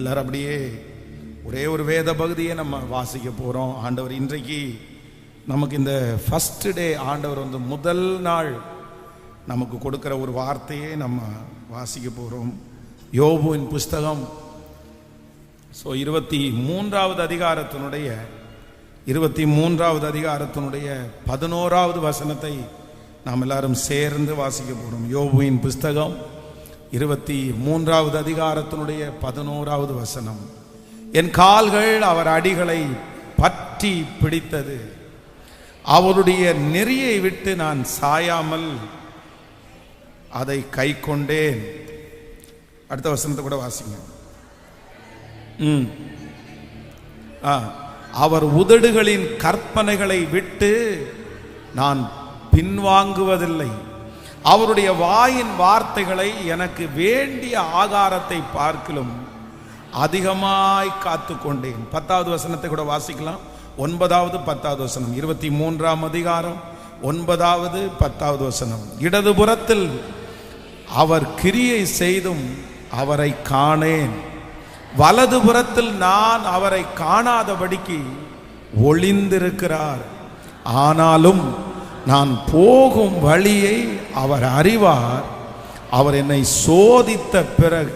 எல்லாரும் அப்படியே ஒரே ஒரு வேத பகுதியை நம்ம வாசிக்க போகிறோம். ஆண்டவர் இன்றைக்கு நமக்கு இந்த ஃபஸ்ட் டே ஆண்டவர் முதல் நாள் நமக்கு கொடுக்குற ஒரு வார்த்தையை நம்ம வாசிக்க போகிறோம். யோபுவின் புஸ்தகம் 23வது அதிகாரத்தினுடைய 11வது வசனத்தை நாம் எல்லாரும் சேர்ந்து வாசிக்க போகிறோம். யோபுவின் புஸ்தகம் 23வது அதிகாரத்தினுடைய 11வது வசனம். என் கால்கள் அவர் அடிகளை பற்றி பிடித்தது, அவருடைய நெறியை விட்டு நான் சாயாமல் அதை கை கொண்டேன். அடுத்த வசனத்தை கூட வாசிங்க. அவர் உதடுகளின் கற்பனைகளை விட்டு நான் பின்வாங்குவதில்லை, அவருடைய வாயின் வார்த்தைகளை எனக்கு வேண்டிய ஆகாரத்தை பார்க்கிலும் அதிகமாய் காத்து கொண்டேன். 10வது வசனத்தை கூட வாசிக்கலாம். 9வது 10வது வசனம், 23ஆம் அதிகாரம் 9வது 10வது வசனம். இடதுபுறத்தில் அவர் கிரியை செய்தும் அவரை காணேன், வலதுபுறத்தில் நான் அவரை காணாதபடிக்கு ஒளிந்திருக்கிறார். ஆனாலும் நான் போகும் வழியை அவர் அறிவார், அவர் என்னை சோதித்த பிறகு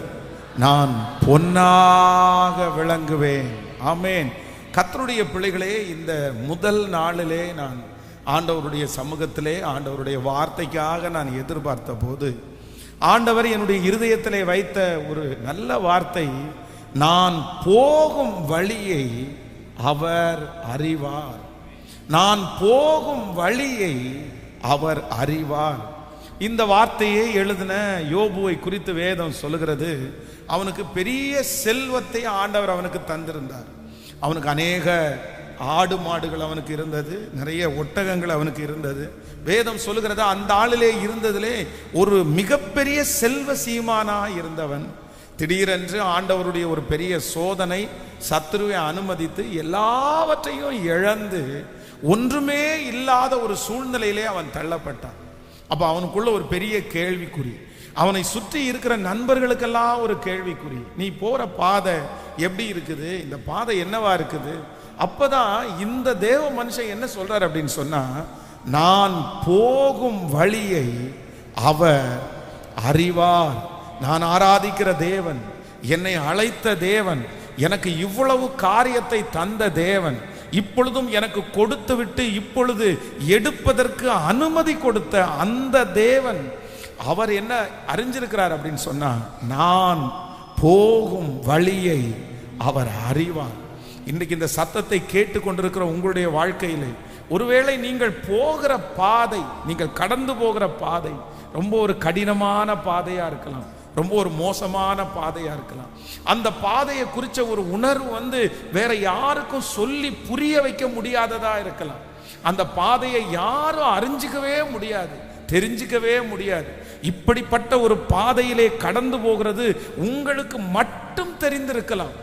நான் பொன்னாக விளங்குவேன். ஆமேன். கர்த்தருடைய பிள்ளைகளே, இந்த முதல் நாளிலே நான் ஆண்டவருடைய சமூகத்திலே ஆண்டவருடைய வார்த்தைக்காக நான் எதிர்பார்த்த போது ஆண்டவர் என்னுடைய இருதயத்திலே வைத்த ஒரு நல்ல வார்த்தை, நான் போகும் வழியை அவர் அறிவார். நான் போகும் வழியை அவர் அறிவார். இந்த வார்த்தையை எழுதின யோபுவை குறித்து வேதம் சொல்லுகிறது, அவனுக்கு பெரிய செல்வத்தை ஆண்டவர் அவனுக்கு தந்திருந்தார். அவனுக்கு அநேக ஆடு மாடுகள் அவனுக்கு இருந்தது, நிறைய ஒட்டகங்கள் அவனுக்கு இருந்தது. வேதம் சொல்லுகிறது, அந்த ஆளிலே இருந்ததிலே ஒரு மிகப்பெரிய செல்வ சீமானா இருந்தவன் திடீரென்று ஆண்டவருடைய ஒரு பெரிய சோதனை, சத்துருவை அனுமதித்து எல்லாவற்றையும் இழந்து ஒன்றுமே இல்லாத ஒரு சூழ்நிலையிலே அவன் தள்ளப்பட்டான். அப்போ அவனுக்குள்ள ஒரு பெரிய கேள்விக்குறி, அவனை சுற்றி இருக்கிற நண்பர்களுக்கெல்லாம் ஒரு கேள்விக்குறி. நீ போற பாதை எப்படி இருக்குது, இந்த பாதை என்னவா இருக்குது? அப்பதான் இந்த தேவ மனுஷன் என்ன சொல்றார் அப்படின்னு சொன்னா, நான் போகும் வழியை அவர் அறிவார். நான் ஆராதிக்கிற தேவன், என்னை அழைத்த தேவன், எனக்கு இவ்வளவு காரியத்தை தந்த தேவன், இப்பொழுதும் எனக்கு கொடுத்து விட்டு இப்பொழுது எடுப்பதற்கு அனுமதி கொடுத்த அந்த தேவன், அவர் என்ன அறிஞ்சிருக்கிறார் அப்படின்னு சொன்னா, நான் போகும் வழியை அவர் அறிவார். இன்றைக்கு இந்த சத்தத்தை கேட்டுக்கொண்டிருக்கிற உங்களுடைய வாழ்க்கையிலே ஒருவேளை நீங்கள் போகிற பாதை, நீங்கள் கடந்து போகிற பாதை ரொம்ப ஒரு கடினமான பாதையா இருக்கலாம், ரொம்ப ஒரு மோசமான பாதையா இருக்கலாம். அந்த பாதையை குறித்த ஒரு உணர்வு வேற யாருக்கும் சொல்லி புரிய வைக்க முடியாததா இருக்கலாம். அந்த பாதையை யாரும் அறிஞ்சிக்கவே முடியாது, தெரிஞ்சிக்கவே முடியாது. இப்படிப்பட்ட ஒரு பாதையிலே கடந்து போகிறது உங்களுக்கு மட்டும் தெரிந்திருக்கலாம்.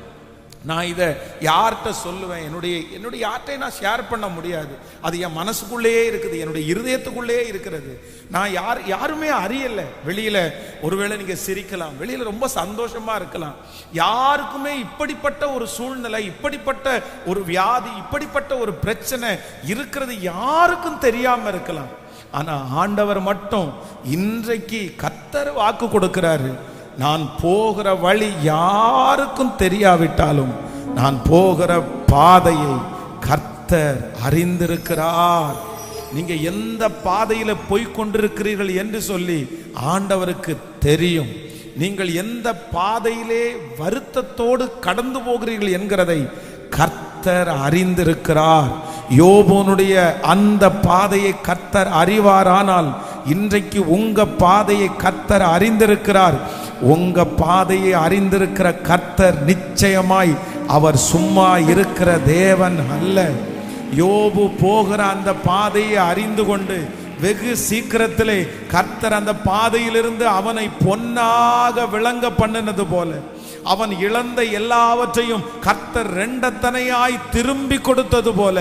நான் இதை யார்கிட்ட சொல்லுவேன், என்னுடைய யார்கிட்டையும் நான் ஷேர் பண்ண முடியாது. அது என் மனசுக்குள்ளேயே இருக்குது, என்னுடைய இருதயத்துக்குள்ளேயே இருக்கிறது. நான் யாருமே அறியலை. வெளியில ஒருவேளை நீங்க சிரிக்கலாம், வெளியில ரொம்ப சந்தோஷமா இருக்கலாம். யாருக்குமே இப்படிப்பட்ட ஒரு சூழ்நிலை, இப்படிப்பட்ட ஒரு வியாதி, இப்படிப்பட்ட ஒரு பிரச்சனை இருக்கிறது யாருக்கும் தெரியாம இருக்கலாம். ஆனா ஆண்டவர் மட்டும் இன்றைக்கு கர்த்தர் வாக்கு கொடுக்கிறாரு, நான் போகிற வழி யாருக்கும் தெரியாவிட்டாலும் நான் போகிற பாதையை கர்த்தர் அறிந்திருக்கிறார். நீங்க எந்த பாதையில போய் கொண்டிருக்கிறீர்கள் என்று சொல்லி ஆண்டவருக்கு தெரியும். நீங்கள் எந்த பாதையிலே வருத்தத்தோடு கடந்து போகிறீர்கள் என்கிறதை கர்த்தர் அறிந்திருக்கிறார். யோபுனுடைய அந்த பாதையை கர்த்தர் அறிவாரானால் இன்றைக்கு உங்க பாதையை கர்த்தர் அறிந்திருக்கிறார். உங்க பாதையை அறிந்திருக்கிற கர்த்தர் நிச்சயமாய் அவர் சும்மா இருக்கிற தேவன் அல்ல. யோபு போகிற அந்த பாதையை அறிந்து கொண்டு வெகு சீக்கிரத்திலே கர்த்தர் அந்த பாதையிலிருந்து அவனை பொன்னாக விளங்க பண்ணினது போல, அவன் இழந்த எல்லாவற்றையும் கர்த்தர் ரெண்டத்தனையாய் திரும்பி கொடுத்தது போல,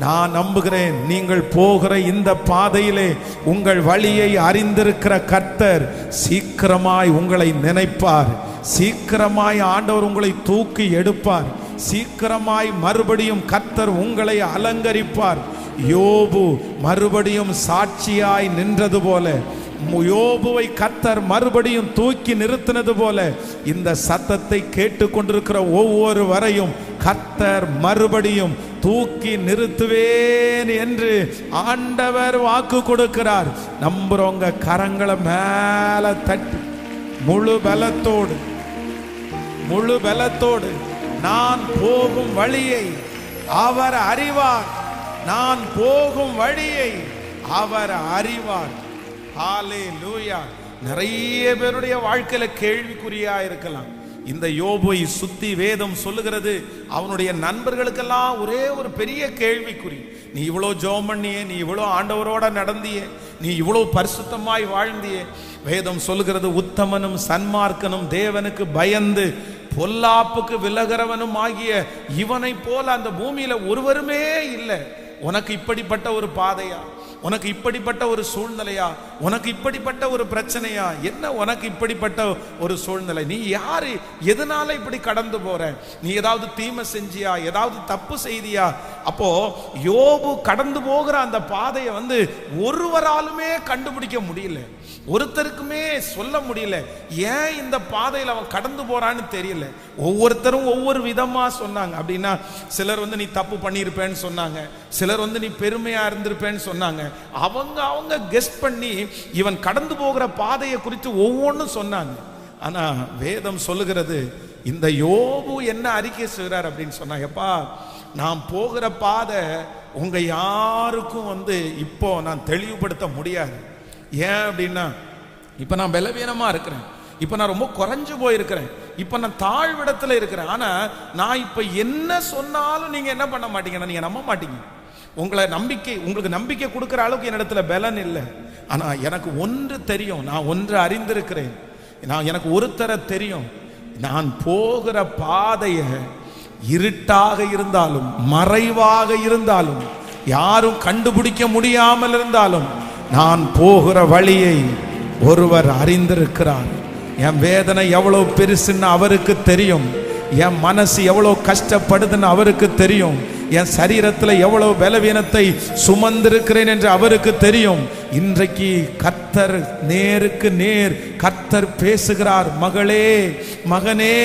நான் நம்புகிறேன் நீங்கள் போகிற இந்த பாதையிலே உங்கள் வழியை அறிந்திருக்கிற கர்த்தர் சீக்கிரமாய் உங்களை நினைப்பார். சீக்கிரமாய் ஆண்டவர் உங்களை தூக்கி எடுப்பார். சீக்கிரமாய் மறுபடியும் கர்த்தர் உங்களை அலங்கரிப்பார். யோபு மறுபடியும் சாட்சியாய் நின்றது போல, யோபுவை கர்த்தர் மறுபடியும் தூக்கி நிறுத்தினது போல, இந்த சத்தத்தை கேட்டுக்கொண்டிருக்கிற ஒவ்வொரு வரையும் கர்த்தர் மறுபடியும் தூக்கி நிறுத்துவேன் என்று ஆண்டவர் வாக்கு கொடுக்கிறார். நம்புறவங்க கரங்களை மேல தட்டி முழு பலத்தோடு நான் போகும் வழியை அவர் அறிவார். நான் போகும் வழியை அவர் அறிவார். ஹல்லேலூயா. நிறைய பேருடைய வாழ்க்கையில கேள்விக்குறியா இருக்கலாம். இந்த யோபை சுத்தி வேதம் சொல்லுகிறது, அவனுடைய நண்பர்களுக்கெல்லாம் ஒரே ஒரு பெரிய கேள்விக்குறி. நீ இவ்வளோ ஜெபம் பண்ணியே, நீ இவ்வளோ ஆண்டவரோட நடந்தியே, நீ இவ்வளோ பரிசுத்தமாய் வாழ்ந்தியே. வேதம் சொல்லுகிறது, உத்தமனும் சன்மார்க்கனும் தேவனுக்கு பயந்து பொல்லாப்புக்கு விலகிறவனும் ஆகிய இவனை போல அந்த பூமியில ஒருவருமே இல்லை. உனக்கு இப்படிப்பட்ட ஒரு பாதையா? உனக்கு இப்படிப்பட்ட ஒரு சூழ்நிலையா? உனக்கு இப்படிப்பட்ட ஒரு பிரச்சனையா? என்ன உனக்கு இப்படிப்பட்ட ஒரு சூழ்நிலை? நீ யாரு? எதனால இப்படி கடந்து போற? நீ ஏதாவது தீமை செஞ்சியா? ஏதாவது தப்பு செய்தியா? அப்போ யோபு கடந்து போகிற அந்த பாதையை ஒருவராலுமே கண்டுபிடிக்க முடியல, ஒருத்தருக்குமே சொல்ல முடியல. ஏன் இந்த பாதையில் அவன் கடந்து போறான்னு தெரியல. ஒவ்வொருத்தரும் ஒவ்வொரு விதமா சொன்னாங்க. அப்படின்னா சிலர் நீ தப்பு பண்ணியிருப்பேன்னு சொன்னாங்க, சிலர் நீ பெருமையா இருந்திருப்பேன்னு சொன்னாங்க. அவங்க கெஸ் பண்ணி இவன் கடந்து போகிற பாதையை குறித்து ஒவ்வொன்றும் சொன்னாங்க. ஆனா வேதம் சொல்லுகிறது, இந்த யோபு என்ன அறிக்கை செய்கிறார் அப்படின்னு சொன்னாங்க, எப்பா நான் போகிற பாதை உங்க யாருக்கும் இப்போ நான் தெளிவுபடுத்த முடியாது. ஏன் அப்படின்னா, இப்ப நான் பலவீனமா இருக்கிறேன், இப்ப நான் ரொம்ப குறைஞ்சு போயிருக்கிறேன், இப்ப நான் தாழ்விடத்துல இருக்கிறேன். ஆனா நான் இப்ப என்ன சொன்னாலும் நீங்க என்ன பண்ண மாட்டீங்கன்னா, நீங்க நம்ப மாட்டீங்க. உங்களுக்கு நம்பிக்கை கொடுக்கிற அளவுக்கு என்னிடத்துல பலன் இல்லை. ஆனா எனக்கு ஒன்று தெரியும், நான் ஒன்று அறிந்திருக்கிறேன். எனக்கு ஒருத்தர தெரியும், நான் போகிற பாதைய இருட்டாக இருந்தாலும் மறைவாக இருந்தாலும் யாரும் கண்டுபிடிக்க முடியாமல் இருந்தாலும் நான் போகிற வழியை ஒருவர் அறிந்திருக்கிறார். என் வேதனை எவ்வளவு பெருசுன்னு அவருக்கு தெரியும், என் மனசு எவ்வளவு கஷ்டப்படுதுன்னு அவருக்கு தெரியும், என் சரீரத்தில் எவ்வளவு பலவீனத்தை சுமந்திருக்கிறேன் என்று அவருக்கு தெரியும். இன்றைக்கு கர்த்தர் நேருக்கு நேர் கர்த்தர் பேசுகிறார். மகளே, மகனே,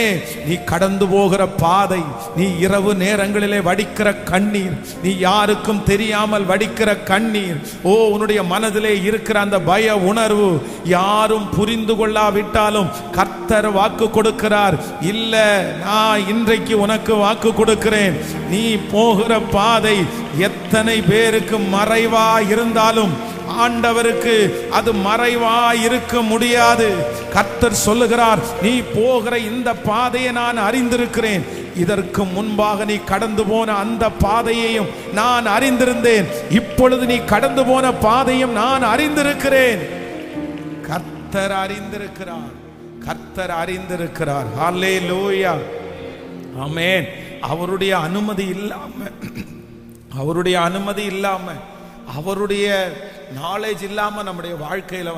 நீ கடந்து போகிற பாதை, நீ இரவு நேரங்களிலே வடிக்கிற கண்ணீர், நீ யாருக்கும் தெரியாமல் வடிக்கிற கண்ணீர், உன்னுடைய மனதிலே இருக்கிற அந்த பய உணர்வு யாரும் புரிந்து கொள்ளாவிட்டாலும் கர்த்தர் வாக்கு கொடுக்கிறார். இல்ல, நான் இன்றைக்கு உனக்கு வாக்கு கொடுக்கிறேன். நீ போகிற பாதை எத்தனை பேருக்கு மறைவா இருந்தாலும் ஆண்டவருக்கு அது மறைவா இருக்க முடியாது. கர்த்தர் சொல்லுகிறார், நீ போகிற இந்த பாதையை நான் அறிந்திருக்கிறேன். இதற்கு முன்பாக நீ கடந்து போன அந்த பாதையையும் நான் அறிந்திருந்தேன். இப்பொழுது நீ கடந்து போன பாதையும் நான் அறிந்திருக்கிறேன். கர்த்தர் அறிந்திருக்கிறார், கர்த்தர் அறிந்திருக்கிறார். ஹல்லேலூயா, ஆமென். அவருடைய அனுமதி இல்லாம அவருடைய நாலேஜ் இல்லாம நம்முடைய வாழ்க்கையில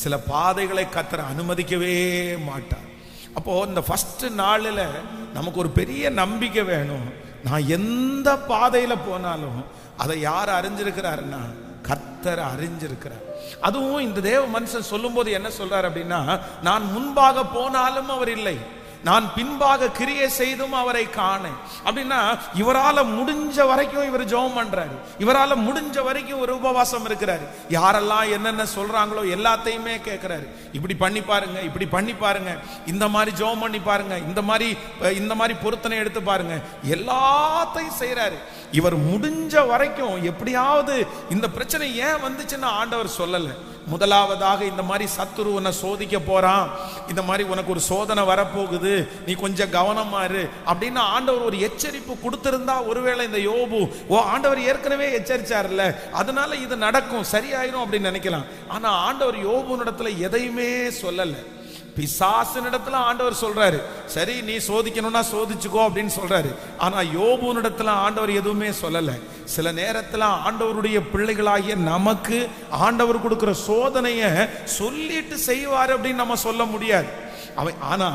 சில பாதைகளை கர்த்தர் அனுமதிக்கவே மாட்டார். அப்போ இந்த ஃபர்ஸ்ட் நாளில் நமக்கு ஒரு பெரிய நம்பிக்கை வேணும். நான் எந்த பாதையில போனாலும் அதை யார் அறிஞ்சிருக்கிறாருன்னா கர்த்தர் அறிஞ்சிருக்கிறார். அதுவும் இந்த தேவ மனுஷன் சொல்லும் போது என்ன சொல்றாரு அப்படின்னா, நான் முன்பாக போனாலும் அவர் இல்லை, நான் பின்பாக கிரியை செய்தும் அவரை காணேன். அப்படின்னா இவரால முடிஞ்ச வரைக்கும் இவர் ஜெபம் பண்றாரு, இவரால முடிஞ்ச வரைக்கும் ஒரு உபவாசம் இருக்கிறாரு. யாரெல்லாம் என்னென்ன சொல்றாங்களோ எல்லாத்தையுமே கேட்கிறாரு. இப்படி பண்ணி பாருங்க, இப்படி பண்ணி பாருங்க, இந்த மாதிரி ஜெபம் பண்ணி பாருங்க, இந்த மாதிரி பொருத்தனை எடுத்து பாருங்க, எல்லாத்தையும் செய்யறாரு. இவர் முடிஞ்ச வரைக்கும் எப்படியாவது இந்த பிரச்சனை ஏன் வந்துச்சுன்னு ஆண்டவர் சொல்லல. முதலாவதாக இந்த மாதிரி சத்துரு உன்னை சோதிக்க போறான், இந்த மாதிரி உனக்கு ஒரு சோதனை வரப்போகுது, நீ கொஞ்சம் கவனமா இரு அப்படின்னு ஆண்டவர் ஒரு எச்சரிப்பு கொடுத்திருந்தா, ஒருவேளை இந்த யோபு ஆண்டவர் ஏற்கனவே எச்சரிச்சார்ல, அதனால இது நடக்கும், சரியாயிரும் அப்படின்னு நினைக்கலாம். ஆனா ஆண்டவர் யோபுனிடத்துல எதையுமே சொல்லல. பிசாசினிடத்துல ஆண்டவர் சொல்றாரு, சரி நீ சோதிக்கணும்னா சோதிச்சுக்கோ அப்படின்னு சொல்றாரு. ஆனா யோபுனிடத்துல ஆண்டவர் எதுவுமே சொல்லல. சில நேரத்துல ஆண்டவருடைய பிள்ளைகளாகிய நமக்கு ஆண்டவர் கொடுக்கிற சோதனைய சொல்லிட்டு செய்வார் அப்படின்னு நம்ம சொல்ல முடியாது. ஆனா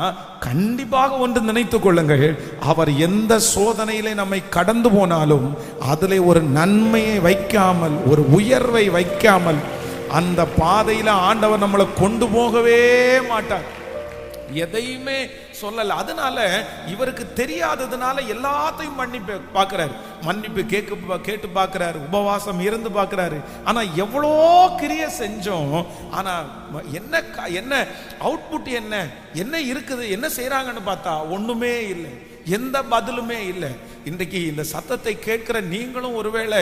கண்டிப்பாக ஒன்று நினைத்துக் கொள்ளுங்கள், அவர் எந்த சோதனையிலே நம்மை கடந்து போனாலும் அதிலே ஒரு நன்மையை வைக்காமல், ஒரு உயர்வை வைக்காமல் அந்த பாதையில ஆண்டவர் நம்மளை கொண்டு போகவே மாட்டார். எதையுமே சொல்லல. அதனால இவருக்கு தெரியாததுனால எல்லாத்தையும் மன்னிப்பு பார்க்கிறாரு, மன்னிப்பு கேட்டு பார்க்கிறாரு, உபவாசம் இருந்து பார்க்கிறாரு. ஆனா எவ்வளோ கிரியை செஞ்சோம், ஆனா என்ன அவுட்புட், என்ன இருக்குது, என்ன செய்யறாங்கன்னு பார்த்தா ஒண்ணுமே இல்லை, எந்த பதிலுமே இல்லை. இன்றைக்கு இந்த சத்தத்தை கேட்கிற நீங்களும் ஒருவேளை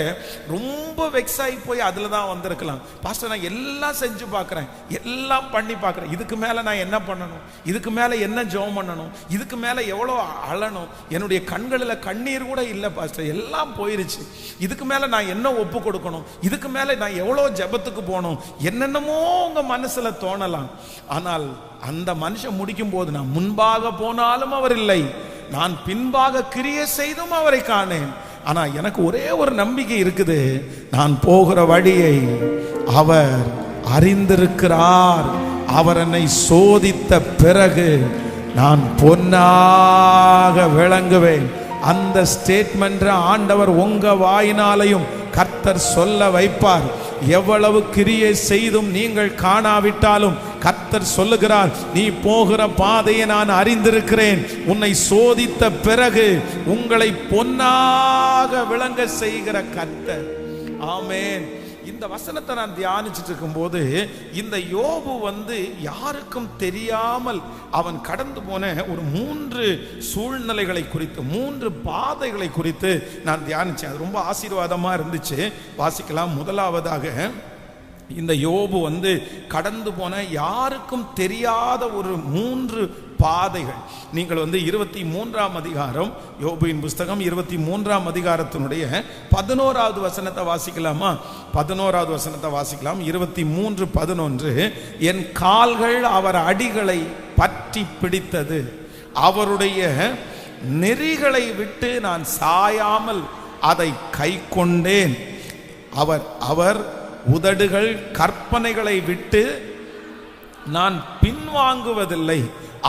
ரொம்ப வெக்ஸ் ஆகி போய் அதுல தான் வந்திருக்கலாம். பாஸ்டர், நான் எல்லாம் செஞ்சு பார்க்கிறேன், எல்லாம் பண்ணி பார்க்கிறேன், இதுக்கு மேல நான் என்ன பண்ணணும், இதுக்கு மேல என்ன ஜெபம் பண்ணணும், இதுக்கு மேல எவ்வளோ அழணும், என்னுடைய கண்களில் கண்ணீர் கூட இல்லை பாஸ்டர், எல்லாம் போயிருச்சு, இதுக்கு மேல நான் என்ன ஒப்பு கொடுக்கணும், இதுக்கு மேல நான் எவ்வளோ ஜெபத்துக்கு போகணும், என்னென்னமோ உங்க மனசுல தோணலாம். ஆனால் அந்த மனுஷன் முடிக்கும் போது, நான் முன்பாக போனாலும் அவர் இல்லை, நான் பின்பாக கிரியை செய்தும் அவரை காணேன். ஆனா எனக்கு ஒரே ஒரு நம்பிக்கை இருக்குது, நான் போகிற வழியை அவர் அறிந்திருக்கிறார். அவர் என்னை சோதித்த பிறகு நான் பொன்னாக விளங்குவேன். அந்த ஸ்டேட்மெண்ட் ஆண்டவர் உங்க வாயினாலையும் கர்த்தர் சொல்ல வைப்பார். எவ்வளவு கிரியை செய்தும் நீங்கள் காணாவிட்டாலும் கர்த்தர் சொல்லுகிறார், நீ போகிற பாதையை நான் அறிந்திருக்கிறேன், உன்னை சோதித்த பிறகு உங்களை பொன்னாக விளங்க செய்கிற கர்த்தர். ஆமென். இந்த வசனத்தை நான் தியானிச்சுட்டு இருக்கும்போது, இந்த யோபு யாருக்கும் தெரியாமல் அவன் கடந்து போன ஒரு 3 சூழ்நிலைகளை குறித்து, 3 பாதைகளை குறித்து நான் தியானிச்சேன். அது ரொம்ப ஆசீர்வாதமா இருந்துச்சு. வாசிக்கலாம். முதலாவதாக, இந்த யோபு கடந்து போன யாருக்கும் தெரியாத ஒரு 3 பாதைகள். நீங்கள் 23ஆம் அதிகாரம், யோபுவின் புஸ்தகம் 23ஆம் அதிகாரத்தினுடைய 11வது வசனத்தை வாசிக்கலாமா? 11வது வசனத்தை வாசிக்கலாம். 23:11. என் கால்கள் அவர் அடிகளை பற்றி பிடித்தது, அவருடைய நெறிகளை விட்டு நான் சாயாமல் அதை கை கொண்டேன். அவர் உதடுகள் கற்பனைகளை விட்டு நான் பின்வாங்குவதில்லை,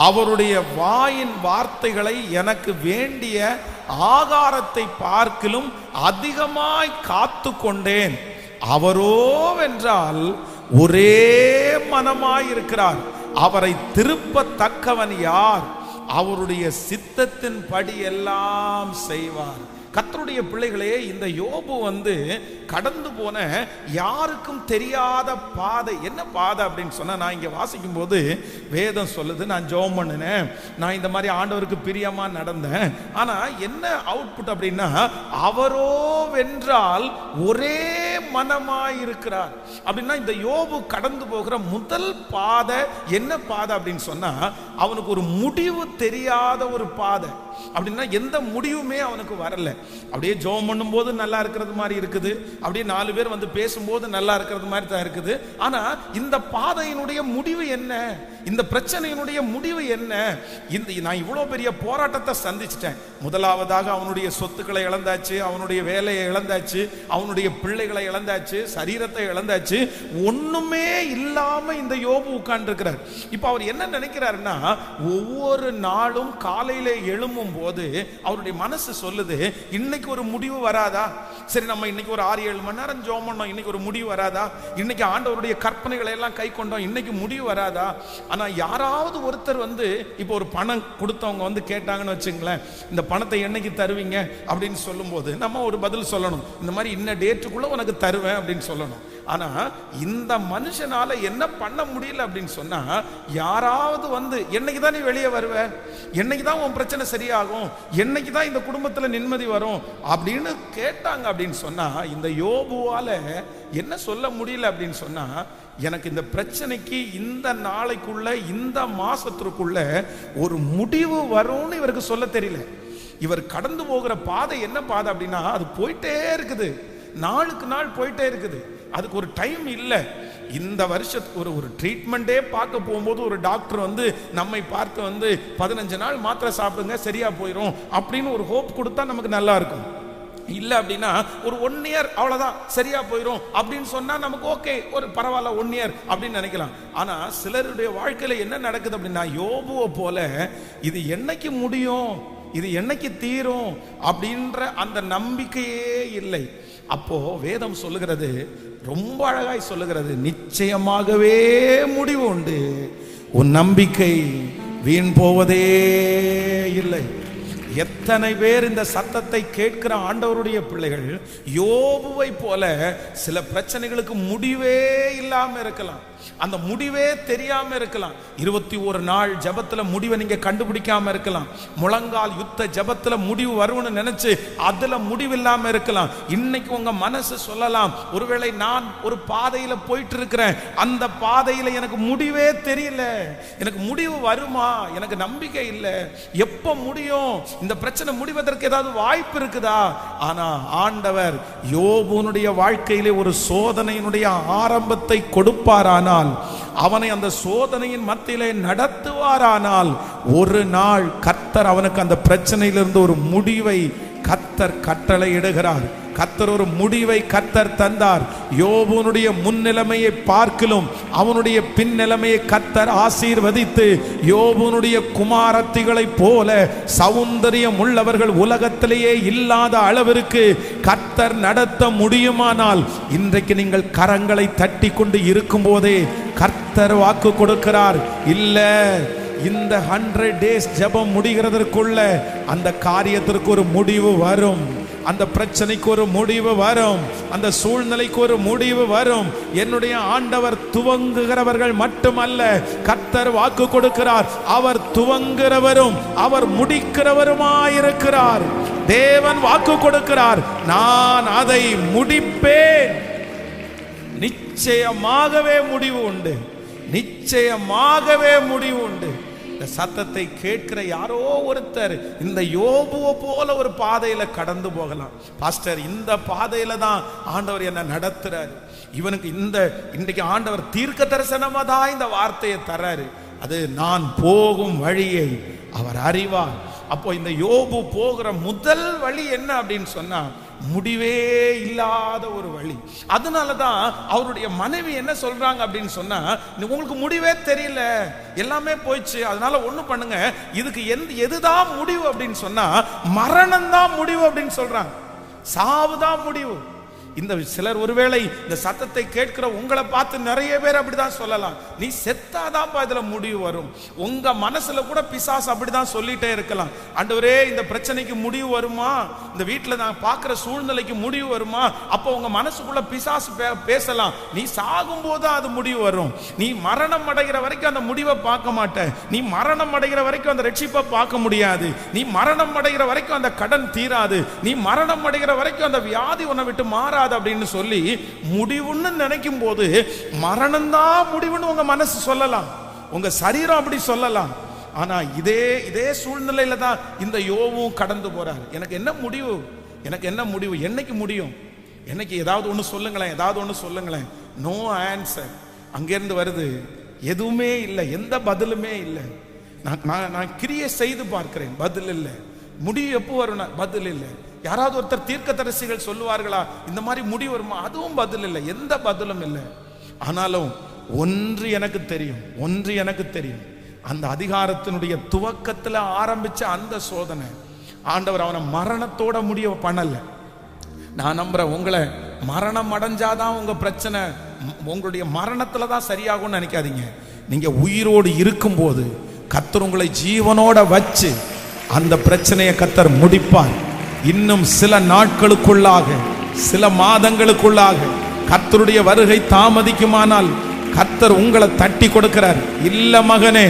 அவருடைய வாயின் வார்த்தைகளை எனக்கு வேண்டிய ஆகாரத்தை பார்க்கிலும் அதிகமாய் காத்து கொண்டேன். அவரோவென்றால் ஒரே மனமாயிருக்கிறார், அவரை திருப்பத்தக்கவன் யார்? அவருடைய சித்தத்தின் படி எல்லாம் செய்வார். கர்த்தருடைய பிள்ளைகளே, இந்த யோபு கடந்து போன யாருக்கும் தெரியாத பாதை. என்ன பாதை அப்படின்னு சொன்னா, நான் இங்க வாசிக்கும் போது வேதம் சொல்லுது, நான் ஜெபம் பண்ணினேன், நான் இந்த மாதிரி ஆண்டவருக்கு பிரியமா நடந்தேன். ஆனா என்ன அவுட்புட் அப்படின்னா, அவரோ வென்றால் ஒரே மனமாயிருக்கிறார். அப்படின்னா இந்த யோபு கடந்து போகிற முதல் பாதை என்ன பாதை அப்படின்னு சொன்னா, அவனுக்கு ஒரு முடிவு தெரியாத ஒரு பாதை. அப்படின்னா எந்த முடிவுமே அவனுக்கு வரல. அப்படியே ஜெபம் பண்ணும் போது நல்லா இருக்கிறது மாதிரி இருக்குது, அப்படியே 4 பேர் பேசும்போது நல்லா இருக்கிறது மாதிரி தான் இருக்குது. ஆனா இந்த பாதையினுடைய முடிவு என்ன, இந்த பிரச்சனையினுடைய முடிவு என்ன? நான் இவ்வளவு பெரிய போராட்டத்தை சந்திச்சிட்டேன். முதலாவதாக அவனுடைய சொத்துக்களை இழந்தாச்சு, அவனுடைய வேலையை இழந்தாச்சு, அவனுடைய பிள்ளைகளை இழந்தாச்சு, சரீரத்தை இழந்தாச்சு, ஒண்ணுமே இல்லாம இந்த யோபு உட்கார்ந்து இருக்கிறார். இப்ப அவர் என்ன நினைக்கிறாருன்னா, ஒவ்வொரு நாளும் காலையில எழும்பும் போது அவருடைய மனசு சொல்லுது, இன்னைக்கு ஒரு முடிவு வராதா? சரி, நம்ம இன்னைக்கு ஒரு 6-7 மணி நேரம் ஜெபம் பண்ணோம், இன்னைக்கு ஒரு முடிவு வராதா? இன்னைக்கு ஆண்டவருடைய கற்பனைகளை எல்லாம் கை கொண்டோம், இன்னைக்கு முடிவு வராதா? ஆனா யாராவது ஒருத்தர் இப்போ ஒரு பணம் கொடுத்தவங்க கேட்டாங்கன்னு வச்சுங்களேன், இந்த பணத்தை என்னைக்கு தருவீங்க அப்படின்னு சொல்லும் போது நம்ம ஒரு பதில் சொல்லணும், இந்த மாதிரி இன்ன டேட்டுக்குள்ள உனக்கு தருவேன் அப்படின்னு சொல்லணும். ஆனா இந்த மனுஷனால என்ன பண்ண முடியல அப்படின்னு சொன்னா, யாராவது என்னைக்கு தான் நீ வெளியே வருவ, என்னைக்கு தான் உன் பிரச்சனை சரியாகும், என்னைக்கு தான் இந்த குடும்பத்துல நிம்மதி வரும் அப்படின்னு கேட்டாங்க அப்படின்னு சொன்னா, இந்த யோபுவால என்ன சொல்ல முடியல அப்படின்னு சொன்னா, எனக்கு இந்த பிரச்சனைக்கு இந்த நாளைக்குள்ள, இந்த மாசத்திற்குள்ள ஒரு முடிவு வரும்னு இவருக்கு சொல்ல தெரியல. இவர் கடந்து போகிற பாதை என்ன பாதை அப்படின்னா, அது போயிட்டே இருக்குது, நாளுக்கு நாள் போயிட்டே இருக்குது, அதுக்கு ஒரு டைம் இல்லை. இந்த வருஷத்துக்கு ஒரு ட்ரீட்மெண்ட்டே பார்க்க போகும்போது ஒரு டாக்டர் நம்மை பார்த்து 15 நாள் மாத்திரை சாப்பிடுங்க சரியா போயிடும் அப்படின்னு ஒரு ஹோப் கொடுத்தா நமக்கு நல்லா இருக்கும். இல்லை அப்படின்னா ஒரு 1 இயர் அவ்வளோதான் சரியா போயிடும் அப்படின்னு சொன்னா நமக்கு ஓகே, ஒரு பரவாயில்ல 1 இயர் அப்படின்னு நினைக்கலாம். ஆனா சிலருடைய வாழ்க்கையில என்ன நடக்குது அப்படின்னா, யோபுவை போல இது என்னைக்கு முடியும், இது என்னைக்கு தீரும் அப்படின்ற அந்த நம்பிக்கையே இல்லை. அப்போ வேதம் சொல்லுகிறது, ரொம்ப அழகாய் சொல்லுகிறது, நிச்சயமாகவே முடிவு உண்டு, உன் நம்பிக்கை வீண் போவதே இல்லை. எத்தனை பேர் இந்த சத்தத்தை கேட்கிற ஆண்டவருடைய பிள்ளைகள் யோபுவை போல சில பிரச்சனைகளுக்கு முடிவே இல்லாம இருக்கலாம், அந்த முடிவே தெரியாம இருக்கலாம். 21 நாள் ஜபத்துல முடிவை நீங்க கண்டுபிடிக்காம இருக்கலாம். முழங்கால் யுத்த ஜபத்துல முடிவு வரும்னு நினைச்சு அதுல முடிவு இல்லாம இருக்கலாம். இன்னைக்கு உங்க மனசு சொல்லலாம், ஒருவேளை நான் ஒரு பாதையில போயிட்டு இருக்கிறேன், அந்த பாதையில எனக்கு முடிவே தெரியல, எனக்கு முடிவு வருமா, எனக்கு நம்பிக்கை இல்லை, எப்ப முடியும், இந்த பிரச்சனை முடிவதற்கு ஏதாவது வாய்ப்பு இருக்குதா? ஆனா ஆண்டவர் யோபுனுடைய வாழ்க்கையிலே ஒரு சோதனையினுடைய ஆரம்பத்தை கொடுப்பாரானால், அவனை அந்த சோதனையின் மத்தியிலே நடத்துவாரானால், ஒரு நாள் கர்த்தர் அவனுக்கு அந்த பிரச்சனையிலிருந்து ஒரு முடிவை கர்த்தர் கட்டளை இடுகிறார். கர்த்தர் ஒரு முடிவை கர்த்தர் தந்தார். யோபுனுடைய முன்னிலைமையை பார்க்கிலும் அவனுடைய பின்னிலைமையை கர்த்தர் ஆசீர்வதித்து, யோபுனுடைய குமாரத்திகளை போல சௌந்தரியம் உள்ளவர்கள் உலகத்திலேயே இல்லாத அளவிற்கு கர்த்தர் நடத்த முடியுமானால், இன்றைக்கு நீங்கள் கரங்களை தட்டி கொண்டு இருக்கும் போதே கர்த்தர் வாக்கு கொடுக்கிறார், இல்ல இந்த 100 days ஜெபம் முடிகிறதற்குள்ள அந்த காரியத்திற்கு ஒரு முடிவு வரும், அந்த பிரச்சனைக்கு ஒரு முடிவு வரும், அந்த சூழ்நிலைக்கு ஒரு முடிவு வரும். என்னுடைய ஆண்டவர் துவங்குகிறவர்கள் மட்டுமல்ல, கர்த்தர் வாக்கு கொடுக்கிறார், அவர் துவங்குகிறவரும் அவர் முடிக்கிறவருமாயிருக்கிறார். தேவன் வாக்கு கொடுக்கிறார், நான் அதை முடிப்பேன். நிச்சயமாகவே முடிவு உண்டு, நிச்சயமாகவே முடிவு உண்டு. இந்த சத்தத்தை கேட்கிற யாரோ ஒருத்தர் இந்த யோபுவை போல ஒரு பாதையில கடந்து போகலாம். பாஸ்டர், இந்த பாதையில தான் ஆண்டவர் என்ன நடத்துறாரு, இவனுக்கு இன்றைக்கு ஆண்டவர் தீர்க்க தரிசனமா தான் இந்த வார்த்தையை தர்றாரு, அது நான் போகும் வழியை அவர் அறிவார். அப்போ இந்த யோபு போகிற முதல் வழி என்ன அப்படின்னு சொன்னா, முடிவே இல்லாத ஒரு வழி. அதனாலதான் அவருடைய மனைவி என்ன சொல்றாங்க அப்படின்னு சொன்னா, உங்களுக்கு முடிவே தெரியல, எல்லாமே போயிடுச்சு, அதனால ஒண்ணு பண்ணுங்க, இதுக்கு எதுதான் முடிவு அப்படின்னு சொன்னா மரணம் தான் முடிவு அப்படின்னு சொல்றாங்க, சாவுதான் முடிவு. இந்த சிலர் ஒருவேளை இந்த சத்தத்தை கேட்கிற உங்களை பார்த்து நிறைய பேர் அப்படிதான் சொல்லலாம், நீ செத்தாதான்ப்பா இதுல முடிவு வரும். உங்க மனசுல கூட பிசாசு அப்படிதான் சொல்லிட்டே இருக்கலாம், ஆண்டவரே இந்த பிரச்சனைக்கு முடிவு வருமா, இந்த வீட்டுல நான் பார்க்கிற சூழ்நிலைக்கு முடிவு வருமா. அப்போ உங்க மனசுக்குள்ள பிசாசு பேசலாம், நீ சாகும் போது அது முடிவு வரும், நீ மரணம் அடைகிற வரைக்கும் அந்த முடிவை பார்க்க மாட்ட, நீ மரணம் அடைகிற வரைக்கும் அந்த ரட்சிப்பை பார்க்க முடியாது, நீ மரணம் அடைகிற வரைக்கும் அந்த கடன் தீராது, நீ மரணம் அடைகிற வரைக்கும் அந்த வியாதி உன்னை விட்டு மாறாது அப்படின்னு சொல்லி முடிவுன்னு நினைக்கும் போது மரணம் தான் முடிவுன்னு உங்க மனசு சொல்லலாம், உங்க சரீரம் அப்படி சொல்லலாம். ஆனா இதே சூழ்நிலையில தான் இந்த யோபுவும் கடந்து போறார். எனக்கு என்ன முடிவு, எனக்கு என்ன முடிவு, என்னைக்கு முடியும், என்னைக்கு ஏதாவது ஒன்று சொல்லுங்களேன், ஏதாவது ஒன்று சொல்லுங்களேன். No answer. அங்கிருந்து வருது, எதுவுமே இல்லை, எந்த பதிலுமே இல்லை. நான் கிரியை செய்து பார்க்கிறேன், பதில் இல்லை. முடிவு எப்போ வரும், பதில் இல்லை. யாராவது ஒருத்தர் தீர்க்கதரிசிகள் சொல்லுவார்களா இந்த மாதிரி முடிவு வருமா, அதுவும் பதில் இல்லை, எந்த பதிலும் இல்லை. ஆனாலும் ஒன்று எனக்கு தெரியும், ஒன்று எனக்கு தெரியும், அந்த அதிகாரத்தினுடைய துவக்கத்தில் ஆரம்பிச்ச அந்த சோதனை ஆண்டவர் அவனை மரணத்தோட முடிய பண்ணல. நான் நம்புறேன், உங்களை மரணம் அடைஞ்சாதான் உங்க பிரச்சனை, உங்களுடைய மரணத்துல தான் சரியாகும்னு நினைக்காதீங்க. நீங்க உயிரோடு இருக்கும்போது கர்த்தர் உங்களை ஜீவனோட வச்சு அந்த பிரச்சனையை கர்த்தர் முடிப்பார். இன்னும் சில நாட்களுக்குள்ளாக, சில மாதங்களுக்குள்ளாக கர்த்தருடைய வருகை தாமதிக்குமானால் கர்த்தர் உங்களை தட்டி கொடுக்கிறார், இல்ல மகனே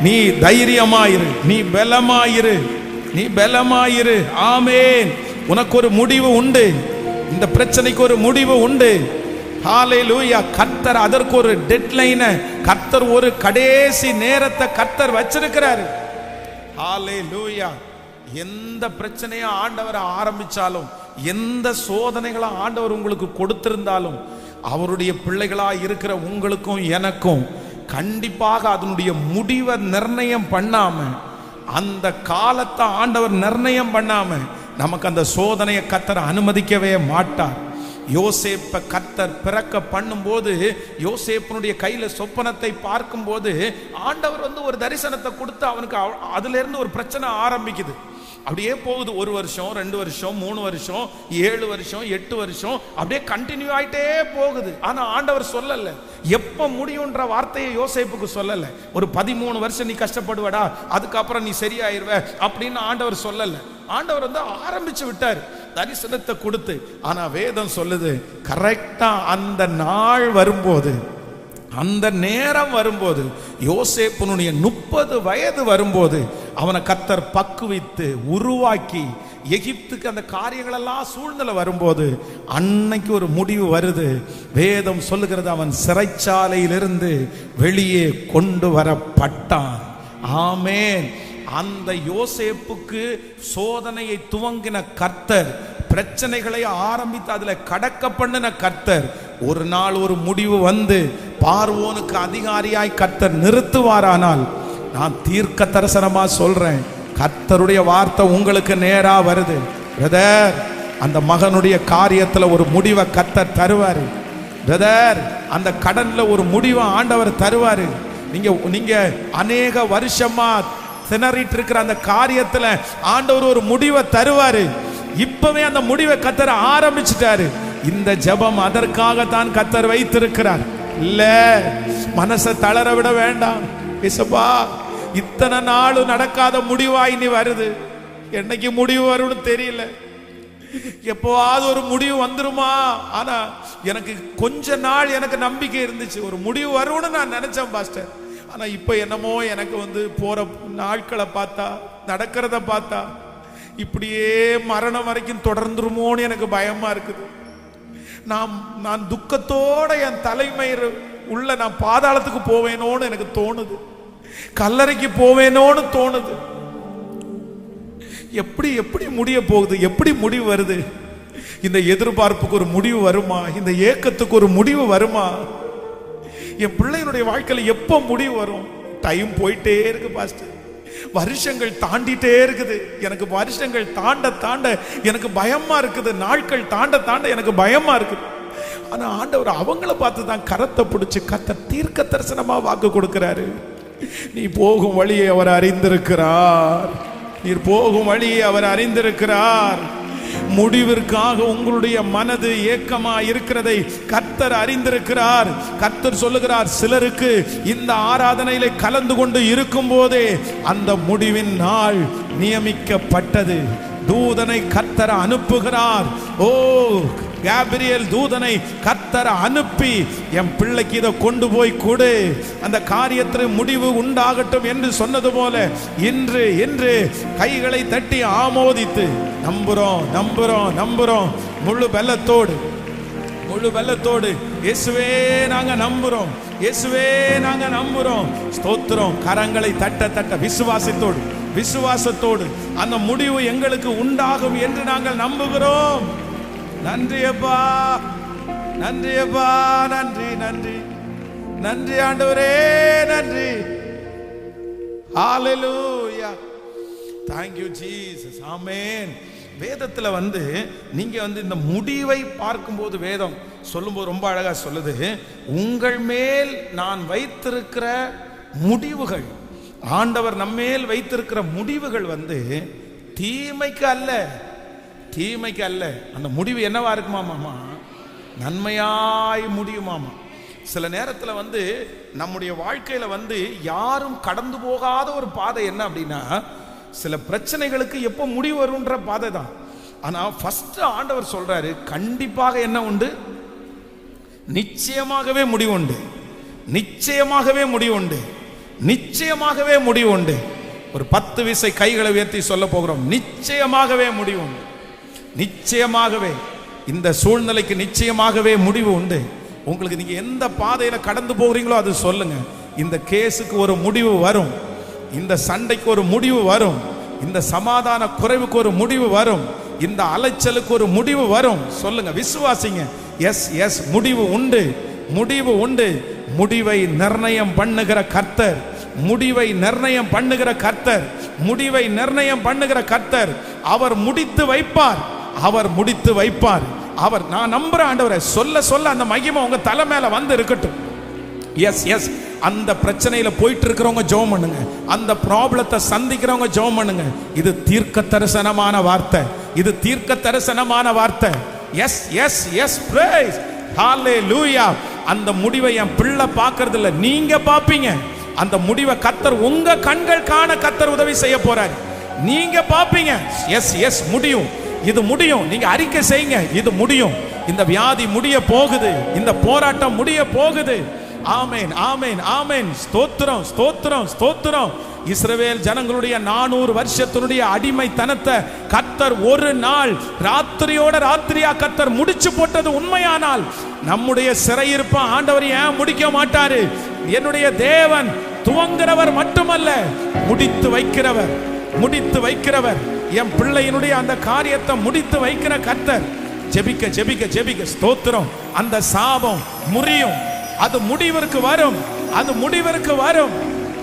நீ தைரியமாயிரு, நீ பலமாயிரு, நீ பலமாயிரு, ஆமென், உனக்கு ஒரு முடிவு உண்டு, இந்த பிரச்சனைக்கு ஒரு முடிவு உண்டு. ஹல்லேலூயா. கர்த்தர் அதற்கு ஒரு டெட்லைனை, கர்த்தர் ஒரு கடைசி நேரத்தை கர்த்தர் வச்சிருக்கிறார். ஹல்லேலூயா. எந்த பிரச்சனையை ஆண்டவர் ஆரம்பிச்சாலும், எந்த சோதனைகளை ஆண்டவர் உங்களுக்கு கொடுத்திருந்தாலும், அவருடைய பிள்ளைகளா இருக்கிற உங்களுக்கும் எனக்கும் கண்டிப்பாக அதனுடைய முடிவை நிர்ணயம் பண்ணாம, அந்த காலத்தை ஆண்டவர் நிர்ணயம் பண்ணாம நமக்கு அந்த சோதனையை கர்த்தர் அனுமதிக்கவே மாட்டார். யோசேப்பை கர்த்தர் பிறக்க பண்ணும்போது, யோசேப்பனுடைய கையில சொப்பனத்தை பார்க்கும்போது ஆண்டவர் ஒரு தரிசனத்தை கொடுத்து அவனுக்கு அதுல இருந்து ஒரு பிரச்சனை ஆரம்பிக்குது. அப்படியே போகுது. 1 வருஷம், 2 வருஷம், 3 வருஷம், 7 வருஷம், 8 வருஷம், அப்படியே கண்டினியூ ஆயிட்டே போகுது. ஆனா ஆண்டவர் சொல்லல, எப்ப முடியும்ன்ற வார்த்தையை யோசேப்புக்கு சொல்லல. ஒரு 13 வருஷம் நீ கஷ்டப்படுவடா, அதுக்கப்புறம் நீ சரியாயிருவ அப்படின்னு ஆண்டவர் சொல்லல. ஆண்டவர் ஆரம்பிச்சு விட்டார் தரிசனத்தை கொடுத்து. ஆனா வேதம் சொல்லுது, கரெக்டா அந்த நாள் வரும்போது, அந்த நேரம் வரும்போது, யோசேப்புனுடைய 30 வயது வரும்போது அவனை கர்த்தர் பக்குவித்து உருவாக்கி எகிப்துக்கு அந்த காரியங்கள் எல்லாம் சூழ்நிலை வரும்போது அன்னைக்கு ஒரு முடிவு வருது. வேதம் சொல்லுகிறது, அவன் சிறைச்சாலையிலிருந்து வெளியே கொண்டு வரப்பட்டான். ஆமென். அந்த யோசேப்புக்கு சோதனையை துவங்கின கர்த்தர், பிரச்சனைகளை ஆரம்பித்து அதுல கடக்க பண்ணின கர்த்தர், ஒரு நாள் ஒரு முடிவு வந்து பார்வோனுக்கு அதிகாரியாய் கர்த்தர் நிறுத்துவாரானால், நான் தீர்க்க தரிசனமா சொல்றேன், கர்த்தருடைய வார்த்தை உங்களுக்கு நேரா வருது. பிரதர், அந்த மகனுடைய காரியத்துல ஒரு முடிவை கர்த்தர் தருவாரு. பிரதர், அந்த கடன்ல ஒரு முடிவை ஆண்டவர் தருவாரு. நீங்க அநேக வருஷமா திணறிட்டு இருக்கிற அந்த காரியத்துல ஆண்டவர் ஒரு முடிவை தருவாரு. இப்பவே அந்த முடிவை கர்த்தர் ஆரம்பிச்சிட்டாரு. இந்த ஜெபம் அதற்காகத்தான் கர்த்தர் வைத்திருக்கிறார். இல்ல, மனசை தளர விட வேண்டாம். இயேசுப்பா, இத்தனை நாள் நடக்காத முடிவா இனி வருது. என்னைக்கு முடிவு வரும்னு தெரியல, எப்போவாவது ஒரு முடிவு வந்துருமா. ஆனா எனக்கு கொஞ்ச நாள் எனக்கு நம்பிக்கை இருந்துச்சு, ஒரு முடிவு வரும்னு நான் நினைச்சேன் பாஸ்டர். ஆனா இப்ப என்னமோ எனக்கு போற நாட்களை பார்த்தா, நடக்கிறத பார்த்தா, இப்படியே மரணம் வரைக்கும் தொடர்ந்துருமோன்னு எனக்கு பயமா இருக்குது. நான் துக்கத்தோட என் தலைமயிர் உள்ள நான் பாதாளத்துக்கு போவேனோன்னு எனக்கு தோணுது, கல்லறைக்கு போவேனோன்னு தோணுது. எப்படி எப்படி முடிய போகுது, எப்படி முடிவு வருது? இந்த எதிர்பார்ப்புக்கு ஒரு முடிவு வருமா? இந்த ஏக்கத்துக்கு ஒரு முடிவு வருமா? என் பிள்ளைகளுடைய வாழ்க்கையில எப்போ முடிவு வரும்? டைம் போயிட்டே இருக்கு பாஸ்டர், வருஷங்கள் தாண்டிட்டே இருக்குது. எனக்கு வருஷங்கள் தாண்ட தாண்ட எனக்கு பயமா இருக்குது, நாட்கள் தாண்ட தாண்ட எனக்கு பயமா இருக்குது. ஆனா ஆண்டவர் அவங்கள பார்த்து தான் கரத்தை பிடிச்சு கர்த்தர் தீர்க்க தரிசனமா வாக்கு கொடுக்கிறாரு. நீ போகும் வழியை அவர் அறிந்திருக்கிறார், நீர் போகும் வழியை அவர் அறிந்திருக்கிறார். முடிவிற்காக உங்களுடைய மனது ஏக்கமா இருக்கிறதை கர்த்தர் அறிந்திருக்கிறார். கர்த்தர் சொல்லுகிறார், சிலருக்கு இந்த ஆராதனையில கலந்து கொண்டு இருக்கும் போதே அந்த முடிவின் நாள் நியமிக்கப்பட்டது. தூதனை கர்த்தர் அனுப்புகிறார். ஓ, கேப்ரியல் தூதனை கர்த்தர் அனுப்பி, என் பிள்ளைக்கு இதை கொண்டு போய் கொடு, அந்த காரியத்தில் முடிவு உண்டாகட்டும் என்று சொன்னது போல இன்று இன்று கைகளை தட்டி ஆமோதித்து நம்புறோம் நம்புறோம் நம்புறோம். முழு பலத்தோடு இயேசுவே நாங்க நம்புறோம், இயேசுவே நாங்க நம்புறோம். ஸ்தோத்திரம். கரங்களை தட்ட தட்ட விசுவாசத்தோடு அந்த முடிவு எங்களுக்கு உண்டாகும் என்று நாங்கள் நம்புகிறோம். நன்றி அப்பா, நன்றி அப்பா, நன்றி நன்றி நன்றி ஆண்டவரே, நன்றி. ஹalleluya, thank you Jesus, ஆமென். வேதத்துல நீங்க இந்த முடிவை பார்க்கும்போது வேதம் சொல்லும்போது ரொம்ப அழகா சொல்லுது, உங்கள் மேல் நான் வைத்திருக்கிற முடிவுகள், ஆண்டவர் நம்மேல் வைத்திருக்கிற முடிவுகள் தீமைக்கு அல்ல, தீமைக்கு அல்ல. அந்த முடிவு என்னவா இருக்குமாமா? நன்மையாய் முடியுமாமா. சில நேரத்தில் நம்முடைய வாழ்க்கையில யாரும் கடந்து போகாத ஒரு பாதை என்ன அப்படின்னா, சில பிரச்சனைகளுக்கு எப்போ முடிவு வரும்ன்ற பாதை தான். ஆனா ஃபர்ஸ்ட் ஆண்டவர் சொல்றாரு, கண்டிப்பாக என்ன உண்டு? நிச்சயமாகவே முடிவு உண்டு, நிச்சயமாகவே முடிவு உண்டு, நிச்சயமாகவே முடிவு உண்டு. ஒரு 10 விசை கைகளை உயர்த்தி சொல்ல போகிறோம், நிச்சயமாகவே முடிவு உண்டு. நிச்சயமாகவே இந்த சூழ்நிலைக்கு நிச்சயமாகவே முடிவு உண்டு. உங்களுக்கு நீங்க எந்த பாதையில கடந்து போகிறீங்களோ அது சொல்லுங்க, இந்த கேஸுக்கு ஒரு முடிவு வரும், இந்த சண்டைக்கு ஒரு முடிவு வரும், இந்த சமாதான குறைவுக்கு ஒரு முடிவு வரும், இந்த அலைச்சலுக்கு ஒரு முடிவு வரும். சொல்லுங்க, விசுவாசிங்க. எஸ் எஸ், முடிவு உண்டு, முடிவு உண்டு. முடிவை நிர்ணயம் பண்ணுகிற கர்த்தர், முடிவை நிர்ணயம் பண்ணுகிற கர்த்தர், முடிவை நிர்ணயம் பண்ணுகிற கர்த்தர். அவர் முடித்து வைப்பார், அவர் முடித்து வைப்பார். அவர், நான் நம்புறேன் ஆண்டவரே, சொல்ல சொல்ல அந்த மகிமை உங்க தலை மேல வந்து இருக்கட்டும். எஸ் எஸ் அந்த பிரச்சனையில போயிட்டு இருக்கிறவங்க ஜெபம் பண்ணுங்க, அந்த ப்ராப்ளத்தை சந்திக்கிறவங்க ஜெபம் பண்ணுங்க. இது தீர்க்க தரிசனமான வார்த்தை, இது தீர்க்க தரிசனமான வார்த்தை. எஸ் எஸ் எஸ் பிரைஸ் ஹalleluya. அந்த முடிவை என் பிள்ளை பார்க்கிறது இல்ல, நீங்க பாப்பீங்க. அந்த முடிவை கர்த்தர் உங்க கண்கள் காண கர்த்தர் உதவி செய்ய போறார், நீங்க பாப்பீங்க. எஸ் எஸ் முடியும், இது முடியும். நீங்க அறிக்கை செய்யுங்க, இது முடியும். இந்த வியாதி முடிய போகுது, இந்த போராட்டம் முடிய போகுது. ஆமென் ஆமென் ஆமென். ஸ்தோத்திரம் ஸ்தோத்திரம் ஸ்தோத்திரம். இஸ்ரவேல் ஜனங்களுடைய 400 வருஷத்தினுடைய அடிமைத்தனத்தை கர்த்தர் ஒரு நாள் ராத்திரியோட ராத்திரியா கர்த்தர் முடிச்சு போட்டது உண்மையானால், நம்முடைய சிறையிருப்ப ஆண்டவர் ஏன் முடிக்க மாட்டாரு? என்னுடைய தேவன் துவங்குறவர் மட்டுமல்ல, முடித்து வைக்கிறவர், முடித்து வைக்கிறவர். என் பிள்ளையினுடைய அந்த காரியத்தை முடித்து வைக்கிற கர்த்தர். ஜெபிக்க ஜெபிக்க ஜெபிக்க ஸ்தோத்திரம். அந்த சாபம் முறியும், அது முடிவிற்கு வரும், அது முடிவிற்கு வரும்,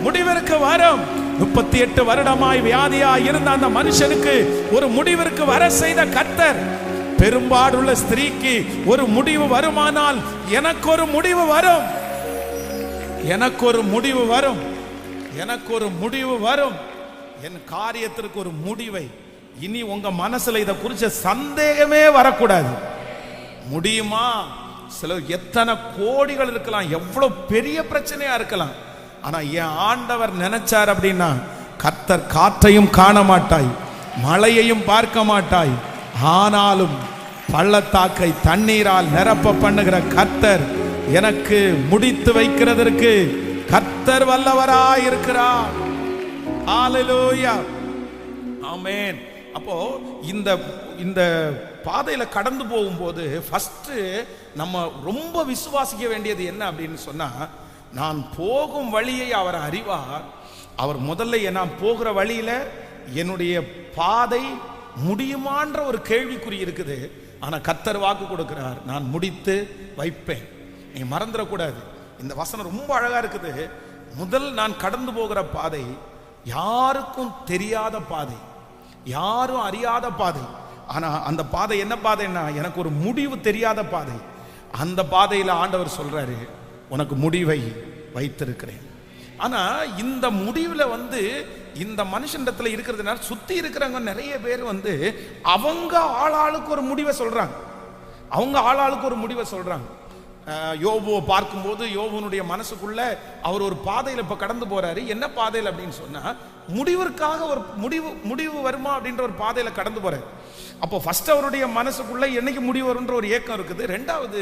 முடிவிற்கு வரும். 38 வருடமாய் வியாதியா இருந்த அந்த மனுஷனுக்கு ஒரு முடிவிற்கு வர செய்த கர்த்தர், பெரும்பாடுள்ள ஸ்திரீக்கு ஒரு முடிவு வருமானால் எனக்கு ஒரு முடிவு வரும், எனக்கு ஒரு முடிவு வரும், எனக்கு ஒரு முடிவு வரும். என் காரியத்திற்கு ஒரு முடிவை. இனி உங்க மனசுல இதை குறிச்ச சந்தேகமே வரக்கூடாது. முடியுமா? சிலர் எத்தனை கோடிகள் இருக்கலாம், எவ்வளவு பெரிய பிரச்சனையா இருக்கலாம். ஆனா என் ஆண்டவர் நினைச்சார் அப்படின்னா, கர்த்தர் காற்றையும் காண மாட்டாய், மழையையும் பார்க்க மாட்டாய், ஆனாலும் பள்ளத்தாக்கை தண்ணீரால் நிரப்ப பண்ணுகிற கர்த்தர் எனக்கு முடித்து வைக்கிறதற்கு கர்த்தர் வல்லவராய் இருக்கிறார். ஹalleluya ஆமென். அப்போ இந்த இந்த பாதையில கடந்து போகும்போது ஃபர்ஸ்ட் நம்ம ரொம்ப விசுவாசிக்க வேண்டியது என்ன அப்படின்னு சொன்னா, நான் போகும் வழியை அவர் அறிவார். அவர் முதல்ல நான் போகிற வழியில என்னுடைய பாதை முடியுமான்ற ஒரு கேள்விக்குறி இருக்குது. ஆனா கர்த்தர் வாக்கு கொடுக்கிறார், நான் முடித்து வைப்பேன். நீங்க மறந்துடக்கூடாது. இந்த வசனம் ரொம்ப அழகா இருக்குது. முதல் நான் கடந்து போகிற பாதை யாருக்கும் தெரியாத பாதை, யாரும் அறியாத பாதை. ஆனா அந்த பாதை என்ன பாதைன்னா, எனக்கு ஒரு முடிவு தெரியாத பாதை. அந்த பாதையில ஆண்டவர் சொல்றாரு, உனக்கு முடிவை வைத்திருக்கிறேன். ஆனா இந்த முடிவுல இந்த மனுஷனிடத்துல இருக்கிறதுனால சுத்தி இருக்கிறவங்க நிறைய பேர் அவங்க ஆளாளுக்கு ஒரு முடிவை சொல்றாங்க, அவங்க ஆளாளுக்கு ஒரு முடிவை சொல்றாங்க. யோபுவை பார்க்கும்போது யோபுனுடைய மனசுக்குள்ள அவர் ஒரு பாதையில இப்ப கடந்து போறாரு. என்ன பாதையில் அப்படின்னு சொன்னா, முடிவிற்காக ஒரு முடிவு வருமா அப்படின்ற ஒரு பாதையில கடந்து போறாரு. அப்போ ஃபர்ஸ்ட் அவருடைய மனசுக்குள்ள என்னைக்கு முடிவு வரும்ன்ற ஒரு ஏக்கம் இருக்குது. ரெண்டாவது,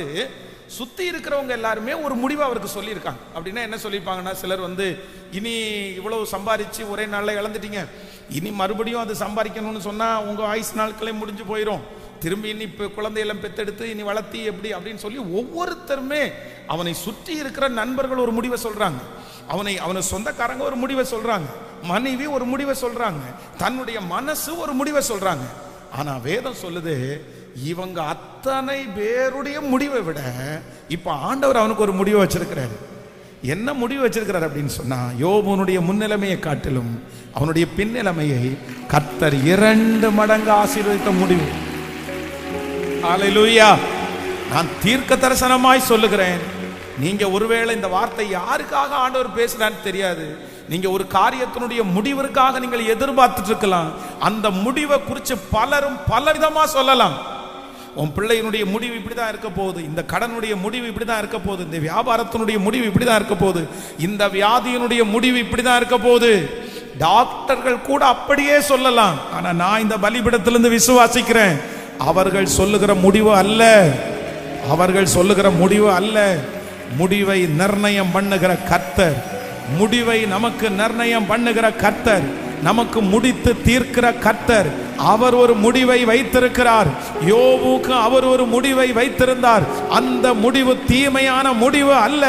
சுத்தி இருக்கிறவங்க எல்லாருமே ஒரு முடிவை அவருக்கு சொல்லியிருக்காங்க. அப்படின்னா என்ன சொல்லியிருப்பாங்கன்னா, சிலர் இனி இவ்வளவு சம்பாதிச்சு ஒரே நாள்ல இழந்துட்டீங்க, இனி மறுபடியும் அது சம்பாதிக்கணும்னு சொன்னா உங்க ஆயுசு நாட்களே முடிஞ்சு போயிடும், திரும்பி இனி குழந்தையெல்லாம் பெத்தெடுத்து இனி வளர்த்தி எப்படி அப்படின்னு சொல்லி ஒவ்வொருத்தருமே அவனை சுற்றி இருக்கிற நண்பர்கள் ஒரு முடிவை சொல்றாங்க, அவனை சொந்தக்காரங்க ஒரு முடிவை சொல்றாங்க, மனைவி ஒரு முடிவை சொல்றாங்க, தன்னுடைய மனசு ஒரு முடிவை சொல்றாங்க. ஆனா வேதம் சொல்லுது, இவங்க அத்தனை பேருடைய முடிவை விட இப்ப ஆண்டவர் அவனுக்கு ஒரு முடிவை வச்சிருக்கிறாரு. என்ன முடிவு வச்சிருக்கிறார் அப்படின்னு சொன்னா, யோபுனுடைய முன்னிலைமையை காட்டிலும் அவனுடைய பின்னிலைமையை கர்த்தர் 2 மடங்கு ஆசீர்வதித்த முடிவு. ஹalleluya. நான் தீர்க்க தரிசனமாய் சொல்லுகிறேன், நீங்க ஒருவேளை இந்த வார்த்தை யாருக்காக ஆண்டவர் பேசுறான்னு தெரியாது, நீங்க ஒரு காரியத்தினுடைய முடிவிற்காக நீங்கள் எதிர்பார்த்துட்டு இருக்கலாம். அந்த முடிவை குறித்து பலரும் பலவிதமா சொல்லலாம். உன் பிள்ளையினுடைய முடிவு இப்படிதான் இருக்க போகுது, இந்த கடனுடைய முடிவு இப்படிதான் இருக்க போகுது, இந்த வியாபாரத்தினுடைய முடிவு இப்படிதான் இருக்க போகுது, இந்த வியாதியினுடைய முடிவு இப்படிதான் இருக்க போகுது. டாக்டர்கள் கூட அப்படியே சொல்லலாம். ஆனா நான் இந்த பலிபீடத்திலிருந்து விசுவாசிக்கிறேன், அவர்கள் சொல்லுகிற முடிவு அல்ல, அவர்கள் சொல்லுகிற முடிவு அல்ல. முடிவை நிர்ணயம் பண்ணுகிற கர்த்தர், முடிவை நமக்கு நிர்ணயம் பண்ணுகிற கர்த்தர், நமக்கு முடித்து தீர்க்கிற கர்த்தர், அவர் ஒரு முடிவை வைத்திருக்கிறார். யோபுக்கு அவர் ஒரு முடிவை வைத்திருந்தார். அந்த முடிவு தீமையான முடிவு அல்ல,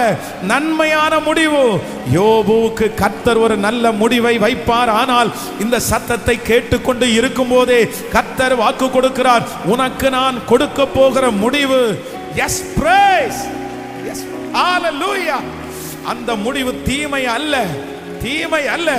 நன்மையான முடிவு. யோபுக்கு கர்த்தர் ஒரு நல்ல முடிவை வைப்பார். ஆனால் இந்த சத்தத்தை கேட்டுக்கொண்டு இருக்கும் போதே கர்த்தர் வாக்கு கொடுக்கிறார், உனக்கு நான் கொடுக்க போகிற முடிவு, எஸ் பிரைஸ், எஸ் ஹalleluya. அந்த முடிவு தீமை அல்ல, தீமை அல்ல.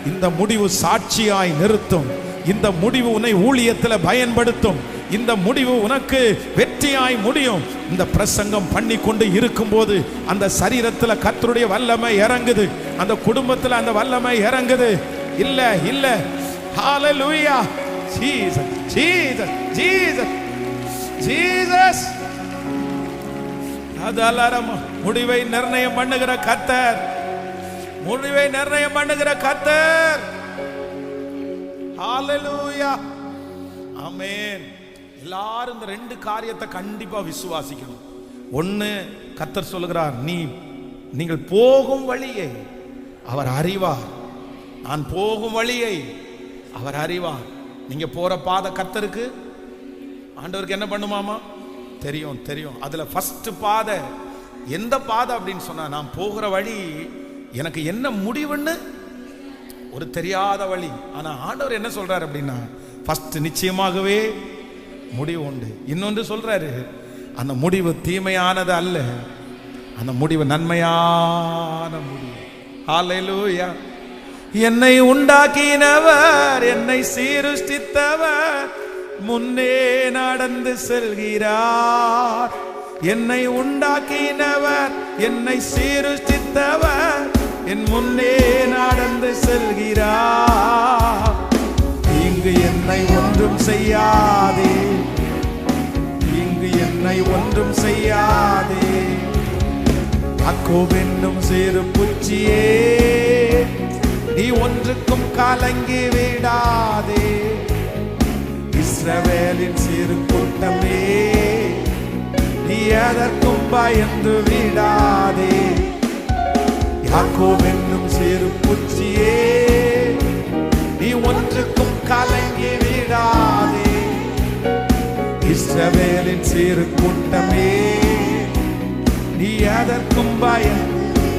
இந்த முடிவு சாட்சியாய் நிறுத்தும், இந்த முடிவு உன்னை ஊழியத்தில் பயன்படுத்தும். இந்த முடிவு உனக்கு வெற்றியாய் முடியும். இந்த பிரசங்கம் பண்ணி கொண்டு இருக்கும்போது அந்த சரீரத்தில் கர்த்தருடைய வல்லமை இறங்குது, அந்த குடும்பத்தில் அந்த வல்லமை இறங்குது. இல்ல இல்ல, ஹalleluya, ஜீசஸ் ஜீசஸ் ஜீசஸ் ஜீசஸ். அதலரமா முடிவை நிர்ணயம் பண்ணுகிற கர்த்தர், முடிவை நிர்ணயம் பண்ணுகிற கர்த்தர். ஹalleluya, ஆமென். எல்லாரும் இந்த ரெண்டு காரியத்தை கண்டிப்பா விசுவாசிக்கணும். ஒன்னு, கர்த்தர் சொல்லுகிறார், நீங்கள் போகும் வழியை அவர் அறிவார். நான் போகும் வழியை அவர் அறிவார். நீங்க போற பாதை கர்த்தருக்கு, ஆண்டவருக்கு என்ன பண்ணுமாமா தெரியும் தெரியும். அதுல ஃபர்ஸ்ட் பாதை எந்த பாதை அப்படின்னு சொன்னா, நான் போகிற வழி எனக்கு என்ன முடிவுன்னு ஒரு தெரியாத வழி. ஆனா ஆண்டவர் என்ன சொல்றாரு அப்படின்னா, ஃபர்ஸ்ட் நிச்சயமாகவே முடிவு உண்டு. இன்னொன்று சொல்றாரு, அந்த முடிவு தீமையானது அல்ல, அந்த முடிவு நன்மையான முடிவு. ஹalleluya. என்னை உண்டாக்கினவர், என்னை சீருஷ்டித்தவர் முன்னே நடந்து செல்கிறார். என்னை உண்டாக்கினவர், என்னை சீருஷ்டித்தவர் என் முன்னே நடந்து செல்கிறார். இங்கு என்னை ஒன்றும் செய்யாதே, இங்கு என்னை ஒன்றும் செய்யாதே. யாக்கோபென்னும் சிறு பூச்சியே, நீ ஒன்றுக்கும் கலங்கி விடாதே. இஸ்ரவேலின் சிறு கூட்டமே, நீ எதற்கும் பயந்து விடாதே. யாக்கோபென்னும் சிறு பூச்சியே, நீ ஒன்றுக்கும் கலங்கி விடாதே. இஸ்ரவேலின் சிறு கூட்டமே, நீ எதற்கும் பயம்.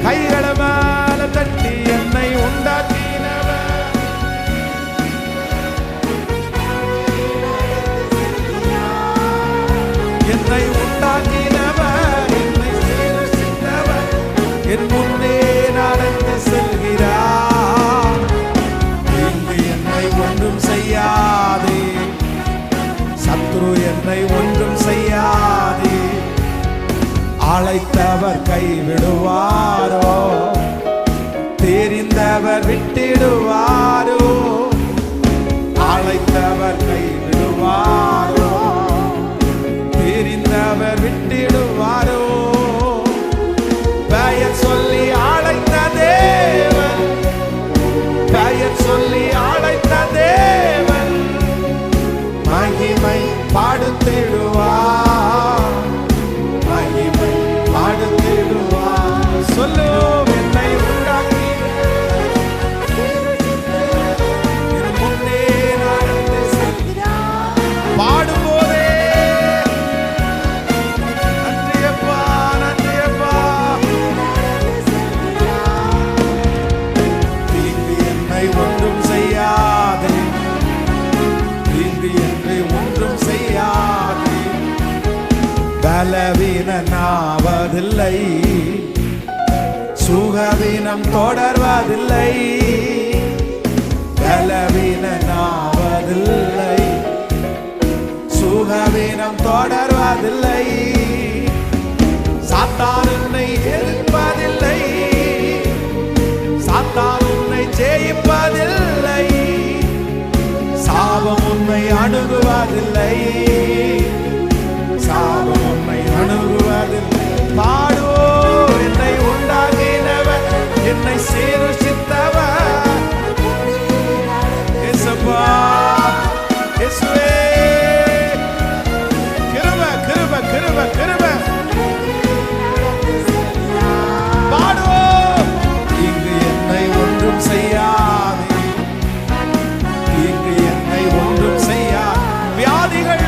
கைகள மேல தட்டி, என்னை உண்டாக்கினவர், என்னை உண்டாக்கினவர், என்னை சீருஷ்டித்தவர் என் முன்னே நடந்து செல்கிறார். இங்கு என்னை ஒன்றும் செய்யாதே, சத்ரு என்னை ஒன்றும் செய்யாதே. அழைத்தவர் கைவிடுவாரோ, தெரிந்தவர் விட்டிடுவாரோ. அழைத்தவர் கைவிடுவாரோ, தெரிந்தவர் விட்டிடுவாரோ. பெயர் சொல்லி அழைத்த தேவன், பெயர் சொல்லி அழைத்த தேவன் மகிமை பாடுத்திடுவார், மகிமை பாடுத்திடுவார். சொல்லு, என்னை உண்டாக்கி என் முன்னே நடந்து செல்கிறார். பாடும்போதே நன்றியப்பா நன்றியப்பா. தீங்கு என்னை ஒன்றும் செய்யாதே, தீங்கு என்னை ஒன்றும் செய்யாதே. பலவீனனாவதில்லை, சுகவீனம் தொடர்வதில்லை. பலவீனனாவதில்லை, சுகவீனம் தொடர்வதில்லை. சாத்தான் உன்னை எதிர்ப்பதில்லை, சாத்தான் உன்னை ஜெயிப்பதில்லை. சாபம் உன்னை அணுகுவதில்லை, சாபம் உன்னை அணுகுவதில்லை. பாடுவோ, என்னை உண்டாக்கினவர், என்னை சீருஷ்டித்தவர். இயேசுவா, இயேசுவே, கிருபை கிருபை கிருபை கிருபை. பாடுவோ, இங்கு என்னை ஒன்றும் செய்யாதே, இங்கு என்னை ஒன்றும் செய்யாதே. வியாதிகள்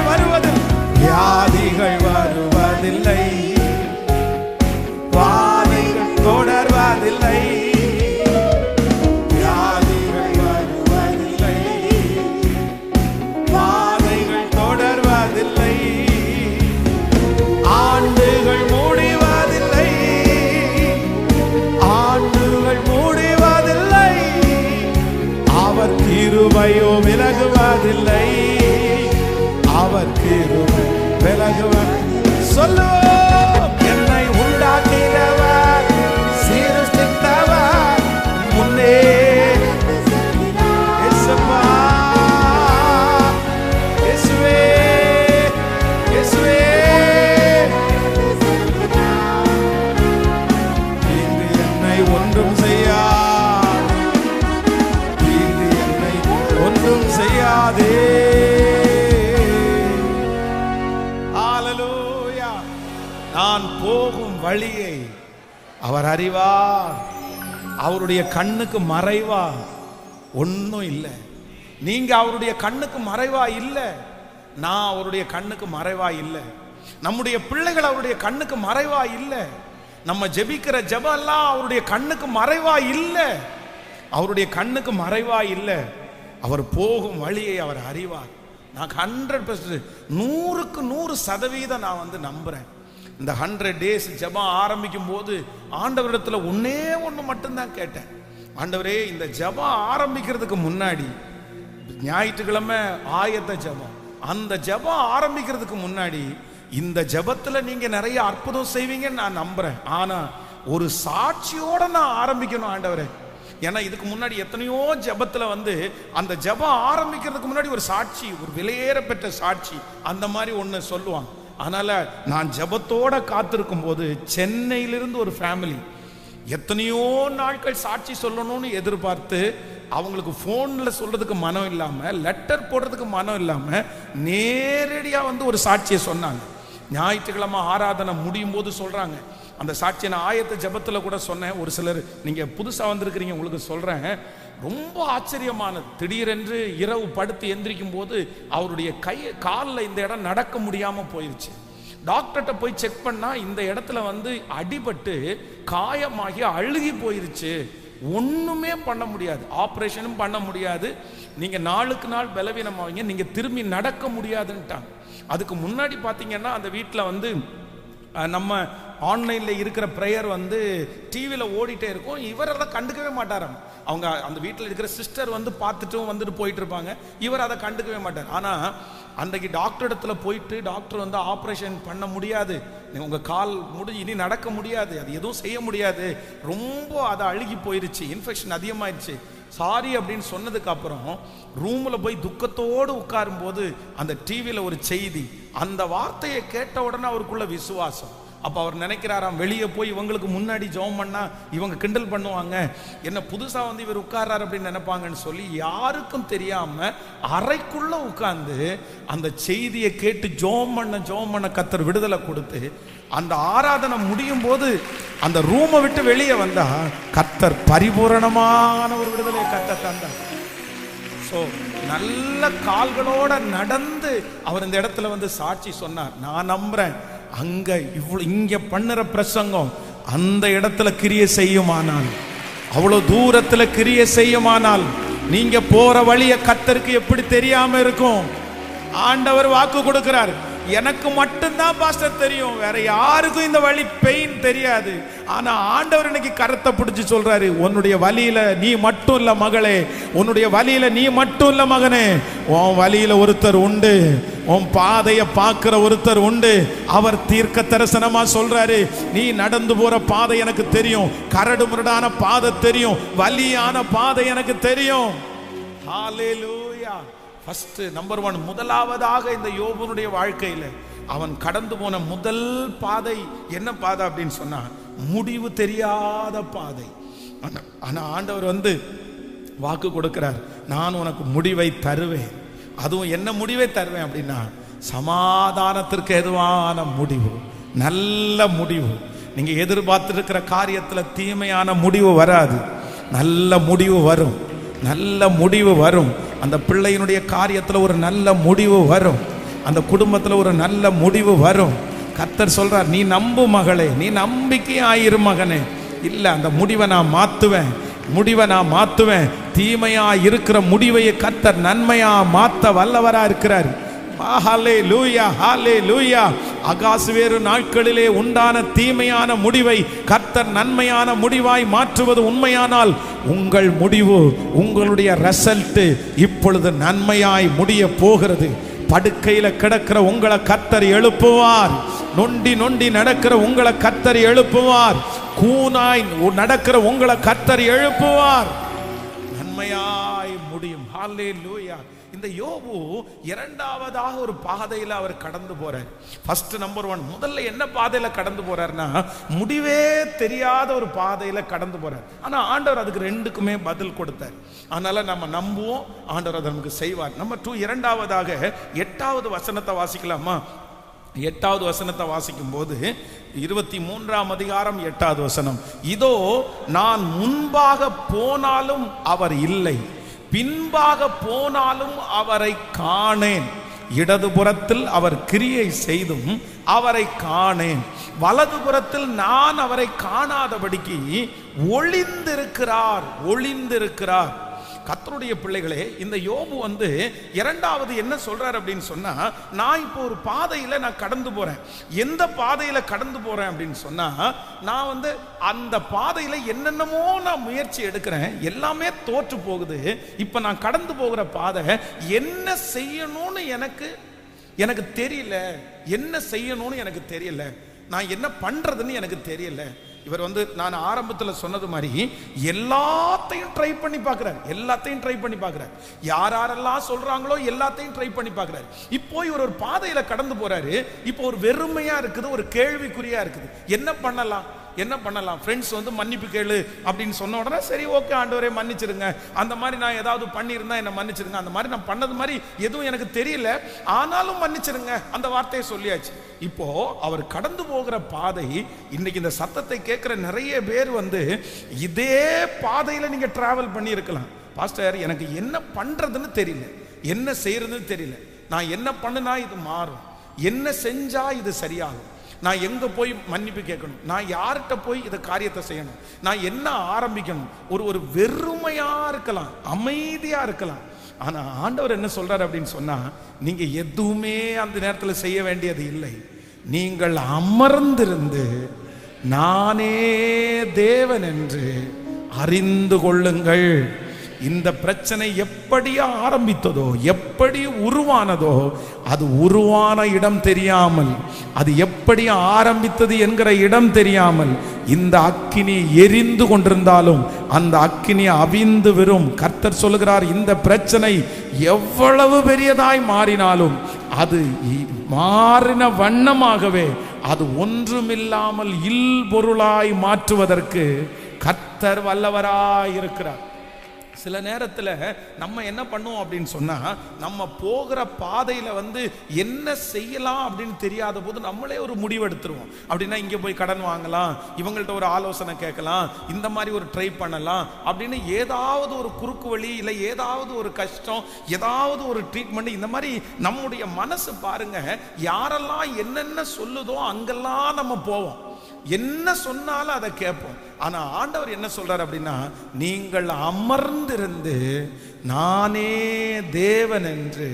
அவர் கிருபை விலகுவர். சொல்லுவோம், என்னை உண்டாக்கினவர் சீர்திருத்தவர் முன்னே. இயேசுப்பா, இயேசுவே, இயேசுவே. இன்று என்னை ஒன்றும் செய்யாதே. ஹல்லேலூயா. நான் போகும் வழியை அவர் அறிவார். அவருடைய கண்ணுக்கு மறைவா ஒன்னும் இல்லை. நீங்க அவருடைய கண்ணுக்கு மறைவா இல்லை, நான் அவருடைய கண்ணுக்கு மறைவா இல்லை, நம்முடைய பிள்ளைகள் அவருடைய கண்ணுக்கு மறைவா இல்லை, நம்ம ஜெபிக்கிற ஜெபம் எல்லாம் அவருடைய கண்ணுக்கு மறைவா இல்லை, அவருடைய கண்ணுக்கு மறைவா இல்லை. அவர் போகும் வழியை அவர் அறிவார். நான் 100% 100க்கு 100% நான் நம்புறேன். இந்த 100 days ஜெபம் ஆரம்பிக்கும் போது ஆண்டவரிடத்துல ஒன்னே ஒன்று மட்டும்தான் கேட்டேன். ஆண்டவரே, இந்த ஜெபம் ஆரம்பிக்கிறதுக்கு முன்னாடி ஞாயிற்றுக்கிழமை ஆயத்த ஜெபம், அந்த ஜெபம் ஆரம்பிக்கிறதுக்கு முன்னாடி இந்த ஜெபத்துல நீங்க நிறைய அற்புதம் செய்வீங்கன்னு நான் நம்புறேன். ஆனா ஒரு சாட்சியோட நான் ஆரம்பிக்கணும் ஆண்டவரே. ஏன்னா இதுக்கு முன்னாடி எத்தனையோ ஜெபத்துல அந்த ஜெபம் ஆரம்பிக்கிறதுக்கு முன்னாடி ஒரு சாட்சி, ஒரு விலையேற பெற்ற சாட்சி அந்த மாதிரி ஒன்று சொல்லுவாங்க. அதனால நான் ஜெபத்தோட காத்திருக்கும் போது சென்னையிலிருந்து ஒரு ஃபேமிலி எத்தனையோ நாட்கள் சாட்சி சொல்லணும்னு எதிர்பார்த்து அவங்களுக்கு ஃபோன்ல சொல்றதுக்கு மனம் இல்லாம, லெட்டர் போடுறதுக்கு மனம் இல்லாம நேரடியா ஒரு சாட்சியை சொன்னாங்க. ஞாயிற்றுக்கிழமை ஆராதனை முடியும் போது சொல்றாங்க. அந்த சாட்சியை நான் ஆயத்த ஜெபத்துல கூட சொன்னேன். ஒரு சிலர் நீங்க புதுசா வந்திருக்கிறீங்க, உங்களுக்கு சொல்றேன், ரொம்ப ஆச்சரியமானது. திடீரென்று இரவு படுத்து எந்திரிக்கும் போது அவருடைய காலில் இந்த இடம் நடக்க முடியாம போயிருச்சு. டாக்டர்கிட்ட போய் செக் பண்ணா இந்த இடத்துல அடிபட்டு காயமாகி அழுகி போயிருச்சு, ஒண்ணுமே பண்ண முடியாது, ஆப்ரேஷனும் பண்ண முடியாது, நீங்க நாளுக்கு நாள் பலவீனமாவீங்க, நீங்க திரும்பி நடக்க முடியாதுன்ட்டாங்க. அதுக்கு முன்னாடி பாத்தீங்கன்னா அந்த வீட்டில் நம்ம ஆன்லைன்ல இருக்கிற ப்ரேயர் டிவியில் ஓடிட்டே இருக்கும். இவர் அதை கண்டுக்கவே மாட்டாராம். அவங்க அந்த வீட்டில் இருக்கிற சிஸ்டர் பார்த்துட்டும் வந்துட்டு போயிட்டு இருப்பாங்க, இவர் அதை கண்டுக்கவே மாட்டார். ஆனால் அன்றைக்கு டாக்டர் இடத்துல போயிட்டு டாக்டர் ஆப்ரேஷன் பண்ண முடியாது, உங்க கால் முடிஞ்சு இனி நடக்க முடியாது, அது எதுவும் செய்ய முடியாது, ரொம்ப அதை அழுகி போயிருச்சு, இன்ஃபெக்ஷன் அதிகமாயிடுச்சு, சாரி அப்படின்னு சொன்னதுக்கு அப்புறம் ரூம்ல போய் துக்கத்தோடு உட்காரும் போது அந்த டிவியில் ஒரு செய்தி, அந்த வார்த்தையை கேட்ட உடனே அவருக்குள்ள விசுவாசம். அப்போ அவர் நினைக்கிறாராம், வெளியே போய் இவங்களுக்கு முன்னாடி ஜெபம் பண்ணா இவங்க கிண்டல் பண்ணுவாங்க, என்ன புதுசா இவர் உட்கார்றாரு அப்படின்னு நினைப்பாங்கன்னு சொல்லி யாருக்கும் தெரியாம அறைக்குள்ள உட்கார்ந்து அந்த செய்தியை கேட்டு ஜெபம் பண்ண கர்த்தர் விடுதலை கொடுத்து அந்த ஆராதனை முடியும் போது அந்த ரூமை விட்டு வெளியே வந்தா கர்த்தர் பரிபூரணமான ஒரு விடுதலையை கர்த்தர் தந்தார். ஸோ நல்ல கால்களோட நடந்து அவர் இந்த இடத்துல சாட்சி சொன்னார். நான் நம்புறேன் அங்க இங்க பண்ணுற பிரசங்கம் அந்த இடத்துல கிரியை செய்யுமானால், அவ்வளவு தூரத்துல கிரியை செய்யுமானால், நீங்க போற வழிய கர்த்தருக்கு எப்படி தெரியாம இருக்கும்? ஆண்டவர் வாக்கு கொடுக்கிறார், எனக்கு மட்டும்தான் பாஸ்டர் தெரியும், வேற யாருக்கும் இந்த வழி பெயின் தெரியாது. ஆனா ஆண்டவர் இன்னைக்கு கரத்தை பிடிச்சு சொல்றாரு, உன்னுடைய வழியில நீ மட்டும் இல்ல மகளே, உன்னுடைய வழியில நீ மட்டும் இல்ல மகனே, உன் வழியில ஒருத்தர் உண்டு, உன் பாதையை பார்க்கிற ஒருத்தர் உண்டு. அவர் தீர்க்க தரிசனமா சொல்றாரு, நீ நடந்து போற பாதை எனக்கு தெரியும், கரடு முரடான பாதை தெரியும், வலியான பாதை எனக்கு தெரியும். ஹல்லேலூயா. ஃபர்ஸ்ட் நம்பர் 1, முதலாவதாக இந்த யோபுனுடைய வாழ்க்கையில அவன் கடந்து போன முதல் பாதை என்ன பாதை அப்படின்னு சொன்னா, முடிவு தெரியாத பாதை. ஆனா ஆண்டவர் வாக்கு கொடுக்கிறார், நான் உனக்கு முடிவை தருவேன். அதுவும் என்ன முடிவை தருவேன் அப்படின்னா, சமாதானத்திற்கு எதுவான முடிவு, நல்ல முடிவு. நீங்க எதிர்பார்த்திருக்கிற காரியத்துல தீமையான முடிவு வராது, நல்ல முடிவு வரும், நல்ல முடிவு வரும். அந்த பிள்ளையினுடைய காரியத்துல ஒரு நல்ல முடிவு வரும், அந்த குடும்பத்துல ஒரு நல்ல முடிவு வரும். கர்த்தர் சொல்றார், நீ நம்பு மகளே, நீ நம்பிக்கையாயிரு மகனே. இல்ல, அந்த முடிவை நான் மாத்துவேன், முடிவை நான் மாத்துவேன். தீமையா இருக்கிற முடிவை கர்த்தர் நன்மையா மாத்த வல்லவரா இருக்கிறார். ஹல்லேலூயா, ஹல்லேலூயா. அகாசுவேறு நாட்களிலே உண்டான தீமையான முடிவை கர்த்தர் நன்மையான முடிவாய் மாற்றுவது உண்மையானால், உங்கள் முடிவு, உங்களுடைய ரிசல்ட் இப்பொழுது நன்மையாய் முடிய போகிறது. படுக்கையில கிடக்கிற உங்களை கர்த்தர் எழுப்புவார். நொண்டி நொண்டி நடக்கிற உங்களை கர்த்தர் எழுப்புவார். கூனாய் நடக்கிற உங்களை கர்த்தர் எழுப்புவார். நன்மையாய் முடியும். ஹல்லேலூயா. இந்த யோபு இரண்டாவதாக ஒரு பாதையில அவர் கடந்து போறார். ஃபர்ஸ்ட் நம்பர் 1, முதல்ல என்ன பாதையில கடந்து போறாருன்னா, முடிவே தெரியாத ஒரு பாதையில கடந்து போறார். ஆனா ஆண்டவர் அதுக்கு ரெண்டுக்குமே பதில் கொடுத்தார். அதனால நம்ம நம்புவோம், ஆண்டவர் அதை நமக்கு செய்வார். நம்பர் 2, இரண்டாவதாக 8வது வசனத்தை வாசிக்கலாமா? 8வது வசனத்தை வாசிக்கும் போது 23ஆம் அதிகாரம் 8வது வசனம், இதோ நான் முன்பாக போனாலும் அவர் இல்லை, பின்பாக போனாலும் அவரை காணேன். இடதுபுறத்தில் அவர் கிரியை செய்தும் அவரை காணேன், வலதுபுறத்தில் நான் அவரை காணாதபடிக்கு ஒளிந்திருக்கிறார். ஒளிந்திருக்கிறார். கர்த்தருடைய பிள்ளைகளே, இந்த யோபு இரண்டாவது என்ன சொல்றார் அப்படின்னு சொன்னா, நான் இப்போ ஒரு பாதையில நான் கடந்து போறேன். எந்த பாதையில கடந்து போறேன் அப்படின்னு சொன்னா, நான் அந்த பாதையில என்னென்னமோ நான் முயற்சி எடுக்கிறேன், எல்லாமே தோற்று போகுது. இப்ப நான் கடந்து போகிற பாதை என்ன செய்யணும்னு எனக்கு தெரியல. என்ன செய்யணும்னு எனக்கு தெரியல. நான் என்ன பண்றதுன்னு எனக்கு தெரியல. இவர் நான் ஆரம்பத்தில் சொன்னது மாதிரி எல்லாத்தையும் ட்ரை பண்ணி பார்க்கிறார். எல்லாத்தையும் ட்ரை பண்ணி பார்க்கிறார். யாரெல்லாம் சொல்றாங்களோ எல்லாத்தையும் ட்ரை பண்ணி பார்க்கிறார். இப்போ இவர் ஒரு பாதையில கடந்து போறாரு. இப்போ ஒரு வெறுமையா இருக்குது, ஒரு கேள்விக்குறியா இருக்குது. என்ன பண்ணலாம்? என்ன பண்ணலாம்? ஃப்ரெண்ட்ஸ் மன்னிப்பு கேளு அப்படின்னு சொன்ன உடனே சரி ஓகே ஆண்டவரே மன்னிச்சிருங்க, அந்த மாதிரி நான் ஏதாவது பண்ணியிருந்தா என்ன மன்னிச்சிருங்க, அந்த மாதிரி நான் பண்ணது மாதிரி எதுவும் எனக்கு தெரியல, ஆனாலும் மன்னிச்சிருங்க, அந்த வார்த்தையை சொல்லியாச்சு. இப்போ அவர் கடந்து போகிற பாதை, இன்னைக்கு இந்த சத்தத்தை கேட்கிற நிறைய பேர் இதே பாதையில நீங்க டிராவல் பண்ணி இருக்கலாம். பாஸ்டர் எனக்கு என்ன பண்றதுன்னு தெரியல, என்ன செய்யறதுன்னு தெரியல, நான் என்ன பண்ணுனா இது மாறும், என்ன செஞ்சா இது சரியாகும், நான் எங்க போய் மன்னிப்பு கேட்கணும், நான் யார்கிட்ட போய் இந்த காரியத்தை செய்யணும், நான் என்ன ஆரம்பிக்கணும். ஒரு வெறுமையா இருக்கலாம், அமைதியா இருக்கலாம். ஆனா ஆண்டவர் என்ன சொல்றாரு அப்படின்னு சொன்னா, நீங்க எதுவுமே அந்த நேரத்தில் செய்ய வேண்டியது இல்லை. நீங்கள் அமர்ந்திருந்து நானே தேவன் என்று அறிந்து கொள்ளுங்கள். இந்த பிரச்சனை எப்படி ஆரம்பித்ததோ, எப்படி உருவானதோ, அது உருவான இடம் தெரியாமல், அது எப்படி ஆரம்பித்தது என்கிற இடம் தெரியாமல் இந்த அக்கினி எரிந்து கொண்டிருந்தாலும் அந்த அக்கினி அவிந்து வரும். கர்த்தர் சொல்லுகிறார், இந்த பிரச்சனை எவ்வளவு பெரியதாய் மாறினாலும் அது மாறின வண்ணமாகவே அது ஒன்றுமில்லாமல் இல் பொருளாய் மாற்றுவதற்கு கர்த்தர் வல்லவராய் இருக்கிறார். சில நேரத்தில் நம்ம என்ன பண்ணுவோம் அப்படின்னு சொன்னா, நம்ம போகிற பாதையில என்ன செய்யலாம் அப்படின்னு தெரியாத போது நம்மளே ஒரு முடிவு எடுத்துருவோம். அப்படின்னா இங்க போய் கடன் வாங்கலாம், இவங்கள்ட்ட ஒரு ஆலோசனை கேட்கலாம், இந்த மாதிரி ஒரு ட்ரை பண்ணலாம் அப்படின்னு ஏதாவது ஒரு குறுக்கு வழி, இல்லை ஏதாவது ஒரு கஷ்டம், ஏதாவது ஒரு ட்ரீட்மெண்ட், இந்த மாதிரி நம்முடைய மனசு பாருங்க, யாரெல்லாம் என்னென்ன சொல்லுதோ அங்கெல்லாம் நம்ம போவோம், என்ன சொன்னாலும் அதை கேட்போம். ஆனா ஆண்டவர் என்ன சொல்றார் அப்படின்னா, நீங்கள் அமர்ந்திருந்து நானே தேவன் என்று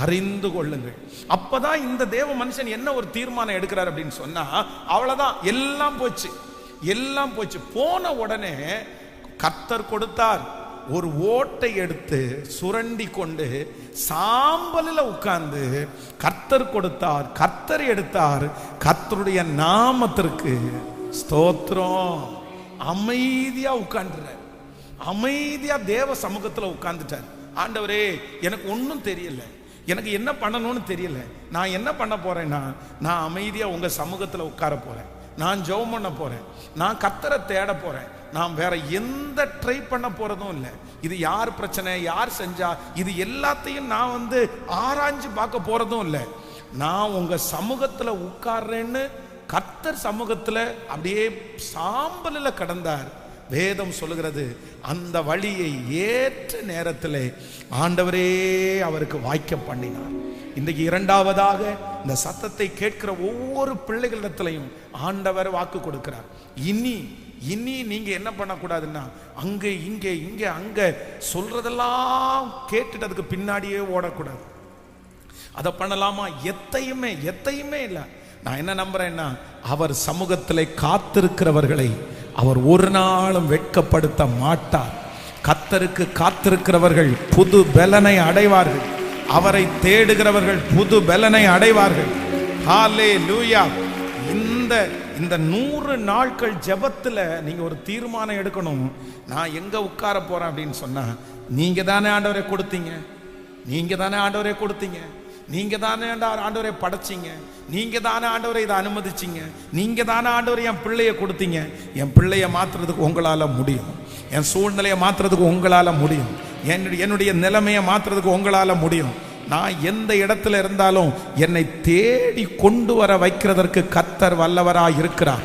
அறிந்து கொள்ளுங்கள். அப்பதான் இந்த தேவ மனுஷன் என்ன ஒரு தீர்மானம் எடுக்கிறார் அப்படின்னு சொன்னா, அவ்வளவுதான், எல்லாம் போச்சு, எல்லாம் போச்சு. போன உடனே கர்த்தர் கொடுத்தார், ஒரு ஓட்டை எடுத்து சுரண்டி கொண்டு சாம்பலில் உட்கார்ந்து கர்த்தர் கொடுத்தார், கர்த்தர் எடுத்தார், கர்த்தருடைய நாமத்திற்கு ஸ்தோத்திரம். அமைதியா உட்கார்ந்துற, அமைதியா தேவ சமூகத்தில் உட்கார்ந்துட்டார். ஆண்டவரே எனக்கு ஒன்றும் தெரியல, எனக்கு என்ன பண்ணணும்னு தெரியல, நான் என்ன பண்ண போறேன்னா, நான் அமைதியா உங்க சமூகத்தில் உட்கார போறேன், நான் ஜெபம் பண்ண போறேன், நான் கர்த்தரை தேட போறேன், நான் வேற எந்த ட்ரை பண்ண போறதும் இல்லை. இது யார் பிரச்சனை, யார் செஞ்சா, இது எல்லாத்தையும் நான் ஆராய்ஞ்சு பார்க்க போறதும் இல்லை. நான் உங்க சமூகத்துல உட்கார்றேன்னு கர்த்தர் சமூகத்துல அப்படியே சாம்பலில் கடந்தார். வேதம் சொல்லுகிறது, அந்த வழியை ஏற்ற நேரத்தில் ஆண்டவரே அவருக்கு வாய்க்க பண்ணினார். இன்றைக்கு இரண்டாவதாக இந்த சத்தத்தை கேட்கிற ஒவ்வொரு பிள்ளைகளிடத்திலையும் ஆண்டவர் வாக்கு கொடுக்கிறார். இனி நீங்க என்ன பண்ணக்கூடாதுன்னா, அங்க இங்க அங்க சொல்றதெல்லாம் கேட்டுட்டு அதுக்கு பின்னாடியே ஓடக்கூடாது. அதை பண்ணலாமா? எத்தையுமே இல்லை. நான் என்ன நம்புறேன்னா, அவர் சமூகத்தில் காத்திருக்கிறவர்களை அவர் ஒரு நாளும் வெட்கப்படுத்த மாட்டார். கர்த்தருக்கு காத்திருக்கிறவர்கள் புது பலனை அடைவார்கள். அவரை தேடுகிறவர்கள் புது பலனை அடைவார்கள். ஹல்லேலூயா. இந்த 100 நாட்கள் ஜெபத்துல நீங்க ஒரு தீர்மானம் எடுக்கணும். நான் எங்க உட்கார போறேன் அப்படின்னு சொன்னா, நீங்க தானே ஆண்டவரை கொடுத்தீங்க, நீங்க தானே ஆண்டவரை கொடுத்தீங்க, நீங்க தானே ஆண்டவரை படைச்சிங்க, நீங்க தானே ஆண்டவரை இதை அனுமதிச்சிங்க, நீங்க தானே ஆண்டவரை என் பிள்ளைய கொடுத்தீங்க. என் பிள்ளைய மாத்துறதுக்கு உங்களால முடியும், என் சூழ்நிலையை மாத்துறதுக்கு உங்களால முடியும், என்னுடைய நிலைமையை மாத்துறதுக்கு உங்களால முடியும். நான் எந்த இடத்துல இருந்தாலும் என்னை தேடி கொண்டு வர வைக்கிறதற்கு கர்த்தர் வல்லவராய் இருக்கிறார்.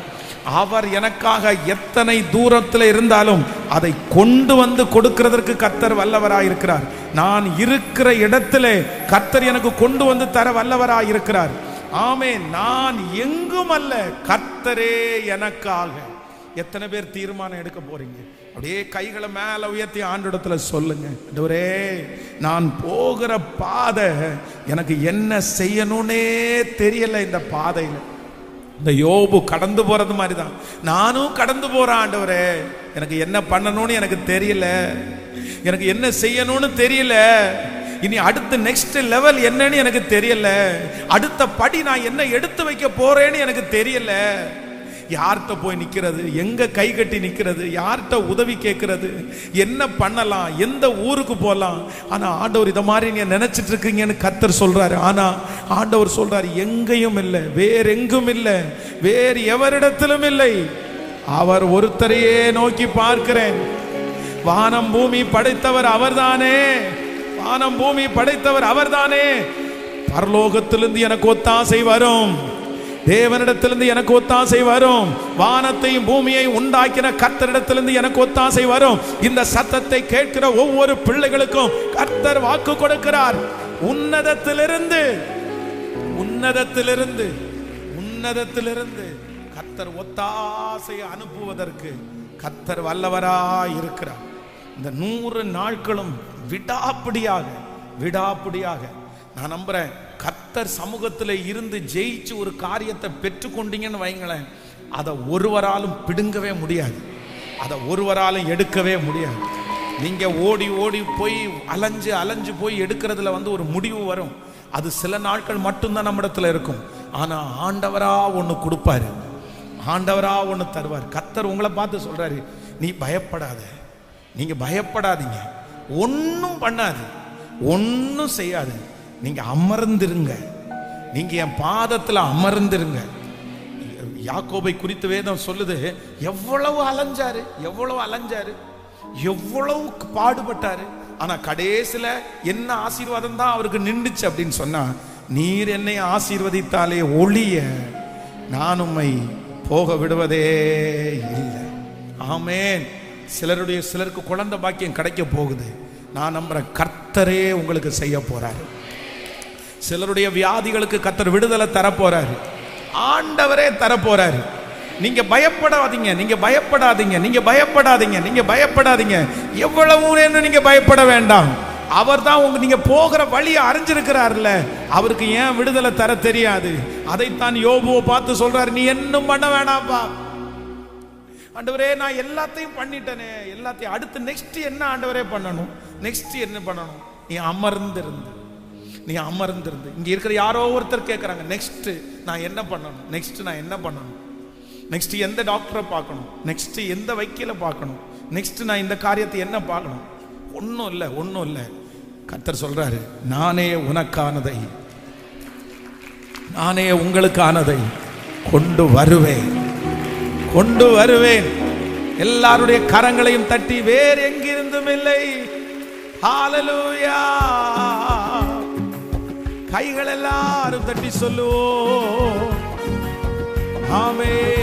அவர் எனக்காக எத்தனை தூரத்தில் இருந்தாலும் அதை கொண்டு வந்து கொடுக்கிறதற்கு கர்த்தர் வல்லவராய் இருக்கிறார். நான் இருக்கிற இடத்திலே கர்த்தர் எனக்கு கொண்டு வந்து தர வல்லவராய் இருக்கிறார். ஆமென். நான் எங்கும் அல்ல, கர்த்தரே எனக்காக. எத்தனை பேர் தீர்மானம் எடுக்க போறீங்க? அப்படியே கைகளை மேல உயர்த்தி ஆண்டவரிடத்துல சொல்லுங்க, ஆண்டவரே நான் போகிற பாதை எனக்கு என்ன செய்யணும்னே தெரியல. இந்த பாதையில இந்த யோபு கடந்து போறது மாதிரி தான் நானும் கடந்து போறேன். ஆண்டவரே எனக்கு என்ன பண்ணணும்னு எனக்கு தெரியல, எனக்கு என்ன செய்யணும்னு தெரியல, இனி அடுத்த நெக்ஸ்ட் லெவல் என்னன்னு எனக்கு தெரியல, அடுத்த படி நான் என்ன எடுத்து வைக்க போறேன்னு எனக்கு தெரியல. யார்கிட்ட போய் நிற்கிறது, எங்க கை கட்டி நிற்கிறது, யார்கிட்ட உதவி கேட்கறது, என்ன பண்ணலாம், எந்த ஊருக்கு போகலாம். ஆனா ஆண்டவர் இதை மாதிரி நீங்க நினைச்சிட்டு இருக்கீங்கன்னு கர்த்தர் சொல்றாரு. ஆனா ஆண்டவர் சொல்றாரு, எங்கேயும் இல்லை, வேற எங்கும் இல்லை, வேறு எவரிடத்திலும் இல்லை, அவர் ஒருத்தரையே நோக்கி பார்க்கிறேன். வானம் பூமி படைத்தவர் அவர்தானே, வானம் பூமி படைத்தவர் அவர்தானே. பரலோகத்திலிருந்து எனக்கு ஒத்தாசை வரும், தேவனிடத்திலிருந்து எனக்கு ஒத்தாசை வரும், வானத்தையும் பூமியை உண்டாக்கின கர்த்தரிடத்திலிருந்து எனக்கு ஒத்தாசை வரும். இந்த சத்தத்தை கேட்கிற ஒவ்வொரு பிள்ளைகளுக்கும் கர்த்தர் வாக்கு கொடுக்கிறார். உன்னதத்திலிருந்து உன்னதத்திலிருந்து உன்னதத்திலிருந்து கர்த்தர் ஒத்தாசையை அனுப்புவதற்கு கர்த்தர் வல்லவராய் இருக்கிறார். இந்த 100 நாட்களும் விடாப்பிடியாக விடாப்பிடியாக நான் நம்புறேன், கர்த்தர் சமூகத்தில் இருந்து ஜெயிச்சு ஒரு காரியத்தை பெற்றுக்கொண்டீங்கன்னு வைங்களேன், அதை ஒருவராலும் பிடுங்கவே முடியாது, அதை ஒருவராலும் எடுக்கவே முடியாது. நீங்க ஓடி ஓடி போய் அலைஞ்சு அலைஞ்சு போய் எடுக்கிறதுல ஒரு முடிவு வரும். அது சில நாட்கள் மட்டும்தான் நம்மிடத்துல இருக்கும். ஆனா ஆண்டவரா ஒன்று கொடுப்பாரு, ஆண்டவரா ஒன்று தருவார். கர்த்தர் உங்களை பார்த்து சொல்றாரு, நீ பயப்படாத, நீங்க பயப்படாதீங்க, ஒன்றும் பண்ணாது, ஒன்றும் செய்யாது, நீங்க அமர்ந்திருங்க, நீங்க என் பாதத்தில் அமர்ந்திருங்க. யாக்கோபை குறித்து வேதம் சொல்லுது, எவ்வளவு அலைஞ்சாரு, எவ்வளவு அலைஞ்சாரு, எவ்வளவு பாடுபட்டாரு. ஆனா கடைசியில என்ன ஆசீர்வாதம் தான் அவருக்கு நின்றுச்சு அப்படின்னு சொன்னா, நீர் என்னை ஆசீர்வதித்தாலே ஒளிய நான் உம்மை போக விடுவதே இல்லை. ஆமென். சிலருக்கு குழந்தை பாக்கியம் கிடைக்க போகுது. நான் நம்புறேன், கர்த்தரே உங்களுக்கு செய்ய போறாரு. சிலருடைய வியாதிகளுக்கு கர்த்தர் விடுதலை தர போறாரு, ஆண்டவரே தர போறாரு. நீங்க பயப்படாதீங்க, நீங்க பயப்படாதீங்க, நீங்க பயப்படாதீங்க, நீங்க பயப்படாதீங்க. எவ்வளவு நீங்க பயப்பட வேண்டாம். அவர் தான் நீங்க போகிற வழியை அறிஞ்சிருக்கிறார்ல, அவருக்கு ஏன் விடுதலை தர தெரியாது? அதைத்தான் யோபுவை பார்த்து சொல்றாரு, நீ இன்னும் பண்ண வேணாம்பா. ஆண்டவரே நான் எல்லாத்தையும் பண்ணிட்டேனே, எல்லாத்தையும் அடுத்து நெக்ஸ்ட் என்ன ஆண்டவரே பண்ணணும், நெக்ஸ்ட் என்ன பண்ணணும்? நீ அமர்ந்திருந்து, நீ அமர்ந்திருந்து. இங்க இருக்கிற யாரோ ஒருத்தர் கேட்கறாங்க, நெக்ஸ்ட் நான் என்ன பண்ணணும், நெக்ஸ்ட் நான் என்ன பண்ணணும், நெக்ஸ்ட் எந்த டாக்டரை பார்க்கணும், நெக்ஸ்ட் எந்த வக்கீலை பார்க்கணும், நெக்ஸ்ட் நான் இந்த காரியத்தை என்ன பார்க்கணும்? ஒன்றும் இல்லை, ஒன்றும் இல்லை. கர்த்தர் சொல்றாரு, நானே உனக்கானதை, நானே உங்களுக்கானதை கொண்டு வருவேன், கொண்டு வருவேன். எல்லாருடைய கரங்களையும் தட்டி, வேறு எங்கிருந்தும் இல்லை. ஹல்லேலூயா. கைகள் எல்லாரும் தட்டி சொல்லுவோம், ஆமென்.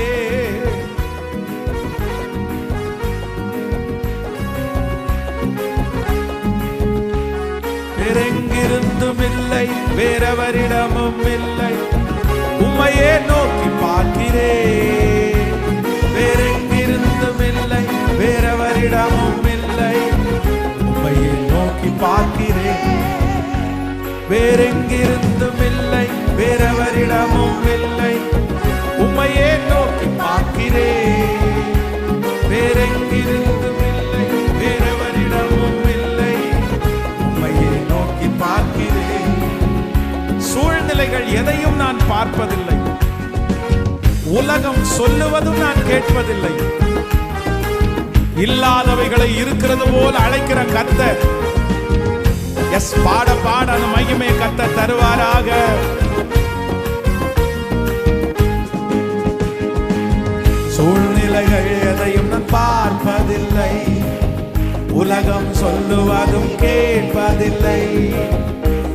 வேறெங்கிருந்தும் இல்லை, வேறவரிடமும் இல்லை, உம்மையே நோக்கி பார்க்கிறேன். வேறெங்கிருந்தும் இல்லை, வேறவரிடமும் இல்லை, உம்மையே நோக்கி பார்க்கிறேன். வேறெங்கிருந்தும் இல்லை, வேறவரிடமும் இல்லை, உம்மையே நோக்கி பார்க்கிறேன். வேறெங்கிருந்தும் இல்லை, வேறவரிடமும் இல்லை, உம்மையே நோக்கி பார்க்கிறேன். சூழ்நிலைகள் எதையும் நான் பார்ப்பதில்லை, உலகம் சொல்லுவதும் நான் கேட்பதில்லை. இல்லாதவைகளை இருக்கிறது போல் அழைக்கிற கர்த்தர், எஸ் பாட பாட அந்த மகிமை கர்த்தர் தருவாராக. சூழ்நிலைகள் எதையும் நான் பார்ப்பதில்லை, உலகம் சொல்லுவதும் கேட்பதில்லை.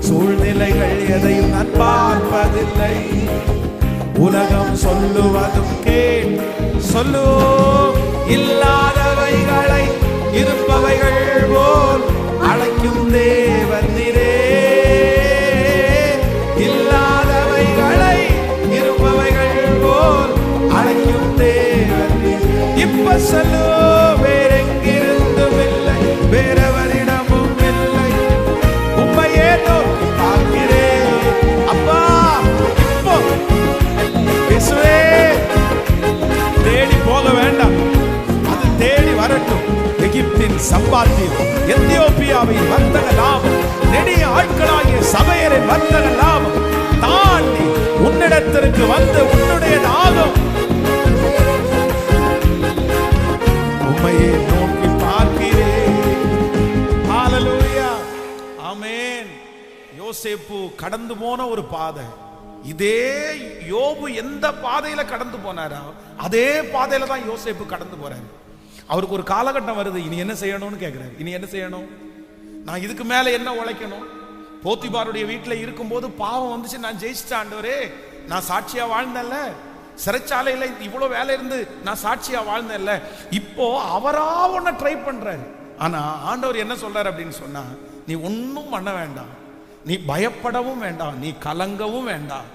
சூழ்நிலைகள் எதையும் நான் பார்ப்பதில்லை, உலகம் சொல்லுவதும் சொல்லு. இல்லாதவைகளை இருப்பவைகள் போல் அழைக்கும் தேவன் நீரே. இல்லாதவைகளை இருப்பவைகள் போல் அழைக்கும் தேவன் நீரே. இப்ப சொல்லு, வேறெங்கிருந்தும் இல்லை, வேறவரிடமும் இல்லை, உம்மையே நோக்கி பார்க்கிறேன். அப்பா இப்போ இயேசுவே, தேடி போக வேண்டாம், அது தேடி வரட்டும். எகிப்தின் சம்பாத்தியம், எத்தியோப்பியாவின் வர்த்தக லாபம், நெடிய ஆட்களாகிய சபையரின் வர்த்தக லாபம் தாண்டி உன்னிடத்திற்கு வந்து உன்னுடைய தாகம் உம்மையே நோக்கி பார்க்கிறேன். ஹல்லேலூயா, ஆமென். யோசேப்பு கடந்து போன ஒரு பாதை, இதே யோபு எந்த பாதையில கடந்து போனாரோ அதே பாதையில தான் யோசேப்பு கடந்து போறாரு. அவருக்கு ஒரு காலகட்டம் வருது, இனி என்ன செய்யணும்னு கேட்கிறாரு. இனி என்ன செய்யணும், நான் இதுக்கு மேல என்ன உழைக்கணும்? போத்திபாருடைய வீட்டுல இருக்கும்போது பாவம் வந்துச்சு, நான் ஜெயிச்சிட்டேன் ஆண்டவரே, நான் சாட்சியா வாழ்ந்தேன்ல, சிறைச்சாலையில இவ்வளவு வேலை இருந்து நான் சாட்சியா வாழ்ந்தேன்ல. இப்போ அவரா ஒன்ன ட்ரை பண்றாரு. ஆனா ஆண்டவர் என்ன சொல்றாரு அப்படின்னு சொன்னா, நீ ஒன்னும் பண்ண வேண்டாம், நீ பயப்படவும் வேண்டாம், நீ கலங்கவும் வேண்டாம்.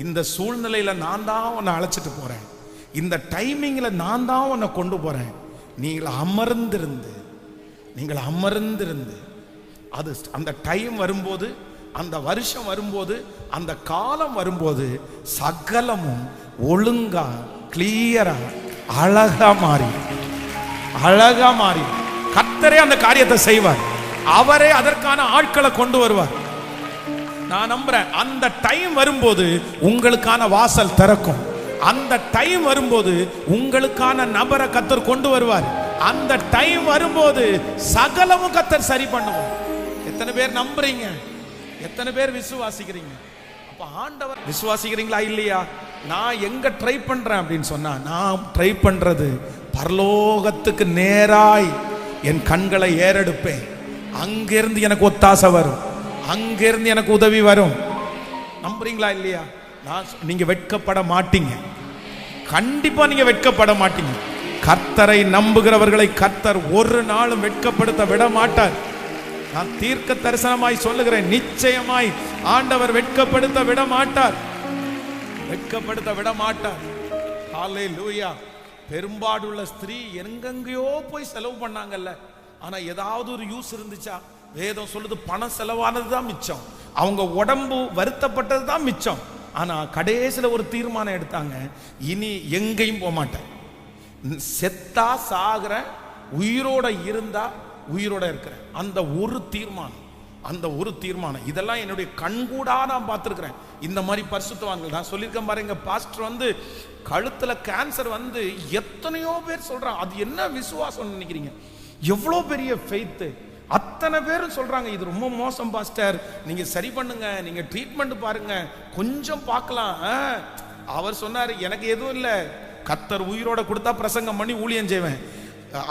இந்த சூழ்நிலையில நான் தான் உன்னை அழைச்சிட்டு போறேன், இந்த டைமிங்ல நான் தான் உன்னை கொண்டு போறேன். நீங்கள் அமர்ந்திருந்து அது அந்த டைம் வரும்போது, அந்த வருஷம் வரும்போது, அந்த காலம் வரும்போது சகலமும் ஒழுங்கா கிளியரா அழகா மாறி கர்த்தரே அந்த காரியத்தை செய்வார். அவரே அதற்கான ஆட்களை கொண்டு வருவார். நான் நம்புறேன், அந்த டைம் வரும்போது உங்களுக்கான வாசல் திறக்கும். அந்த டைம் வரும்போது உங்களுக்கான நபரை கர்த்தர் கொண்டு வருவார். அந்த டைம் வரும்போது சகலமும் கர்த்தர் சரி பண்ணுவார். எத்தனை பேர் நம்புறீங்க? எத்தனை பேர் விசுவாசிக்கிறீங்க? அப்ப ஆண்டவர் விசுவாசிக்கிறீங்களா இல்லையா? நான் எங்க ட்ரை பண்றேன் அப்படின்னு சொன்னா, நான் ட்ரை பண்றது பரலோகத்துக்கு நேராய் என் கண்களை ஏறெடுப்பேன். அங்கிருந்து எனக்கு ஒத்தாசை வரும், அங்கிருந்து எனக்கு உதவி வரும். நம்புறீங்களா இல்லையா? நீங்க வெட்கப்பட மாட்டீங்க, கண்டிப்பா நீங்க வெட்கப்பட மாட்டீங்க. கர்த்தரை நம்புகிறவர்களை கர்த்தர் ஒரு நாளும் வெட்கப்படுத்த விட மாட்டார். நான் தீர்க்க தரிசனமாய் சொல்லுகிறேன், நிச்சயமாய் ஆண்டவர் வெட்கப்படுத்த விட மாட்டார், வெட்கப்படுத்த விட மாட்டார். ஹல்லேலூயா. பெரும்பாடுள்ள ஸ்திரீ எங்கெங்கயோ போய் செலவு பண்ணாங்கல்ல, ஆனா ஏதாவது ஒரு யூஸ் இருந்துச்சா? வேதம் சொல்லுது பணம் செலவானது தான் மிச்சம், அவங்க உடம்பு வருத்தப்பட்டது தான் மிச்சம். ஆனா கடைசியில ஒரு தீர்மானம் எடுத்தாங்க, இனி எங்கேயும் போக மாட்டேன், செத்தா சாகிற, உயிரோட இருந்தா உயிரோட இருக்கிற. அந்த ஒரு தீர்மானம் இதெல்லாம் என்னுடைய கண்கூடா நான் பார்த்திருக்கிறேன். இந்த மாதிரி பரிசுத்தவான்கள் நான் சொல்லியிருக்கேன் பாருங்க. பாஸ்டர் வந்து கழுத்துல கேன்சர் வந்து எத்தனையோ பேர் சொல்றாங்க. அது என்ன விசுவாசம் நினைக்கிறீங்க? எவ்வளோ பெரிய ஃபெய்த்! அத்தனை பேரும் சொல்றாங்க, இது ரொம்ப மோசம் பாஸ்டர், நீங்க சரி பண்ணுங்க, நீங்க ட்ரீட்மெண்ட் பாருங்க, கொஞ்சம் பார்க்கலாம். அவர் சொன்னாரு, எனக்கு எதுவும் இல்லை, கர்த்தர் உயிரோட கொடுத்தா பிரசங்கம் பண்ணி ஊழியம் செய்வேன்,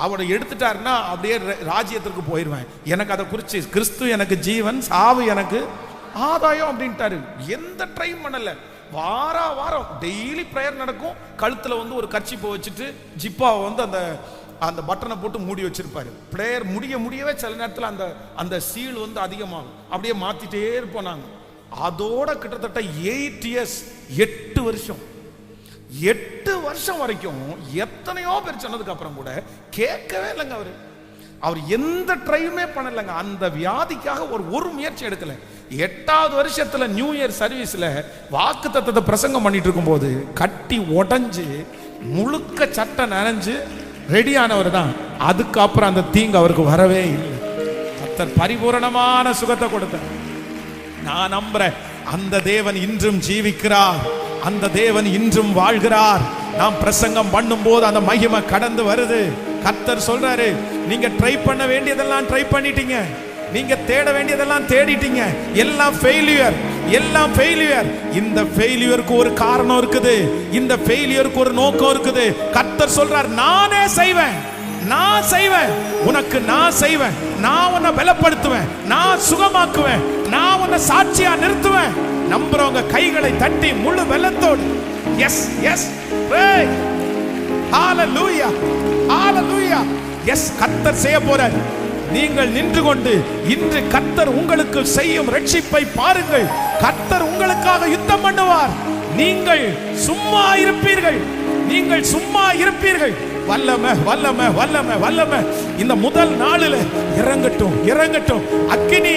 அவரை எடுத்துட்டாருன்னா அப்படியே ராஜ்யத்திற்கு போயிடுவேன், எனக்கு அதை குறித்து கிறிஸ்து எனக்கு ஜீவன், சாவு எனக்கு ஆதாயம் அப்படின்ட்டாரு. எந்த ட்ரை பண்ணல, வாரம் டெய்லி ப்ரேயர் நடக்கும். கழுத்துல வந்து ஒரு கர்ச்சீப்பை வச்சுட்டு ஜிப்பாவை வந்து அந்த பட்டனை போட்டு மூடி வச்சிருப்பாரு. ப்ரேயர் முடியவே சில நேரத்தில் அந்த சீல் வந்து அதிகமாகும், அப்படியே மாத்திட்டே இருப்போம் நாங்க. அதோட கிட்டத்தட்ட 8 years, 8 வருஷம் வரைக்கும் எத்தனையோ பேர் சொன்னதுக்கு அப்புறம் கூட கேட்கவே இல்லைங்க. அவர் எந்த ட்ரையுமே பண்ணலைங்க. அந்த வியாதிக்காக ஒரு முயற்சி எடுக்கல. 8வது வருஷத்துல நியூ இயர் சர்வீஸ்ல வாக்கு தத்தத்தை பிரசங்கம் பண்ணிட்டு இருக்கும் போது கட்டி உடைஞ்சு முழுக்க சட்டை நனைஞ்சு ரெடியானவர் தான். அதுக்கப்புறம் அந்த தீங்கு அவருக்கு வரவே இல்லை. கர்த்தர் பரிபூரணமான சுகத்தை கொடுத்தார். நான் நம்புறேன், அந்த தேவன் இன்றும் ஜீவிக்கிறார், அந்த தேவன் இன்றும் வாழ்கிறார். நாம் பிரசங்கம் பண்ணும் போது அந்த மகிமை கடந்து வருது. கர்த்தர் சொல்றாரு, நீங்க ட்ரை பண்ண வேண்டியதெல்லாம் ட்ரை பண்ணிட்டீங்க, நீங்க தேட வேண்டியதெல்லாம் தேடிட்டீங்க, எல்லாம் ஃபெயிலியர், எல்லாம் ஃபெயிலியர். இந்த ஃபெயிலியருக்கு ஒரு காரணம் இருக்குது, இந்த ஃபெயிலியருக்கு ஒரு நோக்கம் இருக்குது. கர்த்தர் சொல்றார், நானே செய்வேன், நான் செய்வேன், உனக்கு நான் செய்வேன், நான் உன்னை பலப்படுத்துவேன், நான் சுகமாக்குவேன், நான் உன்னை சாட்சியா நிறுத்துவேன். நம்புறவங்க கைகளை தட்டி முழு வெள்ளத்தோடு yes yes pray hallelujah hallelujah yes கர்த்தர் செய்ய போறார். நீங்கள் நின்று கொண்டு இன்று கர்த்தர் உங்களுக்கு செய்யும் ரட்சிப்பை பாருங்கள். கர்த்தர் உங்களுக்காக யுத்தம் பண்ணுவார். நீங்கள் சும்மா இருப்பீர்கள், நீங்கள் சும்மா இருப்பீர்கள். வல்லமை வல்லமை வல்லமை வல்லமை இந்த முதல் நாளில் இறங்கட்டும், இறங்கட்டும். அக்கினி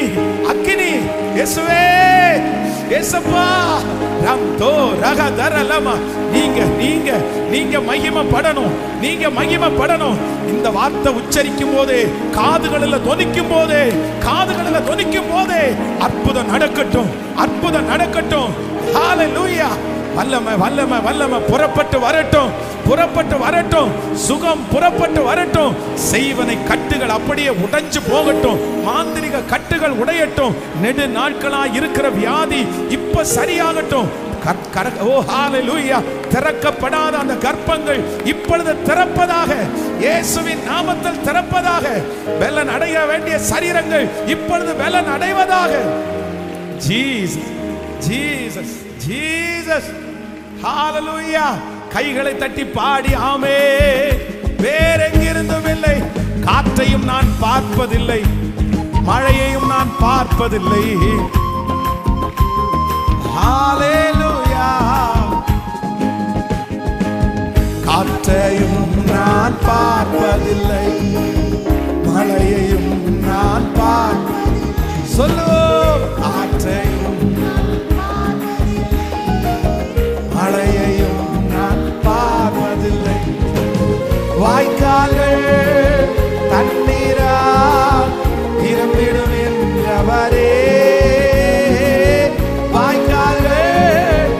அக்கினி இயேசுவே, இயேசப்பா ரம்தோ ரகதரலமா. நீங்க நீங்க நீங்க மகிமைப்படணும், நீங்க மகிமைப்படணும். இந்த வார்த்தை உச்சரிக்கும் போதே, காதுகளில் தொனிக்கும் போதே, காதுகளில் தொனிக்கும் போதே அற்புதம் நடக்கட்டும், அற்புதம் நடக்கட்டும். ஹalleluya. வல்லமை வல்லமை வல்லமை புறப்பட்டு வரட்டும், புறப்பட்டு வரட்டும். சுகம் புறப்பட்டு வரட்டும். செய்வனை கட்டுகள் அப்படியே உடைஞ்சு போகட்டும், மாந்திரிக கட்டுகள் உடையட்டும். நெடு நாட்களாய் இருக்கிற வியாதி இப்ப சரியாகட்டும். ஓ ஹalleluya. திறக்கப்படாத அந்த கர்ப்பங்கள் இப்பொழுது திறப்பதாக, இயேசுவின் நாமத்தில் திறப்பதாக. பலன் அடைய வேண்டிய சரீரங்கள் இப்பொழுது பலன் அடைவதாக. ஜீசஸ் ஜீசஸ் ஜீசஸ் ஹalleluya. கைகளை தட்டி பாடி ஆமே. வேற எங்கிருந்தும் இல்லை. காற்றையும் நான் பார்ப்பதில்லை, மழையையும் நான் பார்ப்பதில்லை. ஹalleluya. காற்றையும் நான் பார்ப்பதில்லை, மழையையும் நான் சொல்லுவோம். காற்றையும் மழையையும் நான் பார்ப்பதில்லை. வாய்க்கால்கள் தண்ணீரால் நிரம்பிடும் என்றவரே, வாய்க்கால்கள்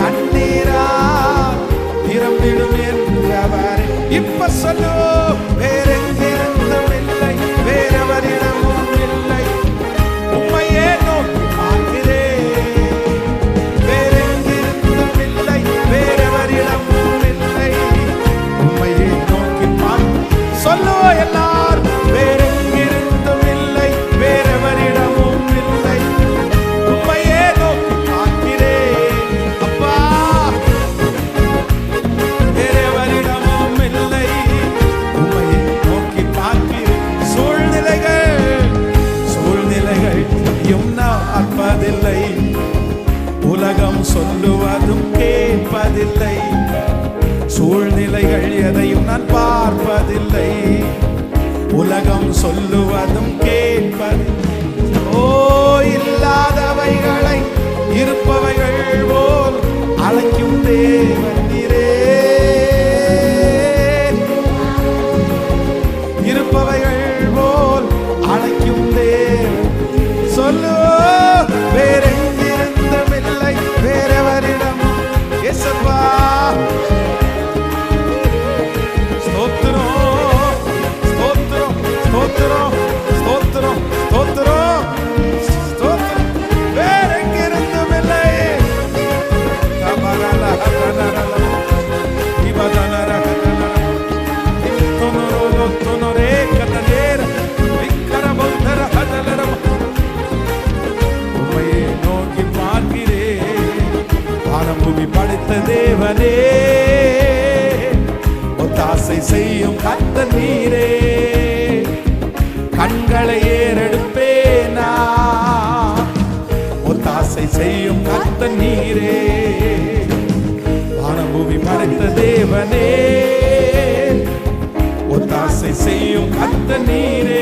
தண்ணீரால் நிரம்பிடும் என்றவரே. இப்ப சொல்லுவோம். வேறெங்கிருந்தும் இல்லை, வேறவரிடமும் இல்லை, உம்மையே நோக்கி பார்க்கிறேன். வேறெங்கிருந்தும் இல்லை, வேறவரிடமும் இல்லை, உம்மையே நோக்கி பார்க்கிறேன். சொல்லுவோம் எல்லாரும். வேறெங்கிருந்தும் இல்லை, வேறவரிடமும் இல்லை, உம்மையே நோக்கி பார்க்கிறேன். அப்பா, வேறவரிடமும் இல்லை, உம்மையே நோக்கி பார்க்கிறேன். சூழ்நிலைகள் பார்ப்பதில்லை, உலகம் சொல்லுவதும் கேட்பதில்லை. சூழ்நிலைகள் எதையும் நான் பார்ப்பதில்லை, உலகம் சொல்லுவதும் கேட்பதில்லை. ஓ, இல்லாதவைகளை இருப்பவைகள் போல் அழைக்கும் தேவன் நீரே. இருப்பவைகள் போல் அழைக்கும் தேவன். சொல்லுவோம். வேறெங்கிருந்தும் இல்லை, வேறவரிடம். இயேசுவா ஸ்தோத்திரம் ஸ்தோத்திரம் ஸ்தோத்திரம் ஸ்தோத்திரம் ஸ்தோத்திரம் ஸ்தோத்திரம். வேறெங்கிருந்தும் இல்லை. உம்மையே நோக்கி பார்க்கிறேன். வானபூமி படைத்த தேவனே, ஒத்தாசை செய்யும் கர்த்தர் நீரே. கண்களை ஏறெடுப்பேனா, ஒத்தாசை செய்யும் கர்த்தர் நீரே. வானபூமி படைத்த தேவனே, ஒத்தாசை செய்யும் கர்த்தர் நீரே.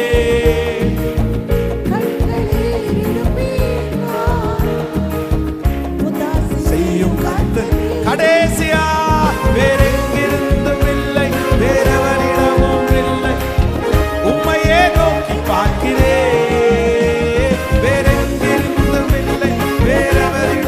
செய்யும் கர்த்தர். கடைசியா வேறெங்கிருந்தும் இல்லை, வேறவரிடமும் இல்லை, உம்மையே நோக்கி பார்க்கிறேன். வேறெங்கிருந்தும் இல்லை, வேறவரிடம்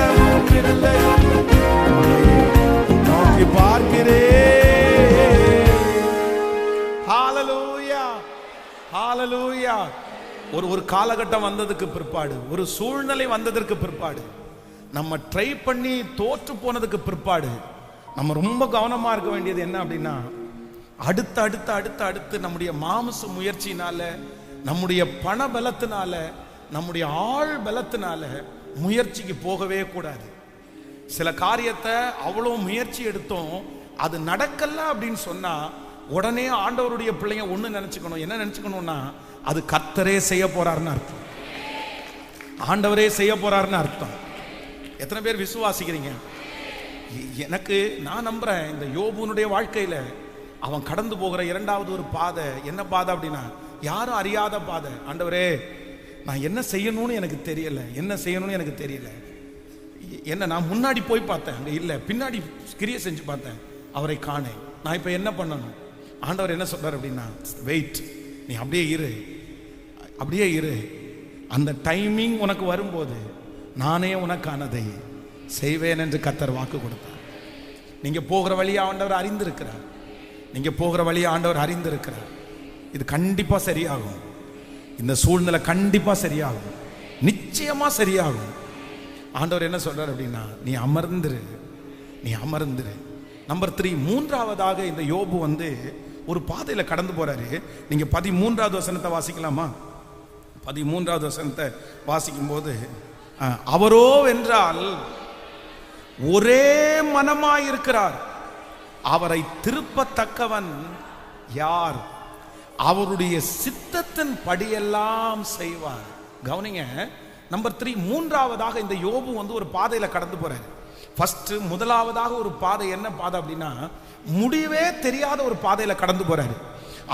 காலகட்டம் வந்ததுக்கு பிற்பாடு, ஒரு சூழ்நிலை வந்ததற்கு பிற்பாடு, நம்ம ட்ரை பண்ணி தோற்று போனதுக்கு பிற்பாடு நம்ம ரொம்ப கவனமா இருக்க வேண்டியது என்ன அப்படின்னா, அடுத்து அடுத்து அடுத்து அடுத்து நம்முடைய மாமிச முயற்சினால, நம்முடைய பண பலத்தினால, நம்முடைய ஆள் பலத்தினால முயற்சிக்கு போகவே கூடாது. சில காரியத்தை அவ்வளோ முயற்சி எடுத்தோம், அது நடக்கல அப்படின்னு சொன்னா உடனே ஆண்டவருடைய பிள்ளைங்க ஒண்ணு நினைச்சுக்கணும். என்ன நினைச்சுக்கணும்னா, அது கர்த்தரே செய்ய போறாருன்னு அர்த்தம், ஆண்டவரே செய்ய போறாருன்னு அர்த்தம். எத்தனை பேர் விசுவாசிக்கிறீங்க? எனக்கு நான் நம்புறேன், இந்த யோபுனுடைய வாழ்க்கையில அவன் கடந்து போகிற இரண்டாவது ஒரு பாதை என்ன பாதை அப்படின்னா, யாரும் அறியாத பாதை. ஆண்டவரே, நான் என்ன செய்யணும்னு எனக்கு தெரியல, என்ன செய்யணும்னு எனக்கு தெரியல. என்ன நான் முன்னாடி போய் பார்த்தேன், அங்கே இல்லை, பின்னாடி கிரியை செஞ்சு பார்த்தேன், அவரை காணேன். நான் இப்போ என்ன பண்ணணும்? ஆண்டவர் என்ன சொல்றார் அப்படின்னா, வெயிட், நீ அப்படியே இரு, அப்படியே இரு. அந்த டைமிங் உனக்கு வரும்போது நானே உனக்கானதை செய்வேன் என்று கர்த்தர் வாக்கு கொடுத்தார். நீங்க போகிற வழியை ஆண்டவர் அறிந்திருக்கிறார், நீங்க போகிற வழியை ஆண்டவர் அறிந்திருக்கிறார். இது கண்டிப்பா சரியாகும், இந்த சூழ்நிலை கண்டிப்பா சரியாகும், நிச்சயமா சரியாகும். ஆண்டவர் என்ன சொல்றார் அப்படின்னா, நீ அமர்ந்துரு, நீ அமர்ந்துரு. நம்பர் 3, மூன்றாவதாக இந்த யோபு ஒரு பாதையில கடந்து போறாரு. நீங்க 13வது வசனத்தை வாசிக்கலாமா? 13வது வசனத்தை வாசிக்கும் போது, அவரோ என்றால் ஒரே மனமாயிருக்கிறார், அவரை திருப்பத்தக்கவன் யார்? அவருடைய சித்தத்தின் படியெல்லாம் செய்வார். கவனிங்க, நம்பர் 3, மூன்றாவதாக இந்த யோபு ஒரு பாதையில கடந்து போறாரு. ஃபர்ஸ்ட், முதலாவதாக ஒரு பாதை என்ன பாதை அப்படின்னா, முடிவே தெரியாத ஒரு பாதையில கடந்து போறாரு.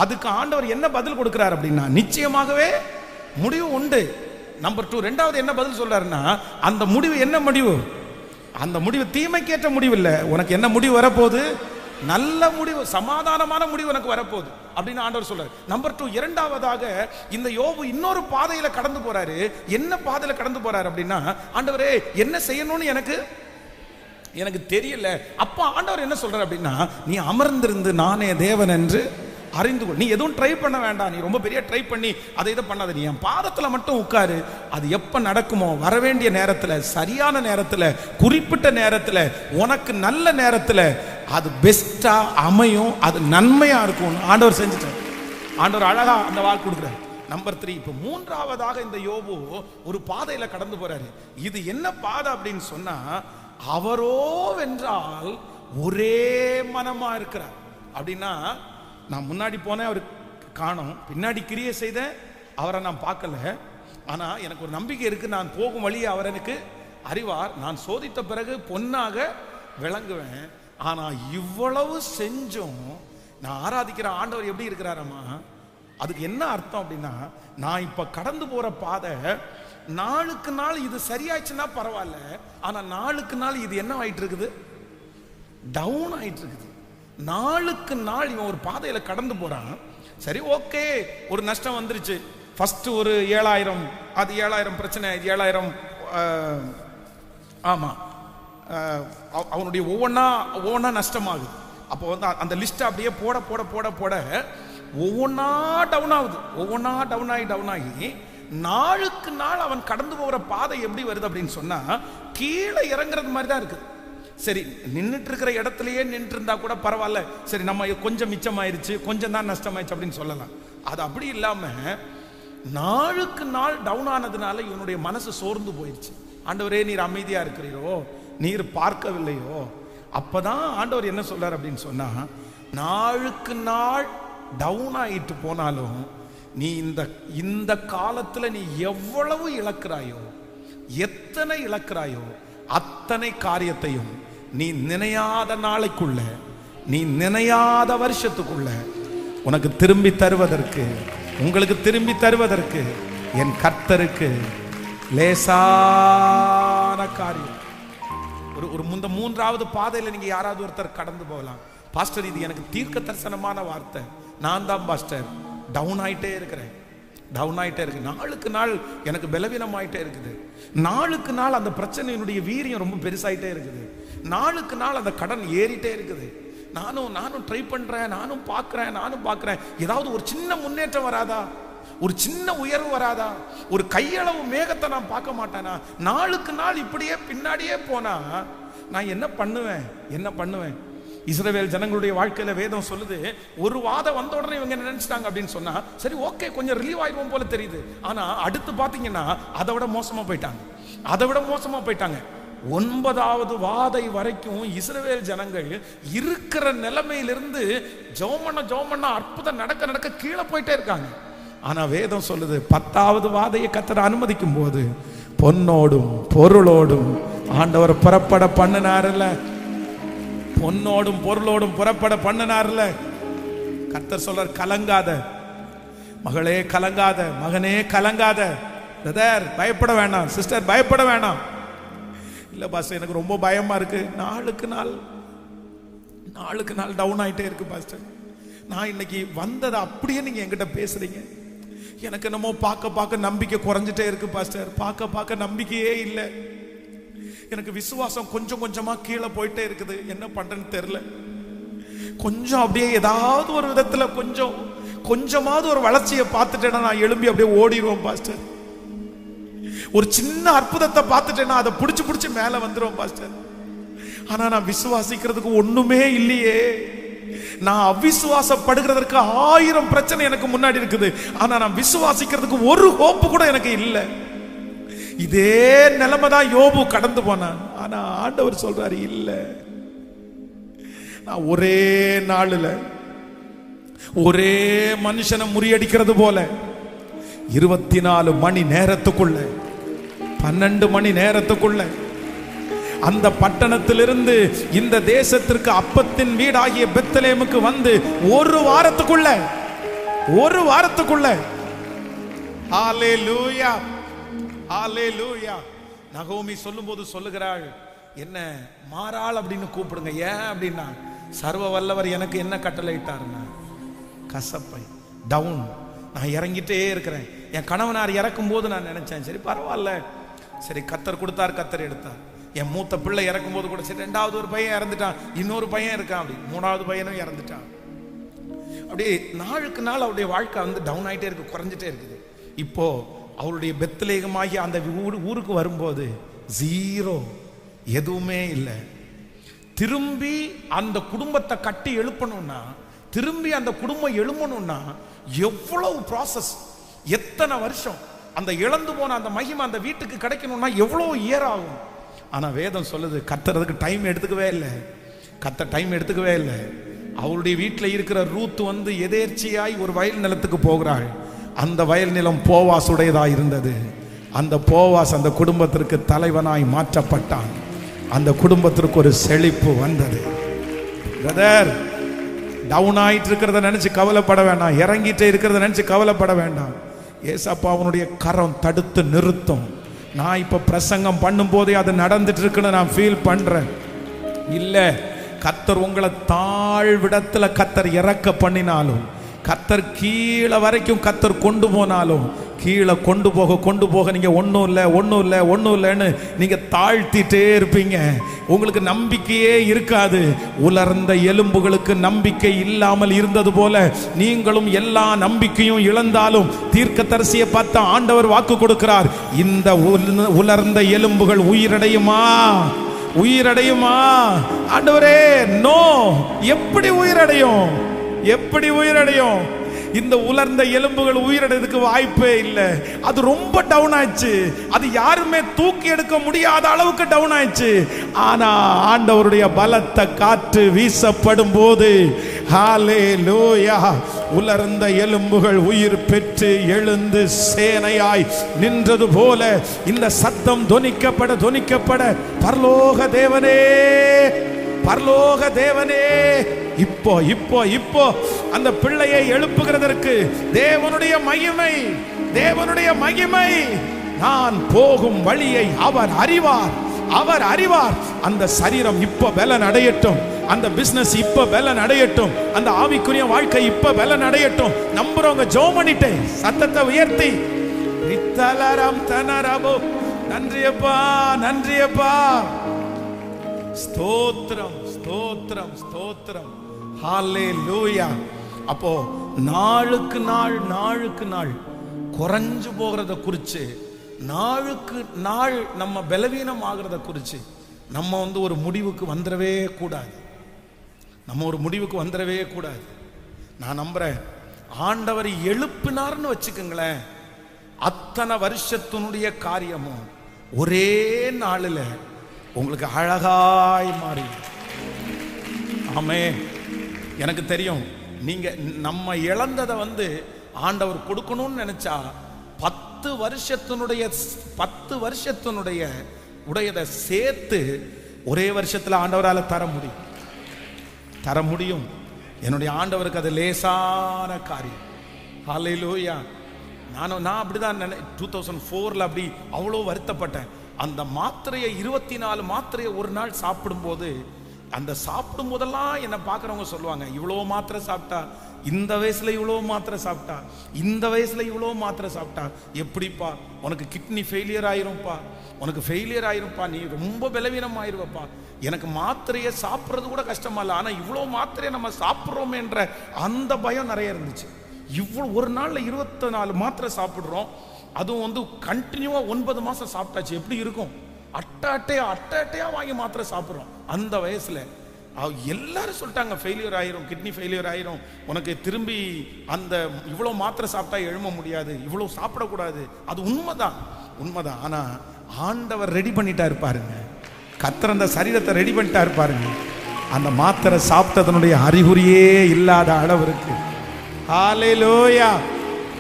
அதுக்கு ஆண்டவர் என்ன பதில் கொடுக்கிறார் அப்படின்னா, நிச்சயமாகவே முடிவு உண்டு. நம்பர் 2, ரெண்டாவது என்ன பதில் சொல்றாருன்னா, அந்த முடிவு என்ன முடிவு? அந்த முடிவு தீமைக்கேற்ற முடிவு இல்லை, உனக்கு என்ன முடிவு வரப்போகுது? நல்ல முடிவு, சமாதானமான முடிவு உனக்கு வரப்போகுது அப்படின்னு ஆண்டவர் சொல்றாரு. நம்பர் 2, இரண்டாவதாக இந்த யோபு இன்னொரு பாதையில கடந்து போறாரு. என்ன பாதையில கடந்து போறாரு அப்படின்னா, ஆண்டவரே என்ன செய்யணும்னு எனக்கு தெரியல. அப்ப ஆண்டவர் என்ன சொல்றாரு அப்படின்னா, நீ அமர்ந்திருந்து நானே தேவன் என்று அறிந்து கொள். நீ எதுவும் ட்ரை பண்ண வேண்டாம், நீ ரொம்ப பெரிய ட்ரை பண்ணி அதை இதை பண்ணாத, நீ என் பாதத்தில் மட்டும் உட்காரு. அது எப்ப நடக்குமோ, வரவேண்டிய நேரத்தில், சரியான நேரத்தில், குறிப்பிட்ட நேரத்தில், உனக்கு நல்ல நேரத்தில் அது பெஸ்டா அமையும், அது நன்மையா இருக்கும். ஆண்டவர் செஞ்சுட்டார். ஆண்டவர் அழகா அந்த வாக்கு கொடுக்குறாரு. நம்பர் 3, இப்ப மூன்றாவதாக இந்த யோபு ஒரு பாதையில கடந்து போறாரு. இது என்ன பாதை அப்படின்னு சொன்னா, அவரோ வென்றால் ஒரே மனமா இருக்கிறார். அப்படின்னா, நான் முன்னாடி போனேன், அவர் காணோம், பின்னாடி கிரியை செய்தேன், அவரை நான் பார்க்கல. ஆனா எனக்கு ஒரு நம்பிக்கை இருக்கு, நான் போகும் வழியை அவர் எனக்கு அறிவார், நான் சோதித்த பிறகு பொன்னாக விளங்குவேன். ஆனா இவ்வளவு செஞ்சும் நான் ஆராதிக்கிற ஆண்டவர் எப்படி இருக்கிறாரம்மா? அதுக்கு என்ன அர்த்தம் அப்படின்னா, நான் இப்ப கடந்து போற பாதை நாளுக்கு நாள் இது சரியாச்சுன்னா பரவாயில்ல, ஆனா நாளுக்கு நாள் இது என்ன ஆயிட்டு இருக்குது? டவுன் ஆயிட்டு இருக்குது. நாளுக்கு நாள் இவன் ஒரு பாதையில கடந்து போறான். சரி, ஓகே, ஒரு நஷ்டம் வந்துருச்சு. ஃபர்ஸ்ட் ஒரு 7000, அது 7000 பிரச்சனை, 7000 ஆமா, அவனுடைய ஒவ்வொன்னா நஷ்டமாகுது. அப்போ அந்த லிஸ்ட் அப்படியே போட போட போட போட ஒவ்வொன்னா டவுன் ஆகுது, ஒவ்வொன்னா டவுன் ஆகி நாளுக்கு நாள் அவன் கடந்து போகிற பாதை எப்படி வருது அப்படின்னு சொன்னா, கீழே இறங்குறது மாதிரி தான் இருக்குது. சரி, நின்றுட்டு இருக்கிற இடத்துலயே நின்று இருந்தா கூட பரவாயில்ல, சரி நம்ம கொஞ்சம் மிச்சமாயிருச்சு, கொஞ்சம் தான் நஷ்டமாயிருச்சு அப்படின்னு சொல்லலாம். அது அப்படி இல்லாம நாளுக்கு நாள் டவுன் ஆனதுனால இவனுடைய மனசு சோர்ந்து போயிடுச்சு. ஆண்டவரே, நீர் அமைதியா இருக்கிறீரோ, நீர் பார்க்கவில்லையோ? அப்பதான் ஆண்டவர் என்ன சொல்றார் அப்படின்னு சொன்னா, நாளுக்கு நாள் டவுன் ஆயிட்டு போனாலும் நீ இந்த காலத்துல நீ எவ்வளவு இழக்கிறாயோ, எத்தனை இழக்கிறாயோ, அத்தனை காரியத்தையும் நீ நினையாத நாளைக்குள்ள, நீ நினையாத வருஷத்துக்குள்ள உனக்கு திரும்பி தருவதற்கு, உங்களுக்கு திரும்பி தருவதற்கு என் கர்த்தருக்கு லேசான காரியம். ஒரு மூன்றாவது பாதையில நீங்க யாராவது ஒருத்தர் கடந்து போகலாம். பாஸ்டர், இது எனக்கு தீர்க்க தரிசனமான வார்த்தை, நான் தான் பாஸ்டர் டவுன் ஆயிட்டே இருக்கிறேன், டவுன் ஆயிட்டே இருக்கு, நாளுக்கு நாள் எனக்கு பலவீனம் ஆயிட்டே இருக்குது, நாளுக்கு நாள் அந்த பிரச்சனையினுடைய வீரியம் ரொம்ப பெருசாயிட்டே இருக்குது, நாளுக்கு நாள் அந்த கடன் ஏறிட்டே இருக்குது, நானும் ட்ரை பண்றேன், நானும் பார்க்கிறேன், ஏதாவது ஒரு சின்ன முன்னேற்றம் வராதா? ஒரு சின்ன உயர்வு வராதா? ஒரு கையளவு மேகத்தை நான் பார்க்க மாட்டேனா? நாளுக்கு நாள் இப்படியே பின்னாடியே போனா நான் என்ன பண்ணுவேன்? இஸ்ரவேல் ஜனங்களுடைய வாழ்க்கையில வேதம் சொல்லுது, ஒரு வாதம் வந்த உடனே இவங்க நினைச்சிட்டாங்க அப்படின்னு சொன்னா, சரி ஓகே கொஞ்சம் ரிலீவ் ஆயிடுவோம் போல தெரியுது. ஆனா அடுத்து பாத்தீங்கன்னா அதை விட மோசமா போயிட்டாங்க. 9வது வாதை வரைக்கும் இஸ்ரவேல் ஜனங்கள் இருக்கிற நிலைமையிலிருந்து ஜோமண்ண அற்புதம் நடக்க கீழே போயிட்டே இருக்காங்க. ஆனா வேதம் சொல்லுது, 10வது வாதையை கர்த்தர் அனுமதிக்கும் போது பொன்னோடும் பொருளோடும் ஆண்டவர் புறப்பட பண்ணினார்ல, பொன்னோடும் பொருளோடும் புறப்பட பண்ணினார்ல. கர்த்தர் சொல்றார், கலங்காத மகளே, கலங்காத மகனே, கலங்காத. பிரதர் பயப்பட வேண்டாம், சிஸ்டர் பயப்பட வேண்டாம். இல்ல பாஸ்டர் எனக்கு ரொம்ப பயமா இருக்கு, நாளுக்கு நாள் டவுன் ஆயிட்டே இருக்கு பாஸ்டர். நான் இன்னைக்கு வந்ததை அப்படியே நீங்க என்கிட்ட பேசுறீங்க, எனக்கு என்னமோ பார்க்க நம்பிக்கை குறைஞ்சிட்டே இருக்கு பாஸ்டர். பார்க்க நம்பிக்கையே இல்லை, எனக்கு விசுவாசம் கொஞ்சமா கீழே போயிட்டே இருக்குது, என்ன பண்றேன்னு தெரியல. கொஞ்சம் அப்படியே ஏதாவது ஒரு விதத்துல கொஞ்சமாவது ஒரு வளர்ச்சியை பார்த்துட்டேன்னா நான் எழும்பி அப்படியே ஓடிடுவோம் பாஸ்டர். ஒரு சின்ன அற்புதத்தை பார்த்துட்டேன்னா அதை பிடிச்சு மேல வந்துடும் பாஸ்டர். ஆனா நான் விசுவாசிக்கிறதுக்கு ஒண்ணுமே இல்லையே. நான் அவிசுவாசப்படுகிறதற்கு 1000 பிரச்சனை எனக்கு முன்னாடி இருக்குது. ஆனா நான் விசுவாசிக்கிறதுக்கு ஒரு ஹோப்பு கூட எனக்கு இல்லை. இதே நிலைமை தான் யோபு கடந்து போனான். ஆனா ஆண்டவர் சொல்றாரு, இல்ல நான் ஒரே நாளுல ஒரே மனுஷனை முறியடிக்கிறது போல 24 மணி நேரத்துக்குள்ள 12 மணி நேரத்துக்குள்ள அந்த பட்டணத்திலிருந்து இந்த தேசத்திற்கு அப்பத்தின் வீடாகிய பெத்லெஹேமுக்கு வந்து ஒரு வாரத்துக்குள்ள ஹalleluya ஹalleluya. நகோமி சொல்லும்போது சொல்லுகிறாள், என்ன மாறாள் அப்படின்னு கூப்பிடுங்க. ஏன் அப்படின்னா, சர்வ வல்லவர் எனக்கு என்ன கட்டளையிட்டாருன்னா, கசப்பை டவுன். நான் இறங்கிட்டே இருக்கிறேன். என் கணவனார் இறக்கும் போது நான் நினைச்சேன், சரி பரவாயில்ல, சரி கத்தர் கொடுத்தார், கத்தர் எடுத்தார். என் மூத்த பிள்ளை இறக்கும் போது கூட சரி, 2வது ஒரு பையன் இறந்துட்டான், இன்னொரு பையன் இருக்கான், அப்படி 3வது பையனும் இறந்துட்டான். அப்படியே நாளுக்கு நாள் அவருடைய வாழ்க்கை வந்து டவுன் ஆகிட்டே இருக்கு, குறைஞ்சிட்டே இருக்குது. இப்போ அவருடைய பெத்லெஹேமாகி அந்த ஊருக்கு வரும்போது 0, எதுவுமே இல்லை. திரும்பி அந்த குடும்பத்தை கட்டி எழுப்பணும்னா, திரும்பி அந்த குடும்பம் எழும்பணும்னா எவ்வளவு ப்ராசஸ், எத்தனை வருஷம், அந்த இழந்து போன அந்த மகிமை அந்த வீட்டுக்கு கிடைக்கணும்னா எவ்வளவு இயர் ஆகும். ஆனா வேதம் சொல்லுது, கத்துறதுக்கு டைம் எடுத்துக்கவே இல்லை. அவருடைய வீட்டில் இருக்கிற ரூத் வந்து எதேர்ச்சியாய் ஒரு வயல் நிலத்துக்கு போகிறாள். அந்த வயல் நிலம் போவாசுடையதா இருந்தது. அந்த போவாஸ் அந்த குடும்பத்திற்கு தலைவனாய் மாற்றப்பட்டான். அந்த குடும்பத்திற்கு ஒரு செழிப்பு வந்தது. பிரதர், டவுன் ஆயிட்டு இருக்கிறத நினைச்சு கவலைப்பட வேண்டாம், இறங்கிட்டே இருக்கிறத நினைச்சு கவலைப்பட வேண்டாம். ஏசப்பா அவனுடைய கரம் தடுத்து நிறுத்தும். நான் இப்ப பிரசங்கம் பண்ணும் போதே அது நடந்துட்டு இருக்குன்னு நான் ஃபீல் பண்றேன். இல்ல, கத்தர் உங்களை தாழ்விடத்துல கத்தர் இறக்க பண்ணினாலும், கத்தர் கீழே வரைக்கும் கத்தர் கொண்டு போனாலும், கீழே கொண்டு போக நீங்க ஒன்றும் இல்லைன்னு நீங்க தாழ்த்திட்டே இருப்பீங்க. உங்களுக்கு நம்பிக்கையே இருக்காது. உலர்ந்த எலும்புகளுக்கு நம்பிக்கை இல்லாமல் இருந்தது போல நீங்களும் எல்லா நம்பிக்கையும் இழந்தாலும் தீர்க்கதரிசியை பார்த்த ஆண்டவர் வாக்கு கொடுக்கிறார், இந்த உலர்ந்த எலும்புகள் உயிரடையுமா? ஆண்டவரே, நோ. எப்படி உயிரடையும்? இந்த உலர்ந்த எலும்புகள் உயிரடைறதுக்கு வாய்ப்பே இல்லை. அது ரொம்ப டவுன் ஆயிடுச்சு. அது யாருமே தூக்கி எடுக்க முடியாத அளவுக்கு டவுன் ஆயிடுச்சு. ஆனா ஆண்டவருடைய பலத்த காற்று வீசப்படும் போது, ஹalleluya, உலர்ந்த எலும்புகள் உயிர் பெற்று எழுந்து சேனையாய் நின்றது போல இந்த சத்தம் தொனிக்கப்பட பரலோக தேவனே இப்போ அந்த பிள்ளையை எழுப்புகிறதற்கு தேவனுடைய மகிமை, நான் போகும் வழியை அவர் அறிவார். அந்த சரீரம் இப்ப பலன் அடையட்டும், அந்த பிசினஸ் இப்ப பலன் அடையட்டும், அந்த ஆவிக்குரிய வாழ்க்கை இப்ப பலன் அடையட்டும். நம்புறவங்க ஜெபம் பண்ணிட்டு சத்தத்தை உயர்த்தி, நன்றியப்பா, ஸ்தோத்திரம். ஹalleluya. அப்போ நாளுக்கு நாள் குறைஞ்சு போகிறத குறித்து, நாளுக்கு நாள் நம்ம பலவீனம் ஆகிறத குறித்து நம்ம ஒரு முடிவுக்கு வந்துடவே கூடாது. நான் நம்புறேன், ஆண்டவர் எழுப்பினார்னு வச்சுக்கோங்களேன், அத்தனை வருஷத்தினுடைய காரியமும் ஒரே நாளில் உங்களுக்கு அழகாய் மாறி. ஆமே, எனக்கு தெரியும், நீங்க நம்ம இழந்ததை ஆண்டவர் கொடுக்கணும்னு நினைச்சா 10 வருஷத்தினுடைய உடையதை சேர்த்து ஒரே வருஷத்துல ஆண்டவரால தர முடியும். என்னுடைய ஆண்டவருக்கு அது லேசான காரியம். ஹல்லேலூயா. நான் அப்படிதான் 2004 அப்படி அவ்வளோ வருத்தப்பட்டேன். அந்த மாத்திரையை 24 மாத்திரையை ஒரு நாள் சாப்பிடும்போது, அந்த சாப்பிடும் போதெல்லாம் என்னை பார்க்குறவங்க சொல்லுவாங்க, இவ்வளோ மாத்திரை சாப்பிட்டா, இந்த வயசுல இவ்வளோ மாத்திரை சாப்பிட்டா, இந்த வயசுல இவ்வளோ மாத்திரை சாப்பிட்டா எப்படிப்பா, உனக்கு கிட்னி ஃபெயிலியர் ஆயிரும்ப்பா, நீ ரொம்ப பலவீனம் ஆயிருவப்பா. எனக்கு மாத்திரையை சாப்பிட்றது கூட கஷ்டமா இல்லை, ஆனால் இவ்வளோ மாத்திரையை நம்ம சாப்பிட்றோம் என்ற அந்த பயம் நிறைய இருந்துச்சு. இவ்வளோ ஒரு நாளில் 24 மாத்திரை சாப்பிட்றோம், அதுவும் கண்டினியூவா 9 மாசம் சாப்பிட்டாச்சு. எப்படி இருக்கும்? அட்டையா வாங்கி மாத்திரை சாப்பிட்றோம். அந்த வயசுல எல்லாரும் சொல்லிட்டாங்க, ஃபெயிலியர் ஆயிரும், கிட்னி ஃபெயிலியர் ஆயிரும், உனக்கு திரும்பி அந்த இவ்வளோ மாத்திரை சாப்பிட்டா எழும்ப முடியாது, இவ்வளோ சாப்பிடக்கூடாது. அது உண்மைதான். ஆனா ஆண்டவர் ரெடி பண்ணிட்டாரு பாருங்க, கர்த்தர் அந்த சரீரத்தை ரெடி பண்ணிட்டாரு பாருங்க. அந்த மாத்திரை சாப்பிட்டதனுடைய அறிகுறியே இல்லாத அளவிற்கு. ஹல்லேலூயா.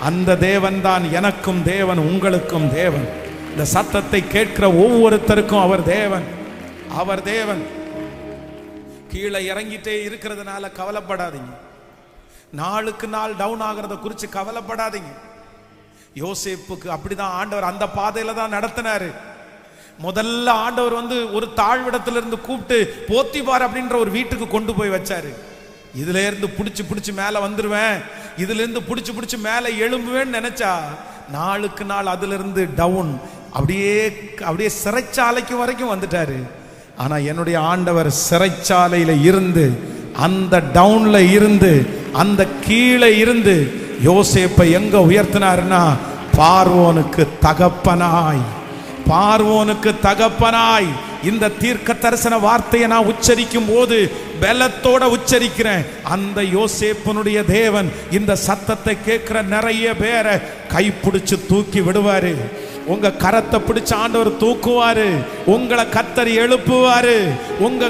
அந்த தேவன் தான் எனக்கும் தேவன், உங்களுக்கும் தேவன். இந்த சத்தத்தை கேட்கிற ஒவ்வொருத்தருக்கும் அவர் தேவன். கீழே இறங்கிட்டே இருக்கிறதுனால கவலைப்படாதீங்க. நாளுக்கு நாள் டவுன் ஆகிறத குறித்து கவலைப்படாதீங்க. யோசேப்புக்கு அப்படிதான் ஆண்டவர் அந்த பாதையில தான் நடத்தினாரு. முதல்ல ஆண்டவர் ஒரு தாழ்விடத்திலிருந்து கூப்பிட்டு போத்திபார் அப்படின்ற ஒரு வீட்டுக்கு கொண்டு போய் வச்சாரு. இதுல இருந்து பிடிச்சு மேல வந்துருவேன், இதுல இருந்து பிடிச்சு மேல எழும்புவேன்னு நினைச்சா, நாளுக்கு நாள் அதுல இருந்து டவுன், அப்படியே சிறைச்சாலைக்கு வரைக்கும் வந்துட்டாரு. ஆனா என்னுடைய ஆண்டவர் சிறைச்சாலையில இருந்து, அந்த டவுன்ல இருந்து, அந்த கீழே இருந்து யோசேப்பை எங்க உயர்த்தினார்னா, பார்வோனுக்கு தகப்பனாய். இந்த தீர்க்க தரிசன வார்த்தையை நான் உச்சரிக்கும் போது பலத்தோட உச்சரிக்கிறேன். அந்த யோசேப்பனுடைய தேவன் இந்த சத்தத்தை கேட்கிற நிறைய பேரை கைப்பிடிச்சு தூக்கி விடுவாரு. உங்க கரத்தை பிடிச்ச ஆண்டவர் தூக்குவாரு. உங்களை கர்த்தர் எழுப்புவாரு. உங்க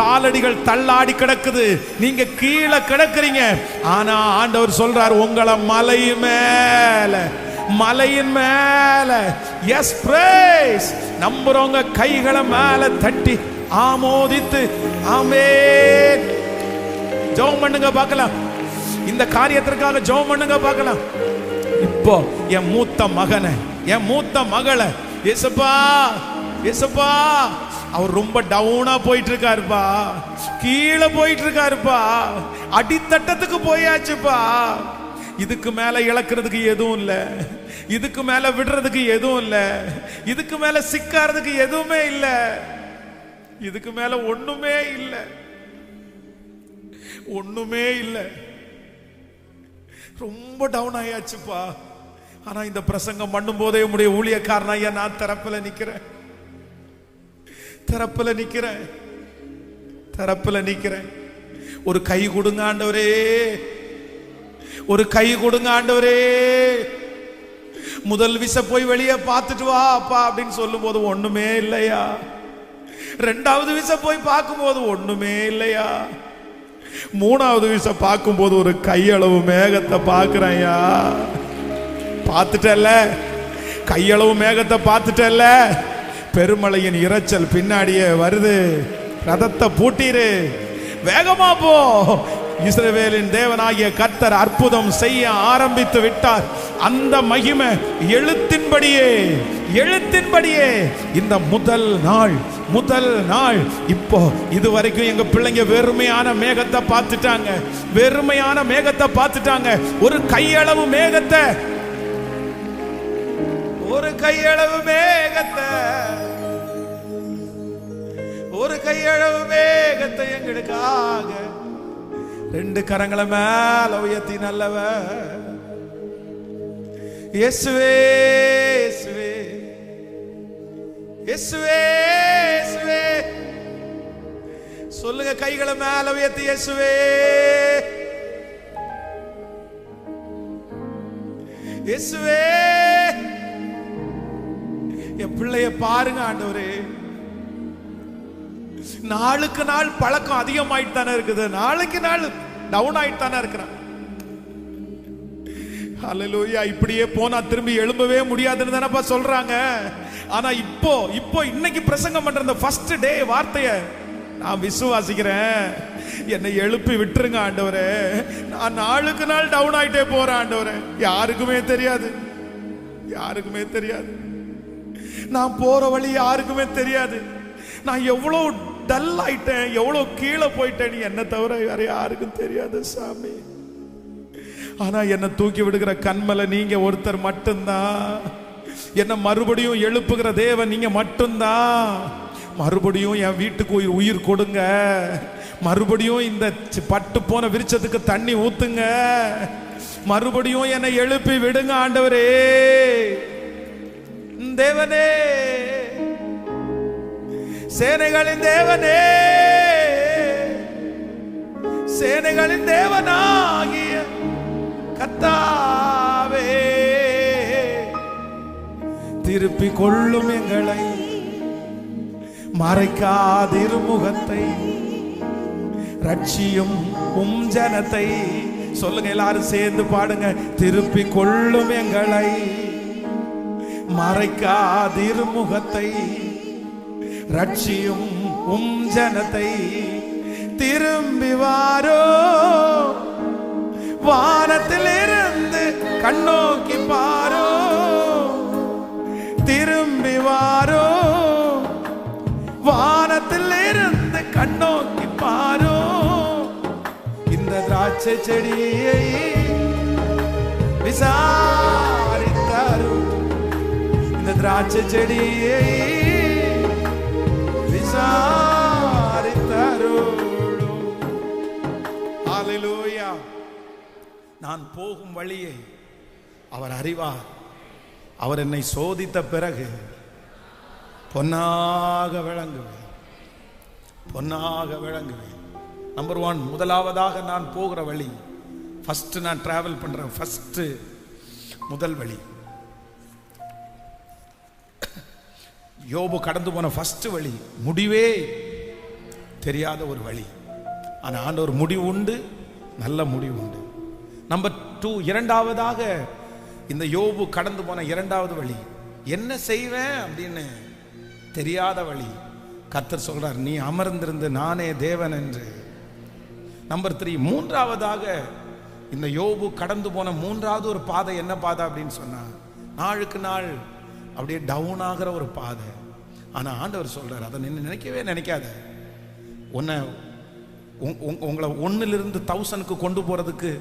காலடிகள் தள்ளாடி கிடக்குது, நீங்க கீழே கிடக்குறீங்க. ஆனா ஆண்டவர் சொல்றார், உங்களை மலையின் மேல எஸ் பிரைஸ் நம்புறவங்க கைகளை மேல தட்டி ஆமோதித்து ஆமென் ஜெபம் பண்ணுங்க பார்க்கலாம். இந்த காரியத்திற்காக ஜெபம் பண்ணுங்க பார்க்கலாம். இப்போ என் மூத்த மகனை, என் மூத்த மகளை, ஏசப்பா அவர் ரொம்ப டவுனா போயிட்டு இருக்காருப்பா, கீழே போயிட்டு இருக்காருப்பா, அடித்தட்டத்துக்கு போயாச்சுப்பா. இதுக்கு மேல இழக்கிறதுக்கு எதுவும் இல்லை, இதுக்கு மேல விடுறதுக்கு எதுவும் இல்லை, இதுக்கு மேல சிக்காறதுக்கு எதுவுமே இல்லை, இதுக்கு மேல ஒண்ணுமே இல்லை. ரொம்ப டவுன் ஆயாச்சுப்பா. ஆனா இந்த பிரசங்கம் பண்ணும் போதே உடைய ஊழியக்காரன் ஐயா நான் தரப்புல நிக்கிறேன். ஒரு கை கொடுங்க ஆண்டவரே, ஒரு கை கொடுங்க ஆண்டவரே. முதல் விச போய் வெளியே பார்த்துட்டு வா அப்பா அப்படின்னு சொல்லும் போது ஒண்ணுமே இல்லையா, ரெண்டாவது விச போய் பார்க்கும் போது ஒண்ணுமே இல்லையா, மூணாவது விச பார்க்கும் போது ஒரு கையளவு மேகத்தை பார்க்கிறேன்யா. பார்த்துட்டல்ல, கையளவு மேகத்தை பார்த்துட்டல்ல, பெருமழையின் இரைச்சல் பின்னாடியே வருது, ரதத்தை பூட்டிரு, வேகமா போ. இஸ்ரவேலின் தேவனாகிய கர்த்தர் அற்புதம் செய்ய ஆரம்பித்து விட்டார். அந்த மகிமை எழுத்தின்படியே இந்த முதல் நாள் இப்போ இதுவரைக்கும் எங்க பிள்ளைங்க வெறுமையான மேகத்தை பார்த்துட்டாங்க. ஒரு கையளவு மேகத்தை எங்களுக்காக ரெண்டு கரங்களை மேல உயர்த்தி நல்லவ இயேசுவே இயேசுவே இயேசுவே இயேசுவே. சொல்லுங்க, கைகளை மேல உயர்த்தி இயேசுவே இயேசுவே. என் பிள்ளைய பாருங்க ஆண்டவரே, நாளுக்கு நாள் பழக்கம் அதிகமாயிட்டு தானே இருக்குது, நாளுக்கு நாள் டவுன் ஆயிட்டு தானே இருக்கிறான். ஹல்லேலூயா. இப்படியே போனா திரும்பி எழும்பவே முடியாதுன்னு தானப்பா சொல்றாங்க. ஆனா இப்போ இன்னைக்கு பிரசங்கம் பண்ற இந்த ஃபர்ஸ்ட் டே வார்த்தைய நான் விசுவாசிக்கிறேன். என்னை எழுப்பி விட்டுருங்க ஆண்டவரே. நான் நாளுக்கு நாள் டவுன் ஆயிட்டே போறேன் ஆண்டவரே. யாருக்குமே தெரியாது, யாருக்குமே தெரியாது. நான் போற வழி யாருக்குமே தெரியாது. நான் எவ்வளவு டல் ஆயிட்டேன், எவ்வளவு கீழே போயிட்டேன், என்ன தவிர வேற யாருக்கும் தெரியாது சாமி. ஆனா என்னை தூக்கி விடுகிற கண்மலை நீங்க ஒருத்தர் மட்டும்தான். என்ன மறுபடியும் எழுப்புகிற தேவன் நீங்க மட்டும்தான். மறுபடியும் என் வீட்டுக்கு உயிர் கொடுங்க. மறுபடியும் இந்த பட்டு போன விருட்சத்துக்கு தண்ணி ஊத்துங்க. மறுபடியும் என்னை எழுப்பி விடுங்க ஆண்டவரே. தேவனே, சேனைகளின் தேவனே, சேனைகளின் தேவனாகிய கர்த்தாவே, திருப்பி கொள்ளும் எங்களை, மறைக்காதிரு முகத்தை, ரட்சியும் உம் ஜனத்தை. சொல்லுங்க, எல்லாரும் சேர்ந்து பாடுங்க. திருப்பி கொள்ளும் எங்களை, மறைக்காதிரு முகத்தை, ரட்சியும் உம் ஜனத்தை. திரும்பி வாரோ, வானத்தில் இருந்து கண்ணோக்கி பாரோ. திரும்பி வாரோ, வானத்தில் இருந்து கண்ணோக்கி பாரோ. இந்த திராட்சை செடியை விசாரித்தாரோ, இந்த திராட்சை செடியை விசாரித்தாரோ. ஹல்லேலூயா. நான் போகும் வழியை அவர் அறிவார். அவர் என்னை சோதித்த பிறகு பொன்னாக விளங்குவேன், பொன்னாக விளங்குவேன். நம்பர் 1, முதலாவதாக நான் போகிற வழி, ஃபர்ஸ்ட் நான் டிராவல் பண்றேன், ஃபர்ஸ்ட் முதல் வழி. யோபு கடந்து போன ஃபர்ஸ்ட் வழி முடிவே தெரியாத ஒரு வழி. ஆனா ஆண்டவர் முடிவு உண்டு, நல்ல முடிவு உண்டு. நம்பர் 2, இரண்டாவதாக இந்த யோபு கடந்து போன இரண்டாவது வழி, என்ன செய்வேன் அப்படின்னு தெரியாத வழி. கர்த்தர் சொல்றார், நீ அமர்ந்திருந்து நானே தேவன் என்று. நம்பர் 3, மூன்றாவதாக இந்த யோபு கடந்து போன மூன்றாவது ஒரு பாதை என்ன பாதை அப்படின்னு சொன்னா, நாளுக்கு நாள் அப்படியே டவுன் ஆகிற ஒரு பாதை. ஆனா ஆண்டவர் சொல்றார், அதை நினைக்கவே நினைக்காத. உங்களை 1லிருந்து 1000க்கு கொண்டு போறதுக்கு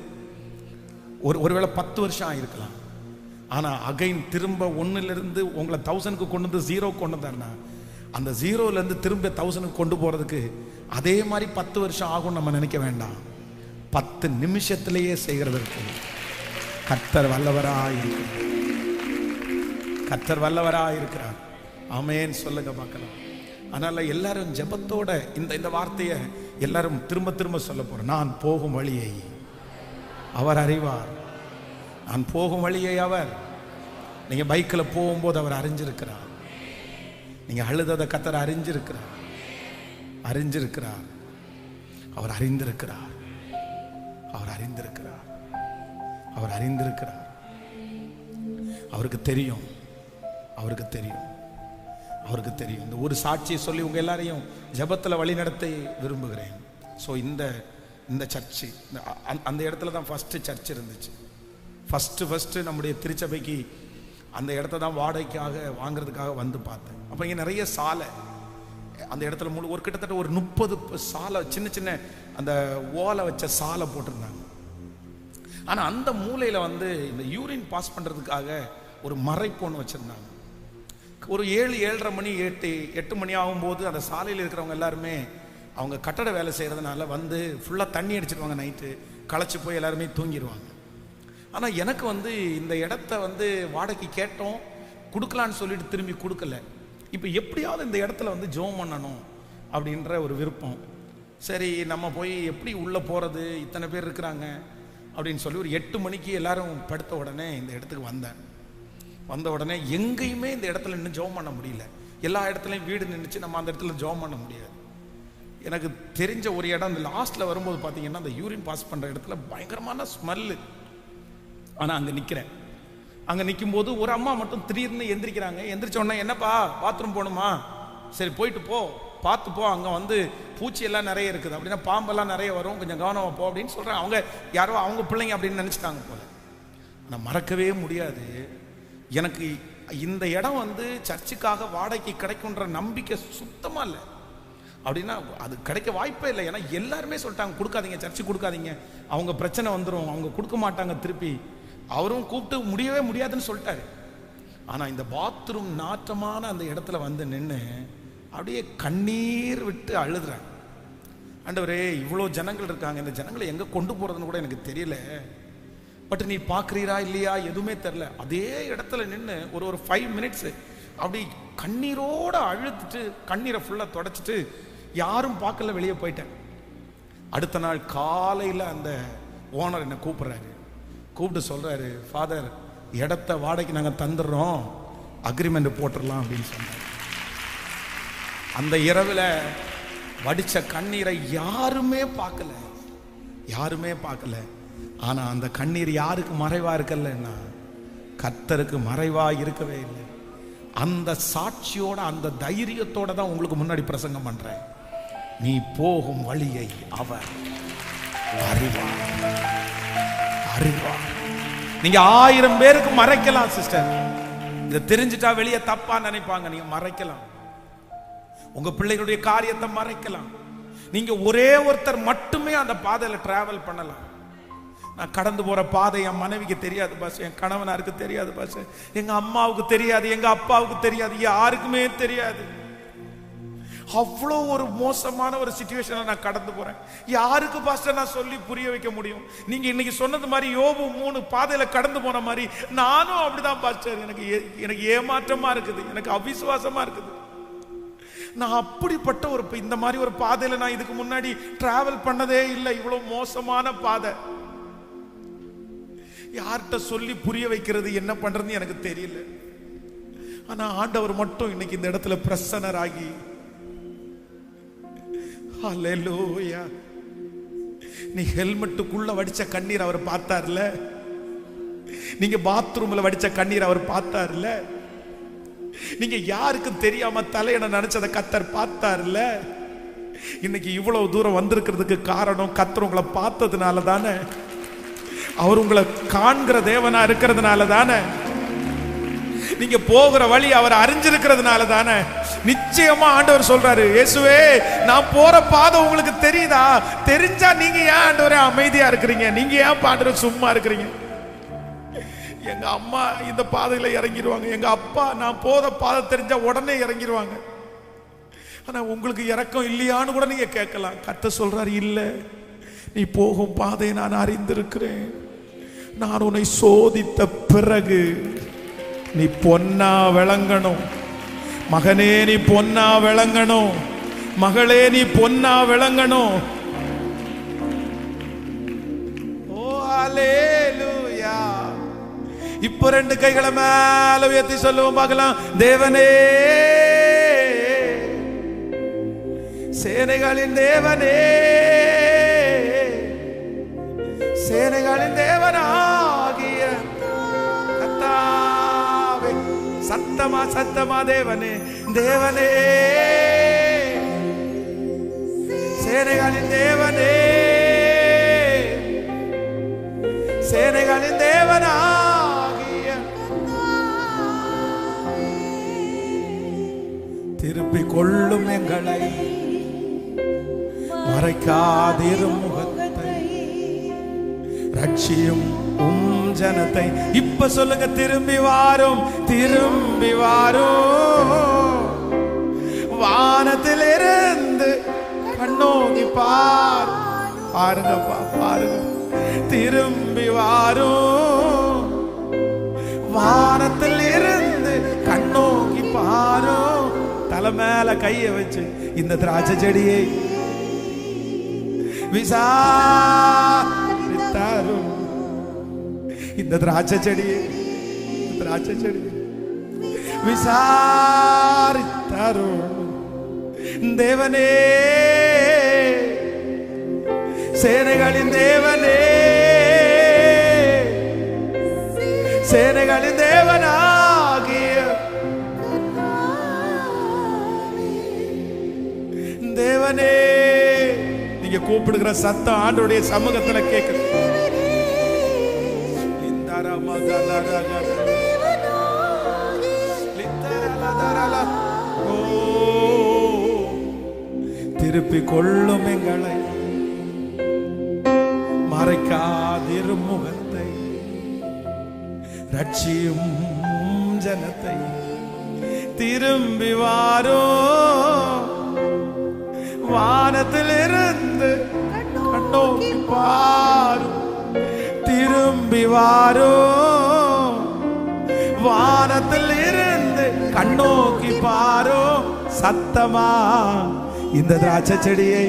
ஒருவேளை 10 வருஷம் ஆயிருக்கலாம். ஆனா அகைன் திரும்ப 1லிருந்து உங்களை 1000க்கு கொண்டு வந்து 0 கொண்டு வந்தாருன்னா, அந்த 0லேருந்து திரும்ப 1000க்கு கொண்டு போறதுக்கு அதே மாதிரி 10 வருஷம் ஆகும் நம்ம நினைக்க வேண்டாம். 10 நிமிஷத்திலேயே செய்கிறதற்கு கர்த்தர் வல்லவராயிருக்கிறார். கர்த்தர் வல்லவராயிருக்கிறார். ஆமென் சொல்லுங்க பார்க்கலாம். அதனால எல்லாரும் ஜெபத்தோட இந்த வார்த்தையை எல்லாரும் திரும்ப திரும்ப சொல்ல போறோம். நான் போகும் வழியை அவர் அறிவார். நான் போகும் வழியை அவர், நீங்க பைக்கில் போகும்போது அவர் அறிஞ்சிருக்கிறார். நீங்க அழுததை கர்த்தர் அறிஞ்சிருக்கிறார், அறிஞ்சிருக்கிறார். அவர் அறிந்திருக்கிறார், அவர் அறிந்திருக்கிறார், அவர் அறிந்திருக்கிறார். அவருக்கு தெரியும், அவருக்கு தெரியும், அவருக்கு தெரியும். இந்த ஒரு சாட்சியை சொல்லி உங்க எல்லாரையும் ஜெபத்தில் வழி நடத்த விரும்புகிறேன். ஸோ இந்த சர்ச்சு அந்த இடத்துல தான் ஃபர்ஸ்ட் சர்ச் இருந்துச்சு. ஃபர்ஸ்ட் நம்முடைய திருச்சபைக்கு அந்த இடத்த தான் வாடகைக்காக வாங்குறதுக்காக வந்து பார்த்தேன். அப்போ இங்கே நிறைய சாலை அந்த இடத்துல ஒரு கிட்டத்தட்ட ஒரு 30 சாலை, சின்ன சின்ன அந்த ஓலை வச்ச சாலை போட்டிருந்தாங்க. ஆனால் அந்த மூலையில் வந்து இந்த யூரின் பாஸ் பண்ணுறதுக்காக ஒரு மறைப்பு ஒன்று வச்சுருந்தாங்க. ஒரு 7-7:30 மணி 8 மணி ஆகும்போது அந்த சாலையில் இருக்கிறவங்க எல்லாருமே அவங்க கட்டட வேலை செய்கிறதுனால வந்து ஃபுல்லாக தண்ணி அடிச்சிடுவாங்க. நைட்டு களைச்சி போய் எல்லாருமே தூங்கிடுவாங்க. ஆனால் எனக்கு இந்த இடத்த வாடகைக்கு கேட்டோம், கொடுக்கலான்னு சொல்லிட்டு திரும்பி கொடுக்கல. இப்போ எப்படியாவது இந்த இடத்துல ஜெபம் பண்ணணும் அப்படின்ற ஒரு விருப்பம். சரி, நம்ம போய் எப்படி உள்ளே போகிறது, இத்தனை பேர் இருக்கிறாங்க அப்படின்னு சொல்லி ஒரு 8 மணிக்கு எல்லாரும் படுத்த உடனே இந்த இடத்துக்கு வந்த உடனே எங்கேயுமே இந்த இடத்துல இன்னும் ஜெபம் பண்ண முடியல. எல்லா இடத்துலையும் வீடு நின்றுச்சு, நம்ம அந்த இடத்துல ஜெபம் பண்ண முடியாது. எனக்கு தெரிஞ்ச ஒரு இடம் இந்த லாஸ்ட்டில் வரும்போது பார்த்தீங்கன்னா அந்த யூரின் பாஸ் பண்ணுற இடத்துல பயங்கரமான ஸ்மெல்லு. ஆனால் அங்கே நிற்கிறேன். அங்கே நிற்கும்போது ஒரு அம்மா மட்டும் திடீர்னு எந்திரிக்கிறாங்க. எந்திரிச்ச உடனே, என்னப்பா பாத்ரூம் போகணுமா? சரி போயிட்டு போ, பார்த்து போ, அங்கே பூச்சியெல்லாம் நிறைய இருக்குது, அப்படின்னா பாம்பெல்லாம் நிறைய வரும், கொஞ்சம் கவனமாக போ அப்படின்னு சொல்கிறாங்க. அவங்க யாரோ அவங்க பிள்ளைங்க அப்படின்னு நினச்சிட்டாங்க போல. ஆனால் மறக்கவே முடியாது, எனக்கு இந்த இடம் சர்ச்சுக்காக வாடகைக்கு கிடைக்குன்ற நம்பிக்கை சுத்தமாக இல்லை. அப்படின்னா அது கிடைக்க வாய்ப்பே இல்லை. ஏன்னா எல்லாருமே சொல்லிட்டாங்க, கொடுக்காதீங்க, சர்ச்சு கொடுக்காதீங்க, அவங்க பிரச்சனை வந்துடும், அவங்க கொடுக்க மாட்டாங்க திருப்பி. அவரும் கூப்பிட்டு முடியவே முடியாதுன்னு சொல்லிட்டாரு. ஆனால் இந்த பாத்ரூம் நாற்றமான அந்த இடத்துல நின்று அப்படியே கண்ணீர் விட்டு அழுதுறேன். ஆண்டவரே, இவ்வளோ ஜனங்கள் இருக்காங்க, இந்த ஜனங்களை எங்கே கொண்டு போகிறதுன்னு கூட எனக்கு தெரியல, பட் நீ பார்க்குறீரா இல்லையா எதுவுமே தெரில. அதே இடத்துல நின்று ஒரு 5 மினிட்ஸு அப்படி கண்ணீரோடு அழுத்துட்டு கண்ணீரை ஃபுல்லாக தொடச்சிட்டு யாரும் பார்க்கல, வெளியே போயிட்டேன். அடுத்த நாள் காலையில் அந்த ஓனர் என்னை கூப்பிட்டு சொல்கிறாரு, ஃபாதர், இடத்த வாடகைக்கு நாங்கள் தந்துடுறோம், அக்ரிமெண்ட் போட்டுடலாம் அப்படின்னு சொன்னார். அந்த இரவில் வடித்த கண்ணீரை யாருமே பார்க்கல. ஆனால் அந்த கண்ணீர் யாருக்கு மறைவாக இருக்கலன்னா கர்த்தருக்கு மறைவாக இருக்கவே இல்லை. அந்த சாட்சியோட அந்த தைரியத்தோட தான் உங்களுக்கு முன்னாடி பிரசங்கம் பண்றேன். நீ போகும் வழியை அவர் அறிவார். நீங்க 1000 பேருக்கு மறைக்கலாம் சிஸ்டர், இதை தெரிஞ்சுட்டா வெளியே தப்பா நினைப்பாங்க, நீங்க மறைக்கலாம். உங்க பிள்ளைகளுடைய காரியத்தை மறைக்கலாம். நீங்க ஒரே ஒருத்தர் மட்டுமே அந்த பாதையில டிராவல் பண்ணலாம். நான் கடந்து போற பாதை என் மனைவிக்கு தெரியாது பாஸ், என் கணவனாருக்கு தெரியாது பாஸ், எங்க அம்மாவுக்கு தெரியாது, எங்க அப்பாவுக்கு தெரியாது, யாருக்குமே தெரியாது. அவ்வளோ ஒரு மோசமான ஒரு சிச்சுவேஷனை நான் கடந்து போறேன். யாருக்கு பாஸ்டர் நான் சொல்லி புரிய வைக்க முடியும்? நீங்க இன்னைக்கு சொன்னது மாதிரி யோபு 3 பாதையில கடந்து போன மாதிரி நானும் அப்படிதான் பாஸ்டர். எனக்கு ஏமாற்றமா இருக்குது, எனக்கு அவிசுவாசமா இருக்குது. நான் அப்படிப்பட்ட இந்த மாதிரி ஒரு பாதையில நான் இதுக்கு முன்னாடி டிராவல் பண்ணதே இல்லை. இவ்வளவு மோசமான பாதை, யார்கிட்ட சொல்லி புரிய வைக்கிறது, என்ன பண்றதுன்னு எனக்கு தெரியல. ஆனா ஆண்டவர் மட்டும் இன்னைக்கு இந்த இடத்துல பிரசன்னராகி, ஹல்லேலூயா, நீ ஹெல்மெட்டுக்குள்ள வடிச்ச கண்ணீர் அவர் பார்த்தார்ல, நீங்க பாத்ரூம்ல வடிச்ச கண்ணீர் அவர் பார்த்தார்ல, நீங்க யாருக்கும் தெரியாம தலையணை நினைச்சதை கர்த்தர் பார்த்தார்ல. இன்னைக்கு இவ்வளவு தூரம் வந்திருக்கிறதுக்கு காரணம் கர்த்தர் உங்களை பார்த்ததுனால தானே, அவர் உங்களை காண்கிற தேவனா இருக்கிறதுனால தானே, நீங்க போகிற வழி அவர் அறிஞ்சிருக்கிறதுனால தானே. நிச்சயமா ஆண்டவர் சொல்றாரு, இயேசுவே நான் போற பாதை உங்களுக்கு தெரியுதா? தெரிஞ்சா நீங்க ஏன் ஆண்டவரே அமைதியா இருக்கிறீங்க? நீங்க ஏன் ஆண்டவர் சும்மா இருக்கிறீங்க? எங்க அம்மா இந்த பாதையில இறங்கிடுவாங்க, எங்க அப்பா நான் போற பாதை தெரிஞ்சா உடனே இறங்கிடுவாங்க. ஆனா உங்களுக்கு இரக்கம் இல்லையான்னு கூட நீங்க கேட்கலாம். கர்த்தர் சொல்றாரு, இல்ல, நீ போகும் பாதையை நான் அறிந்திருக்கிறேன். நான் உன்னை சோதித்த பிறகு நீ பொன்னா விளங்கணும். மகனே நீ பொன்னா விளங்கணும், மகளே நீ பொன்னா விளங்கணும். ஓ ஹல்லேலூயா. இப்ப 2 கைகளை மேல உயர்த்தி சொல்லுவோம் பார்க்கலாம். தேவனே, சேனைகளின் தேவனே, சேனைகளின் தேவனாகிய கர்த்தாவே, சத்தமா தேவனே, தேவனே, சேனைகளின் தேவனே, சேனைகளின் தேவனாகிய திருப்பிக் கொள்ளும் எங்களை, மறைக்காதிரும் முகத்தை, ரட்சியும் ஜனத்தை. இப்ப சொல்லுங்க, திரும்பி வாரும், திரும்பி வாரும், வானத்தில் இருந்து கண்ணோக்கி பாருங்கப்பா, பாருங்க, திரும்பி வாரும், வானத்தில் இருந்து கண்ணோக்கி பாரோ. தலை மேல கைய வச்சு இந்த திராட்சை செடியை விசாரித்தாரோ. இந்த திராட்சை செடியை விசாரித்தாரோ. தேவனே, சேனைகளின் தேவனே, சேனைகளின் தேவனாகிய தேவனே. நீங்க கூப்பிடுகிற சத்தம் ஆண்டவருடைய சமூகத்துல கேட்குது. திருப்பி கொள்ளும் எங்களை, மறைக்காதிரு முகத்தை, ரட்சியும் ஜனத்தை. திரும்பி வாரோ, வானத்தில் இருந்து கண்ணோக்கி பாரும். திரும்பி வாரோ, வானத்தில் இருந்து கண்ணோக்கி பாரோ. சத்தமா இந்த திராட்சை செடியை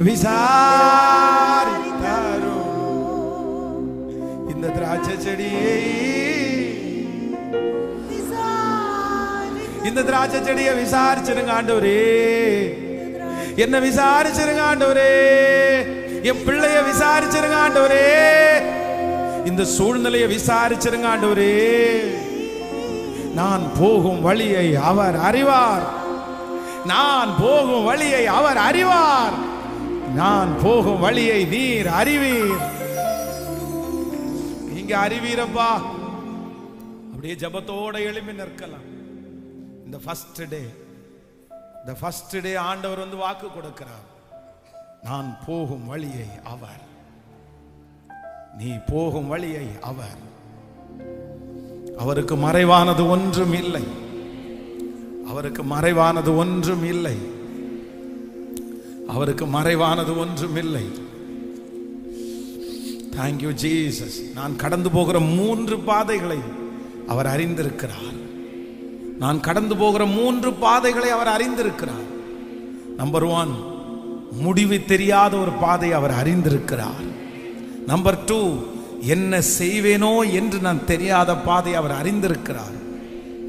விசாரித்தாரோ. இந்த திராட்சை செடியை, இந்த திராட்சை செடியை விசாரிச்சிருங்க ஆண்டவரே. என்ன விசாரிச்சிருங்க ஆண்டவரே. என் பிள்ளைய விசாரிச்சிருங்க ஆண்டவரே. இந்த சூழ்நிலையை விசாரிச்சிருங்க ஆண்டவரே. நான் போகும் வழியை அவர் அறிவார். நான் போகும் வழியை அவர் அறிவார். நான் போகும் வழியை நீர் அறிவீர். நீங்க அறிவீரப்பா. அப்படியே ஜபத்தோட எழுப்பி நிற்கலாம். இந்த ஃபர்ஸ்ட் டே ஆண்டவர் வந்து வாக்கு கொடுக்கிறார். நான் போகும் வழியை அவர், நீ போகும் வழியை அவர். அவருக்கு மறைவானது ஒன்றும் இல்லை. அவருக்கு மறைவானது ஒன்றும் இல்லை. அவருக்கு மறைவானது ஒன்றும் இல்லை. Thank you Jesus. நான் கடந்து போகிற 3 பாதைகளை அவர் அறிந்திருக்கிறார். நான் கடந்து போகிற 3 பாதைகளை அவர் அறிந்திருக்கிறார். நம்பர் 1, முடிவு தெரியாத ஒரு பாதை அவர் அறிந்திருக்கிறார். நம்பர் 2, என்ன செய்வேனோ என்று நான் தெரியாத பாதை அவர் அறிந்திருக்கிறார்.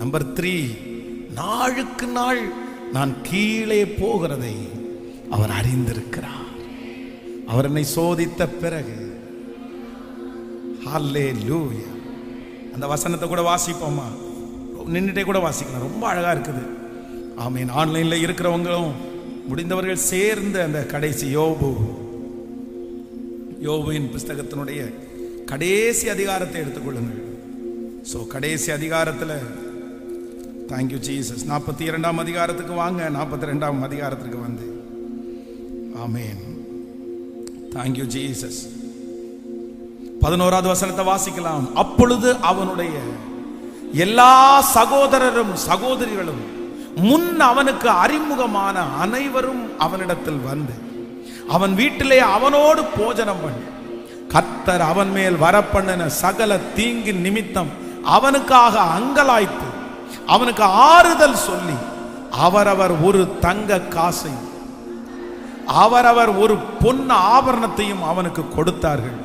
நம்பர் 3, நாளுக்கு நாள் நான் கீழே போகிறதை அவர் அறிந்திருக்கிறார். அவர் என்னை சோதித்த பிறகு, ஹல்லேலூயா. அந்த வசனத்தை கூட வாசிப்போமா? நின்றுட்டே கூட வாசிக்கலாம், ரொம்ப அழகா இருக்குது. ஆமீன். ஆன்லைன்ல இருக்கிறவங்களும் முடிந்தவர்கள் சேர்ந்து அந்த கடைசி யோபுவின் புஸ்தகத்தினுடைய கடைசி அதிகாரத்தை எடுத்துக்கொள்ளுங்கள். ஸோ கடைசி அதிகாரத்தில், தேங்க்யூ ஜீசஸ், 42ஆம் அதிகாரத்துக்கு வாங்க. 42ஆம் அதிகாரத்துக்கு வந்து, ஆமேன், தேங்க்யூ ஜீசஸ். 11வது வசனத்தை வாசிக்கலாம். அப்பொழுது அவனுடைய எல்லா சகோதரரும் சகோதரிகளும் முன் அவனுக்கு அறிமுகமான அனைவரும் அவனிடத்தில் வந்து அவன் வீட்டிலே அவனோடு போஜனம் பண்ணி, கர்த்தர் அவன் மேல் வரப்பண்ணின சகல தீங்கின் நிமித்தம் அவனுக்காக அங்கலாய்த்து அவனுக்கு ஆறுதல் சொல்லி, அவரவர் ஒரு தங்க காசை அவரவர் ஒரு பொன் ஆபரணத்தையும் அவனுக்கு கொடுத்தார்கள்.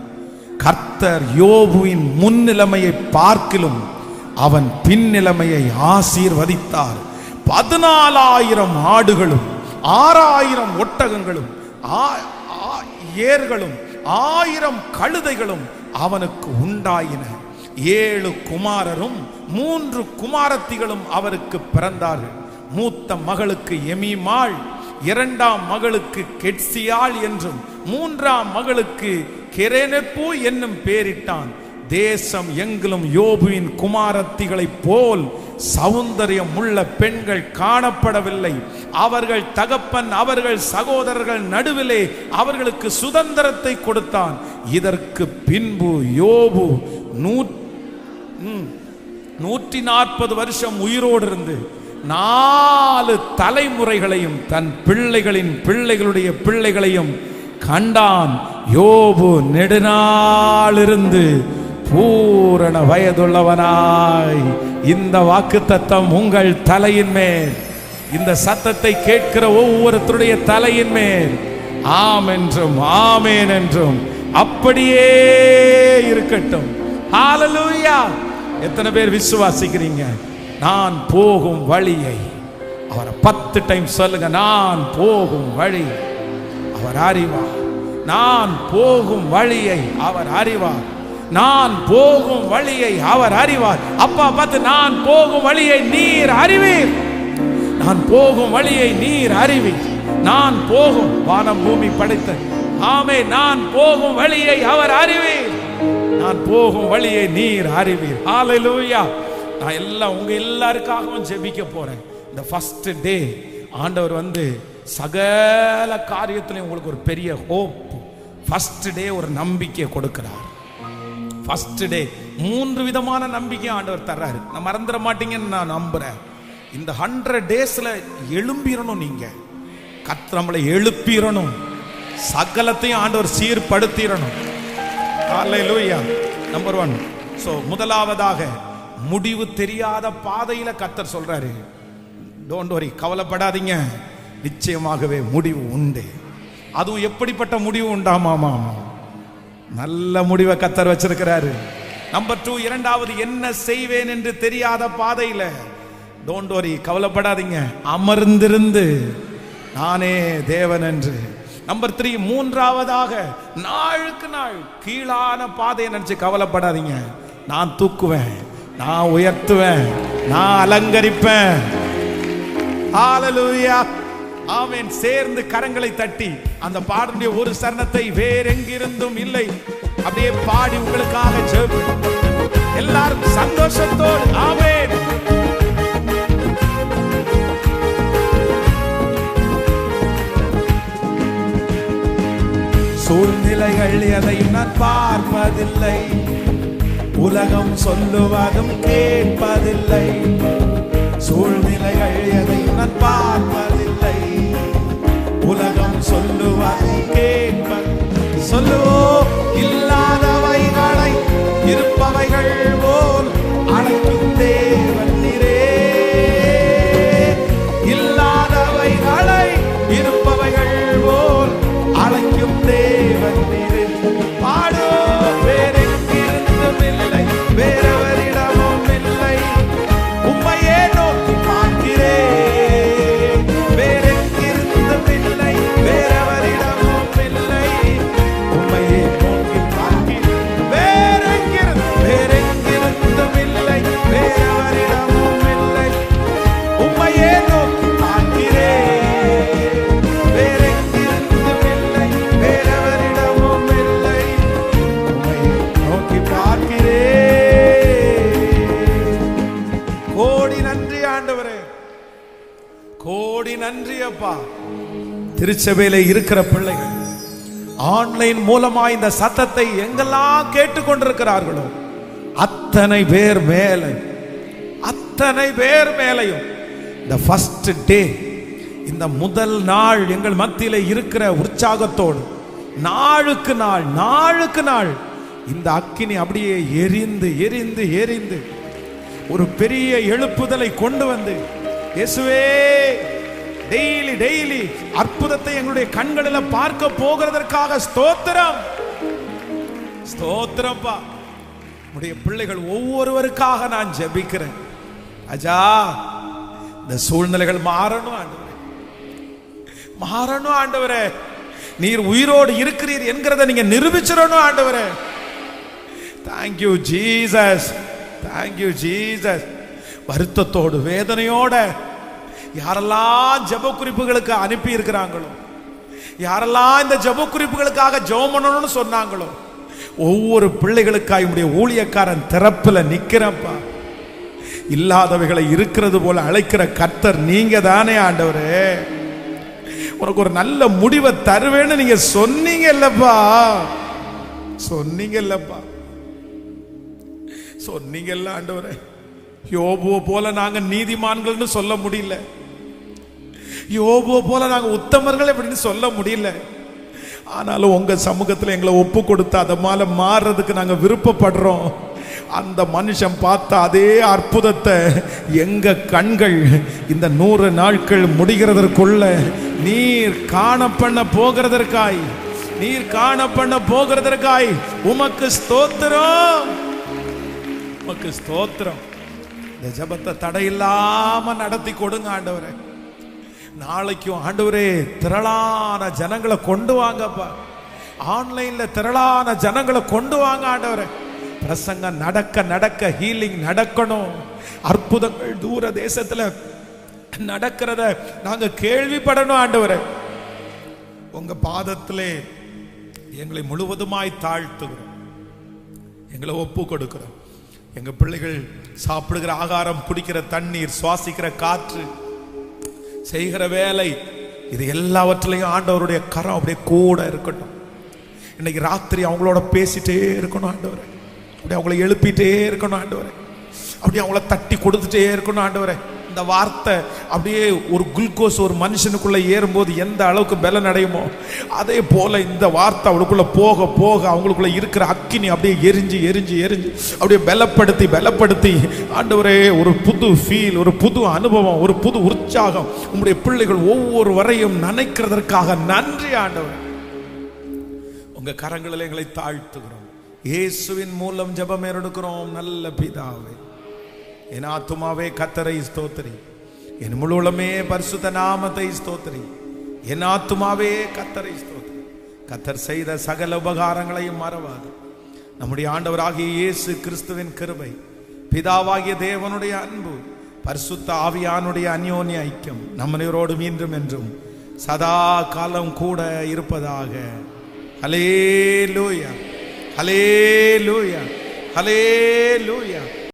கர்த்தர் யோபுவின் முன்னிலைமையை பார்க்கிலும் அவன் பின்னிலைமையை ஆசீர்வதித்தார். 14,000 ஆடுகளும் 6,000 ஒட்டகங்களும் ஏர்களும் 1000 கழுதைகளும் அவனுக்கு உண்டாயின. 7 குமாரரும் 3 குமாரத்திகளும் அவருக்கு பிறந்தார்கள். மூத்த மகளுக்கு எமீமாள், 2ஆம் மகளுக்கு கெட்சியாள் என்றும் 3ஆம் மகளுக்கு கெரேனெப்பு என்னும் பேரிட்டான். தேசம் எங்கிலும் யோபுவின் குமாரத்திகளைப் போல் சௌந்தரியம் உள்ள பெண்கள் காணப்படவில்லை. அவர்கள் தகப்பன் அவர்கள் சகோதரர்கள் நடுவிலே அவர்களுக்கு சுதந்திரத்தை கொடுத்தான். இதற்கு பின்பு யோபு 140 வருஷம் உயிரோடு இருந்து 4 தலைமுறைகளையும் தன் பிள்ளைகளின் பிள்ளைகளுடைய பிள்ளைகளையும் கண்டான். யோபு நெடுநாளிருந்து பூரண வயதுள்ளவனாய். இந்த வாக்குத்தத்தம் உங்கள் தலையின் மேல், இந்த சத்தத்தை கேட்கிற ஒவ்வொருத்தருடைய தலையின் மேல் ஆம் என்றும் ஆமேன் என்றும் அப்படியே இருக்கட்டும். ஹalleluya. எத்தனை பேர் விசுவாசிக்கிறீங்க? நான் போகும் வழியை அவரை 10 டைம் சொல்லுங்க. நான் போகும் வழி அவர் அறிவார். நான் போகும் வழியை அவர் அறிவார். நான் போகும் வழியை அவர் அறிவார். அப்பா பார்த்து, நான் போகும் வழியை நீர் அறிவீர். நான் போகும் வழியை நீர் அறிவீர். நான் போகும், வானம் பூமி படைத்த ஆமே, நான் போகும் வழியை அவர் அறிவீர். நான் போகும் வழியை நீர் அறிவீர். ஹalleluya. நான் எல்லாம் உங்க எல்லாருக்காகவும் ஜெபிக்க போறேன். இந்த ஃபர்ஸ்ட் டே ஆண்டவர் சகல காரியத்திலையும் உங்களுக்கு ஒரு பெரிய ஹோப், ஃபர்ஸ்ட் டே ஒரு நம்பிக்கை கொடுக்கிறார். ஃபர்ஸ்ட் டே 3 விதமான நம்பிக்கை ஆண்டவர் தர்றாரு. நான் மறந்துட மாட்டீங்கன்னு நான் நம்புறேன். இந்த 100 டேஸ்ல எழும்பிரணும். நீங்க கர்த்தரை எழுப்பிரணும். சகலத்தையும் ஆண்டவர் சீர்படுத்திரணும். ஹalleluya. நம்பர் 1. சோ முதலாவதாக முடிவு தெரியாத பாதையில கர்த்தர் சொல்றாரு, டோன்ட் வரி, கவலைப்படாதீங்க, நிச்சயமாகவே முடிவு உண்டு. அதுவும் எப்படிப்பட்ட முடிவு உண்டாமாமா? நல்ல முடிவை கர்த்தர் வச்சிருக்கிறாரு. நம்பர் 2, இரண்டாவது, என்ன செய்வேன் என்று தெரியாத பாதையில டோன்ட் வரி, கவலைப்படாதீங்க, அமர்ந்திருந்து நானே தேவன் என்று. நம்பர் 3, மூன்றாவதாக, நாளுக்கு நாள் கீழான பாதையை நினைச்சு கவலைப்படாதீங்க, நான் தூக்குவேன், நான் உயர்த்துவேன், நான் அலங்கரிப்பேன். ஹalleluya. ஆமென். சேர்ந்து கரங்களை தட்டி அந்த பாடலுடைய ஒரு சரணத்தை வேறெங்கிருந்தும் இல்லை அப்படியே பாடி உங்களுக்காக ஜெபம். எல்லாரும் சந்தோஷத்தோடு ஆமென். சூழ்நிலைகள் எதையும் நான் பார்ப்பதில்லை, உலகம் சொல்லுவதும் கேட்பதில்லை. சூழ்நிலைகள் எதையும் நான் பார்ப்பதில்லை, உலகம் சொல்லுவதும் கேட்பதில்லை. சொல்லுவோம், இல்லாதவைகளை இருப்பவைகள் போல் அழைக்கும் தேவன் நீரே. இல்லாதவைகளை இருப்பவைகள் போல் அழைக்கும் தேவன் நீரே. பாடோ, வேறெங்கிருந்தும் இல்லை, வேறவரிடமும் இல்லை, உம்மையே நோக்கி பார்க்கிறேன். வேறெங்கிருந்தும் இல்லை, வேறவரிடமும் இல்லை, உம்மையே நோக்கி பார்க்கிறேன். வேறெங்கிருந்தும் இல்லை, வேறவரிடமும் இல்லை, உம்மையே நோக்கி பார்க்கிறேன். வேறெங்கிருந்தும் இல்லை, வேறவரிடமும் இல்லை, உம்மையே நோக்கி பார்க்கிறேன். கோடி நன்றி ஆண்டவரே, கோடி நன்றி அப்பா. திருச்சபையில இருக்கிற பிள்ளைகள் ஆன்லைன் மூலமா இந்த சத்தத்தை எங்கெல்லாம் கேட்டுக்கொண்டிருக்கிறார்களோ அத்தனை பேர் மேலையும் இந்த ஃபர்ஸ்ட் டே, இந்த முதல் நாள் எங்கள் மத்தியில இருக்கிற உற்சாகத்தோடு நாளுக்கு நாள் இந்த அக்கினி அப்படியே எரிந்து ஒரு பெரிய எழுப்புதலை கொண்டு வந்து, இயேசுவே, டெய்லி அற்புதத்தை எங்களுடைய கண்களில் பார்க்க போகிறதற்காக ஸ்தோத்திரம்ப்பா. உடைய பிள்ளைகள் ஒவ்வொருவருக்காக நான் ஜெபிக்கிறேன். அஜா, இந்த சூழ்நிலைகள் மாறணும் ஆண்டவரே. நீர் உயிரோடு இருக்கிறீர் என்கிறத நீங்க நிரூபிச்சிடணும் ஆண்டவரே. Thank you Jesus. வருத்தத்தோடு வேதனையோட யாரெல்லாம் ஜெப குறிப்புகளுக்கு அனுப்பி இருக்கிறாங்களோ, யாரெல்லாம் இந்த ஜெப குறிப்புகளுக்காக ஜெபம் பண்ணணும்னு சொன்னாங்களோ, ஒவ்வொரு பிள்ளைகளுக்காக உடைய ஊழியக்காரன் திறப்புல நிக்கிறப்பா. இல்லாதவைகளை இருக்கிறது போல அழைக்கிற கர்த்தர் நீங்க தானே ஆண்டவரே. உனக்கு ஒரு நல்ல முடிவை தருவேன்னு நீங்க சொன்னீங்கல்லப்பா. சொன்னீங்கல்ல ஆண்டவரே. யோபுவ போல நாங்க நீதிமான்கள்னு சொல்ல முடியல, யோபுவ போல நாங்க உத்தமர்கள் அப்படின்னு சொல்ல முடியல. ஆனாலும் உங்க சமூகத்தில் எங்களை ஒப்பு கொடுத்து அதை மேல மாறுறதுக்கு நாங்க விருப்பப்படுறோம். அந்த மனுஷன் பார்த்த அதே அற்புதத்தை எங்க கண்கள் இந்த 100 நாட்கள் முடிகிறதற்குள்ள நீர் காணப்பண்ண போகிறதற்காய், நீர் காணப்பண்ண போகிறதற்காய் உமக்கு ஸ்தோத்திரம், உமக்கு ஸ்தோத்திரம். இந்த ஜெபத்தை தடையில்லாம நடத்தி கொடுங்க ஆண்டவரே. நாளைக்கும் ஆண்டவரே திரளான ஜனங்களை கொண்டு வாங்கப்பா. ஆன்லைன்ல திரளான ஜனங்களை கொண்டு வாங்க ஆண்டவரே. பிரசங்கம் நடக்க நடக்க ஹீலிங் நடக்கணும். அற்புதங்கள் தூர தேசத்துல நடக்கிறத நாங்க கேள்விப்படணும் ஆண்டவரே. உங்க பாதத்திலே எங்களை முழுவதுமாய் தாழ்த்துகிறோம், எங்களை ஒப்பு கொடுக்கிறோம். எங்க பிள்ளைகள் சாப்பிடுகிற ஆகாரம், குடிக்கிற தண்ணீர், சுவாசிக்கிற காற்று, செய்கிற வேலை, இது எல்லாவற்றிலையும் ஆண்டவருடைய கரம் அப்படியே கூட இருக்கட்டும். இன்னைக்கு ராத்திரி அவங்களோட பேசிட்டே இருக்கணும் ஆண்டவரே. அப்படியே அவங்கள எழுப்பிட்டே இருக்கணும் ஆண்டவரே. அப்படியே அவங்கள தட்டி கொடுத்துட்டே இருக்கணும் ஆண்டவரே. இந்த வார்த்தை அப்படியே ஒரு குளுக்கோஸ் ஒரு மனுஷனுக்குள்ள ஏறும்போது எந்த அளவுக்கு பலன் அடையுமோ அதே போல இந்த வார்த்தை அவளுக்குள்ள போக போக அவங்களுக்குள்ள இருக்கிற அக்கினி அப்படியே எரிஞ்சு எரிஞ்சு எரிஞ்சு அப்படியே பலப்படுத்தி பலப்படுத்தி ஆண்டவரே ஒரு புது ஃபீல், ஒரு புது அனுபவம், ஒரு புது உற்சாகம் உங்களுடைய பிள்ளைகள் ஒவ்வொரு வரையும் நினைக்கிறதற்காக நன்றி ஆண்டவர். உங்க கரங்களில் எங்களை தாழ்த்துகிறோம். இயேசுவின் மூலம் ஜெபம் எடுக்கிறோம் நல்ல பிதாவே. என் ஆத்துமாவே கர்த்தரை ஸ்தோத்திரி, என் முழுவதுமே பரிசுத்த நாமத்தை ஸ்தோத்திரி. என் ஆத்துமாவே கர்த்தரை ஸ்தோத்திரி. கர்த்தர் செய்த சகல உபகாரங்களையும் மறவாது. நம்முடைய ஆண்டவராகிய இயேசு கிறிஸ்துவின் கிருபை, பிதாவாகிய தேவனுடைய அன்பு, பரிசுத்த ஆவியானுடைய அந்யோன்ய ஐக்கியம் நம்மனோடு மீண்டும் என்றும் சதா காலம் கூட இருப்பதாக. ஹல்லேலூயா, ஹல்லேலூயா, ஹல்லேலூயா.